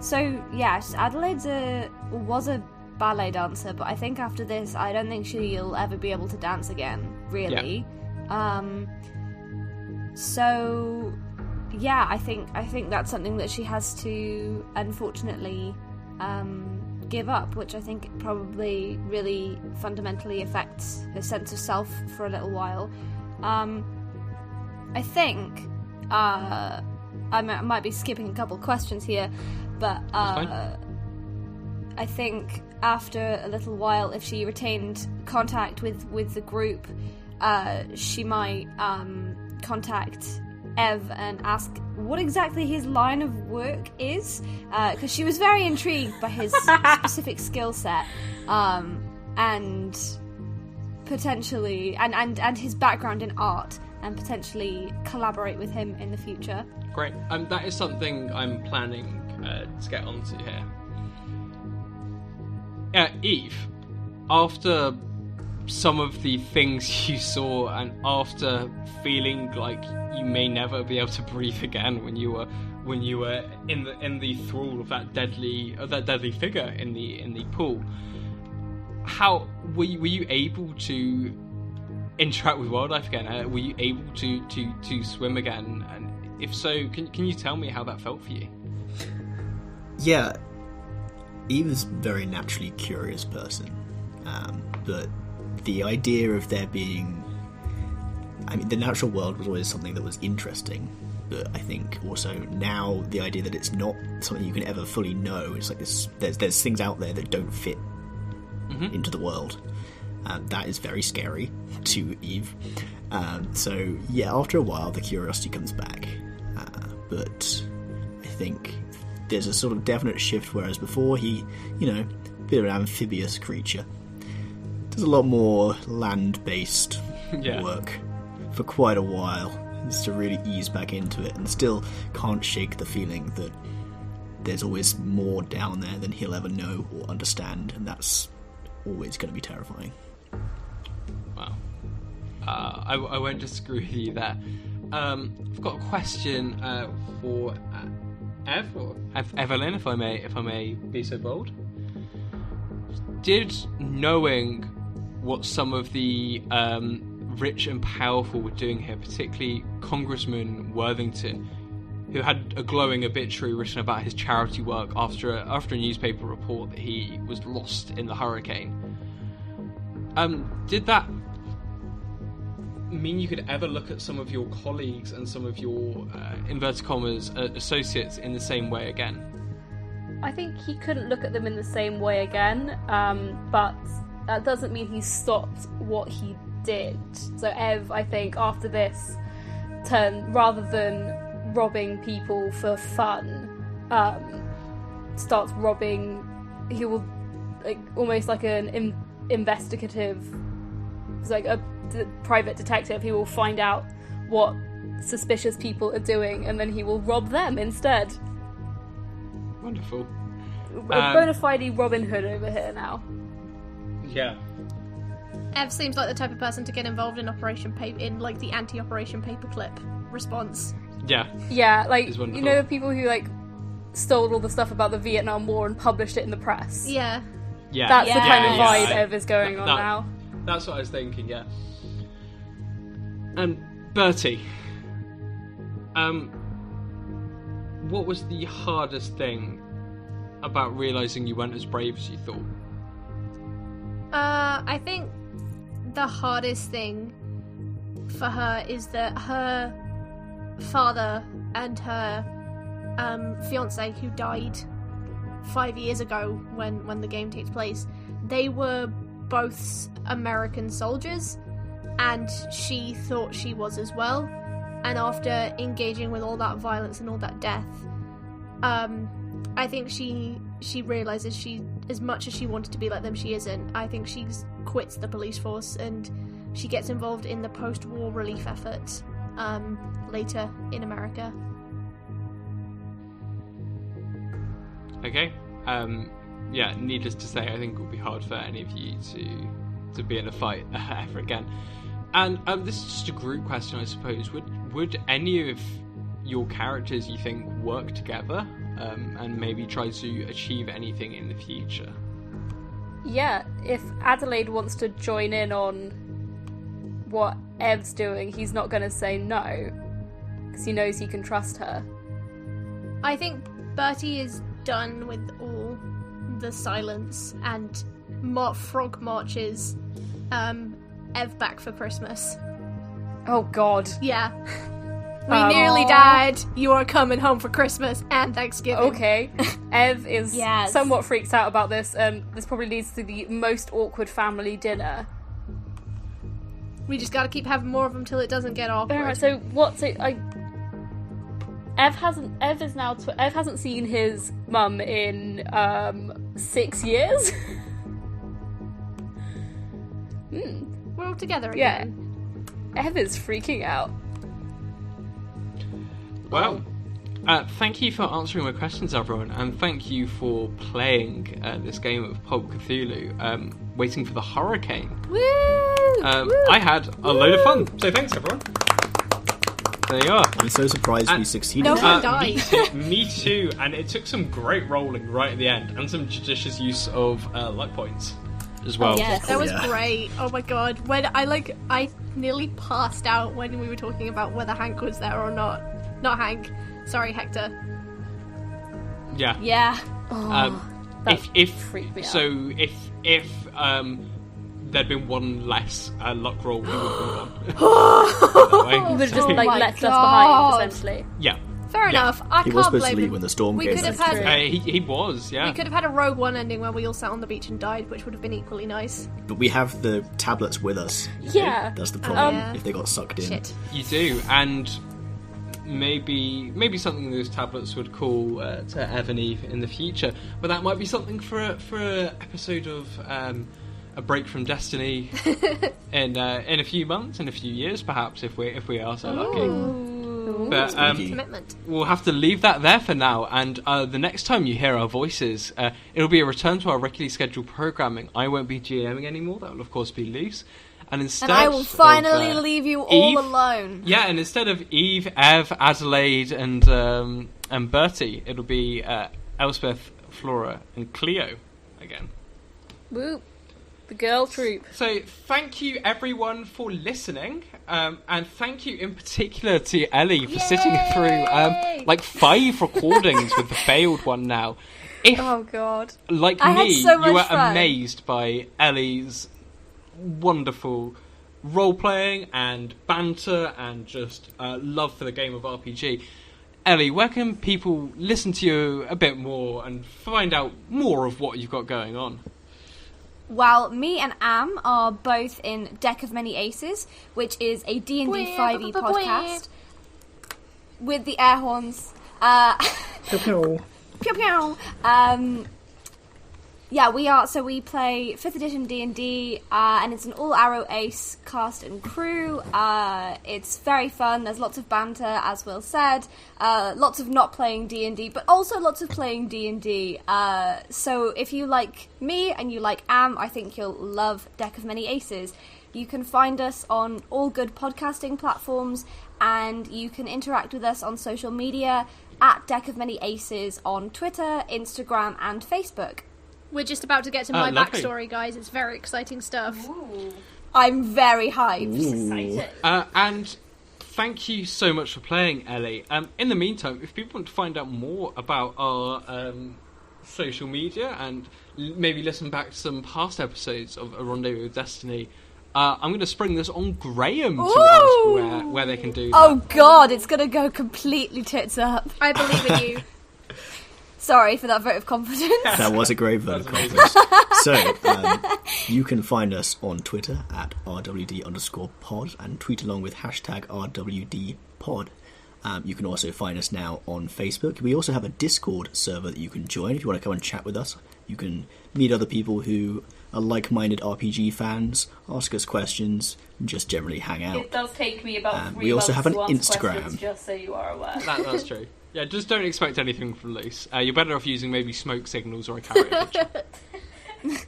So yes, Adelaide was a ballet dancer, but I think after this, I don't think she'll ever be able to dance again. Really. Yeah. So yeah, I think that's something that she has to unfortunately give up, which I think probably really fundamentally affects her sense of self for a little while. I think I might be skipping a couple questions here, but I think after a little while, if she retained contact with the group, she might contact Ev and ask what exactly his line of work is, because she was very intrigued by his specific skill set, and potentially and his background in art, and potentially collaborate with him in the future. Great. That is something I'm planning to get onto here. Eve, after some of the things you saw, and after feeling like you may never be able to breathe again when you were in the thrall of that deadly figure in the pool, how were you able to interact with wildlife again? Were you able to swim again? And if so, can you tell me how that felt for you? Yeah, Eve is a very naturally curious person, but the idea of there being... I mean, the natural world was always something that was interesting, but I think also now the idea that it's not something you can ever fully know, it's like this, there's things out there that don't fit into the world. That is very scary to Eve. So, yeah, after a while, the curiosity comes back. But I think there's a sort of definite shift, whereas before he, a bit of an amphibious creature. Does a lot more land-based work for quite a while. Just to really ease back into it, and still can't shake the feeling that there's always more down there than he'll ever know or understand, and that's always going to be terrifying. Wow. I won't disagree with you there. I've got a question for Ev, or Evelyn, if I may be so bold. Did knowing what some of the rich and powerful were doing here, particularly Congressman Worthington, who had a glowing obituary written about his charity work after a newspaper report that he was lost in the hurricane, did that mean you could ever look at some of your colleagues and some of your inverted commas associates in the same way again? I think he couldn't look at them in the same way again, but that doesn't mean he stopped what he did. So Ev, I think, after this rather than robbing people for fun, starts robbing. He will, almost like an investigative, it's like a private detective. He will find out what suspicious people are doing, and then he will rob them instead. Wonderful. A bona fide Robin Hood over here now. Yeah. Ev seems like the type of person to get involved in the anti-Operation Paperclip response. Yeah. Yeah, It's wonderful. you know the people who stole all the stuff about the Vietnam War and published it in the press? Yeah. Yeah. That's the kind of Yeah. vibe Ev is going on now. That's what I was thinking, yeah. And Bertie, what was the hardest thing about realising you weren't as brave as you thought? I think the hardest thing for her is that her father and her fiance, who died 5 years ago when the game takes place, they were both American soldiers, and she thought she was as well. And after engaging with all that violence and all that death, I think she realises as much as she wanted to be like them, she isn't. I think she quits the police force and she gets involved in the post-war relief effort later in America. Okay. Yeah, needless to say, I think it would be hard for any of you to be in a fight ever again. And this is just a group question, I suppose. Would any of your characters, you think, work together and maybe try to achieve anything in the future? Yeah, if Adelaide wants to join in on what Ev's doing, he's not going to say no, because he knows he can trust her. I think Bertie is done with all the silence and frog marches Ev back for Christmas. Oh god. Yeah. We nearly died. You are coming home for Christmas and Thanksgiving. Okay. Ev is Yes. somewhat freaked out about this, and this probably leads to the most awkward family dinner. We just gotta keep having more of them till it doesn't get awkward. Alright, so Ev hasn't seen his mum in 6 years. We're all together Yeah. again. Ev is freaking out. Well, thank you for answering my questions, everyone, and thank you for playing this game of Pulp Cthulhu, Waiting for the Hurricane. Woo! I had a load of fun, so thanks, everyone. There you are. I'm so surprised we succeeded. No one died. Me too, and it took some great rolling right at the end, and some judicious use of luck points as well. Yes. That was Yeah. great. Oh my god. When I nearly passed out when we were talking about whether Hank was there or not. Not Hank. Sorry, Hector. Yeah. Yeah. That If freaked me out. so, if there'd been one less luck roll, we would have gone. He would have just Oh my left us God. behind, essentially. Yeah. Fair enough. I He can't was supposed blame to leave him. when the storm We came. could have That's had true. He was, yeah. we could have had a Rogue One ending where we all sat on the beach and died, which would have been equally nice. But we have the tablets with us. Yeah. That's the problem. yeah. If they got sucked in. Shit. You do, and maybe something those tablets would call to Ev and Eve in the future. But that might be something for a episode of A Break from Destiny in a few months, in a few years, perhaps, if we are so lucky. But Commitment. we'll have to leave that there for now, and the next time you hear our voices, it'll be a return to our regularly scheduled programming. I won't be GMing anymore, that will of course be Luce. And instead And I will finally of, leave you all Eve, alone. Yeah, and instead of Eve, Ev, Adelaide, and Bertie, it'll be Elspeth, Flora, and Cleo again. Woo. The girl troop. So thank you everyone for listening, and thank you in particular to Ellie for sitting through like 5 recordings with the failed one now. If, Oh god. like I had me, so much you were fun. amazed by Ellie's wonderful role-playing and banter and just love for the game of RPG. Ellie, where can people listen to you a bit more and find out more of what you've got going on? Well, me and Am are both in Deck of Many Aces, which is a D&D 5e podcast with the air horns. Pew pew. Pew pew. Yeah, we play 5th edition D&D, and it's an all-arrow ace cast and crew. It's very fun. There's lots of banter, as Will said. Lots of not playing D&D, but also lots of playing D&D. So if you like me and you like Am, I think you'll love Deck of Many Aces. You can find us on all good podcasting platforms, and you can interact with us on social media at Deck of Many Aces on Twitter, Instagram, and Facebook. We're just about to get to my lovely. backstory, guys. It's very exciting stuff. I'm very hyped. Excited. And thank you so much for playing, Ellie. In the meantime, if people want to find out more about our social media and maybe listen back to some past episodes of A Rendezvous with Destiny, I'm going to spring this on Graham to ask where they can do that. Oh god, it's gonna go completely tits up. I believe in you. Sorry for that vote of confidence. That was a great vote of That's confidence. So, you can find us on Twitter at RWD_pod and tweet along with hashtag RWDpod. You can also find us now on Facebook. We also have a Discord server that you can join if you want to come and chat with us. You can meet other people who are like-minded RPG fans, ask us questions, and just generally hang out. It does take me about 3 we also months have an to answer Instagram. questions, just so you are aware. That's true. Yeah, just don't expect anything from Luce. You're better off using maybe smoke signals or a carrier pigeon.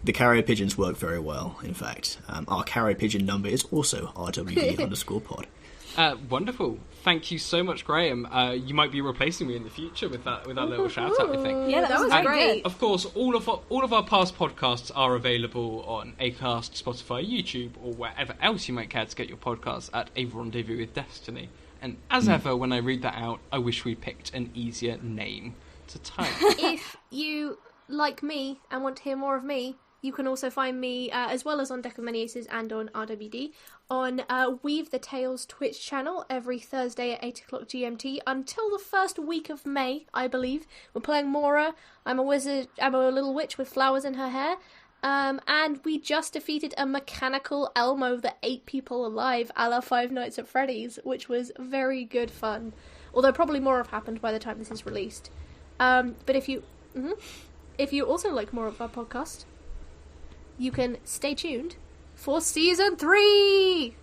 The carrier pigeons work very well, in fact. Our carrier pigeon number is also RWD_pod. Wonderful. Thank you so much, Graham. You might be replacing me in the future with that little shout out, I think. Yeah, that was And great. of course, all of our past podcasts are available on Acast, Spotify, YouTube, or wherever else you might care to get your podcasts at A Rendezvous with Destiny. And as ever, when I read that out, I wish we picked an easier name to type. If you like me and want to hear more of me, you can also find me, as well as on Deck of Many Aces and on RWD, on Weave the Tales Twitch channel every Thursday at 8 o'clock GMT until the first week of May, I believe. We're playing Mora. I'm a wizard. I'm a little witch with flowers in her hair. And we just defeated a mechanical Elmo that ate people alive, a la Five Nights at Freddy's, which was very good fun. Although probably more have happened by the time this is released. But if you also like more of our podcast, you can stay tuned for season 3.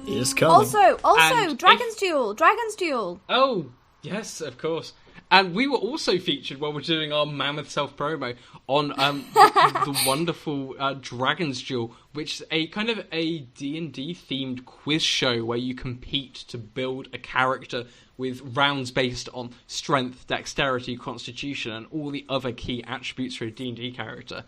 It's coming. Also, And Dragon's Duel. Oh, yes, of course. And we were also featured while we're doing our mammoth self-promo on the wonderful Dragon's Duel, which is a kind of a D&D themed quiz show where you compete to build a character with rounds based on strength, dexterity, constitution, and all the other key attributes for a D&D character.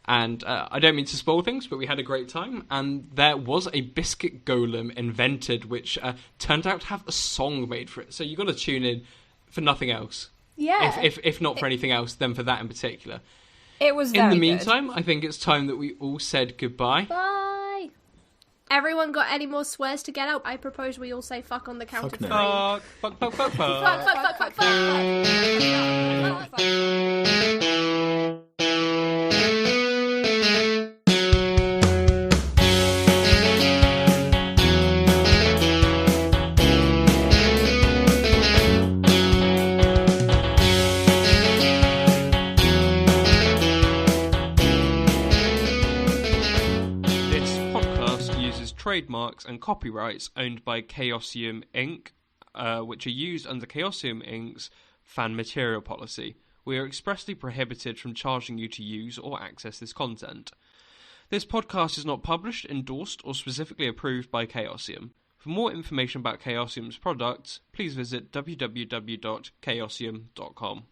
And I don't mean to spoil things, but we had a great time, and there was a biscuit golem invented, which turned out to have a song made for it. So you got to tune in for nothing else. Yeah. If not for anything else, then for that in particular. It was In very the good. meantime, I think it's time that we all said goodbye. Bye! Everyone got any more swears to get out? I propose we all say fuck on the count Fuck of no. 3. Fuck, fuck, fuck, fuck, fuck. Fuck, fuck, fuck, fuck, fuck. This podcast uses trademarks and copyrights owned by Chaosium Inc. which are used under Chaosium Inc.'s fan material policy. We are expressly prohibited from charging you to use or access this content. This podcast is not published, endorsed, or specifically approved by Chaosium. For more information about Chaosium's products, please visit www.chaosium.com.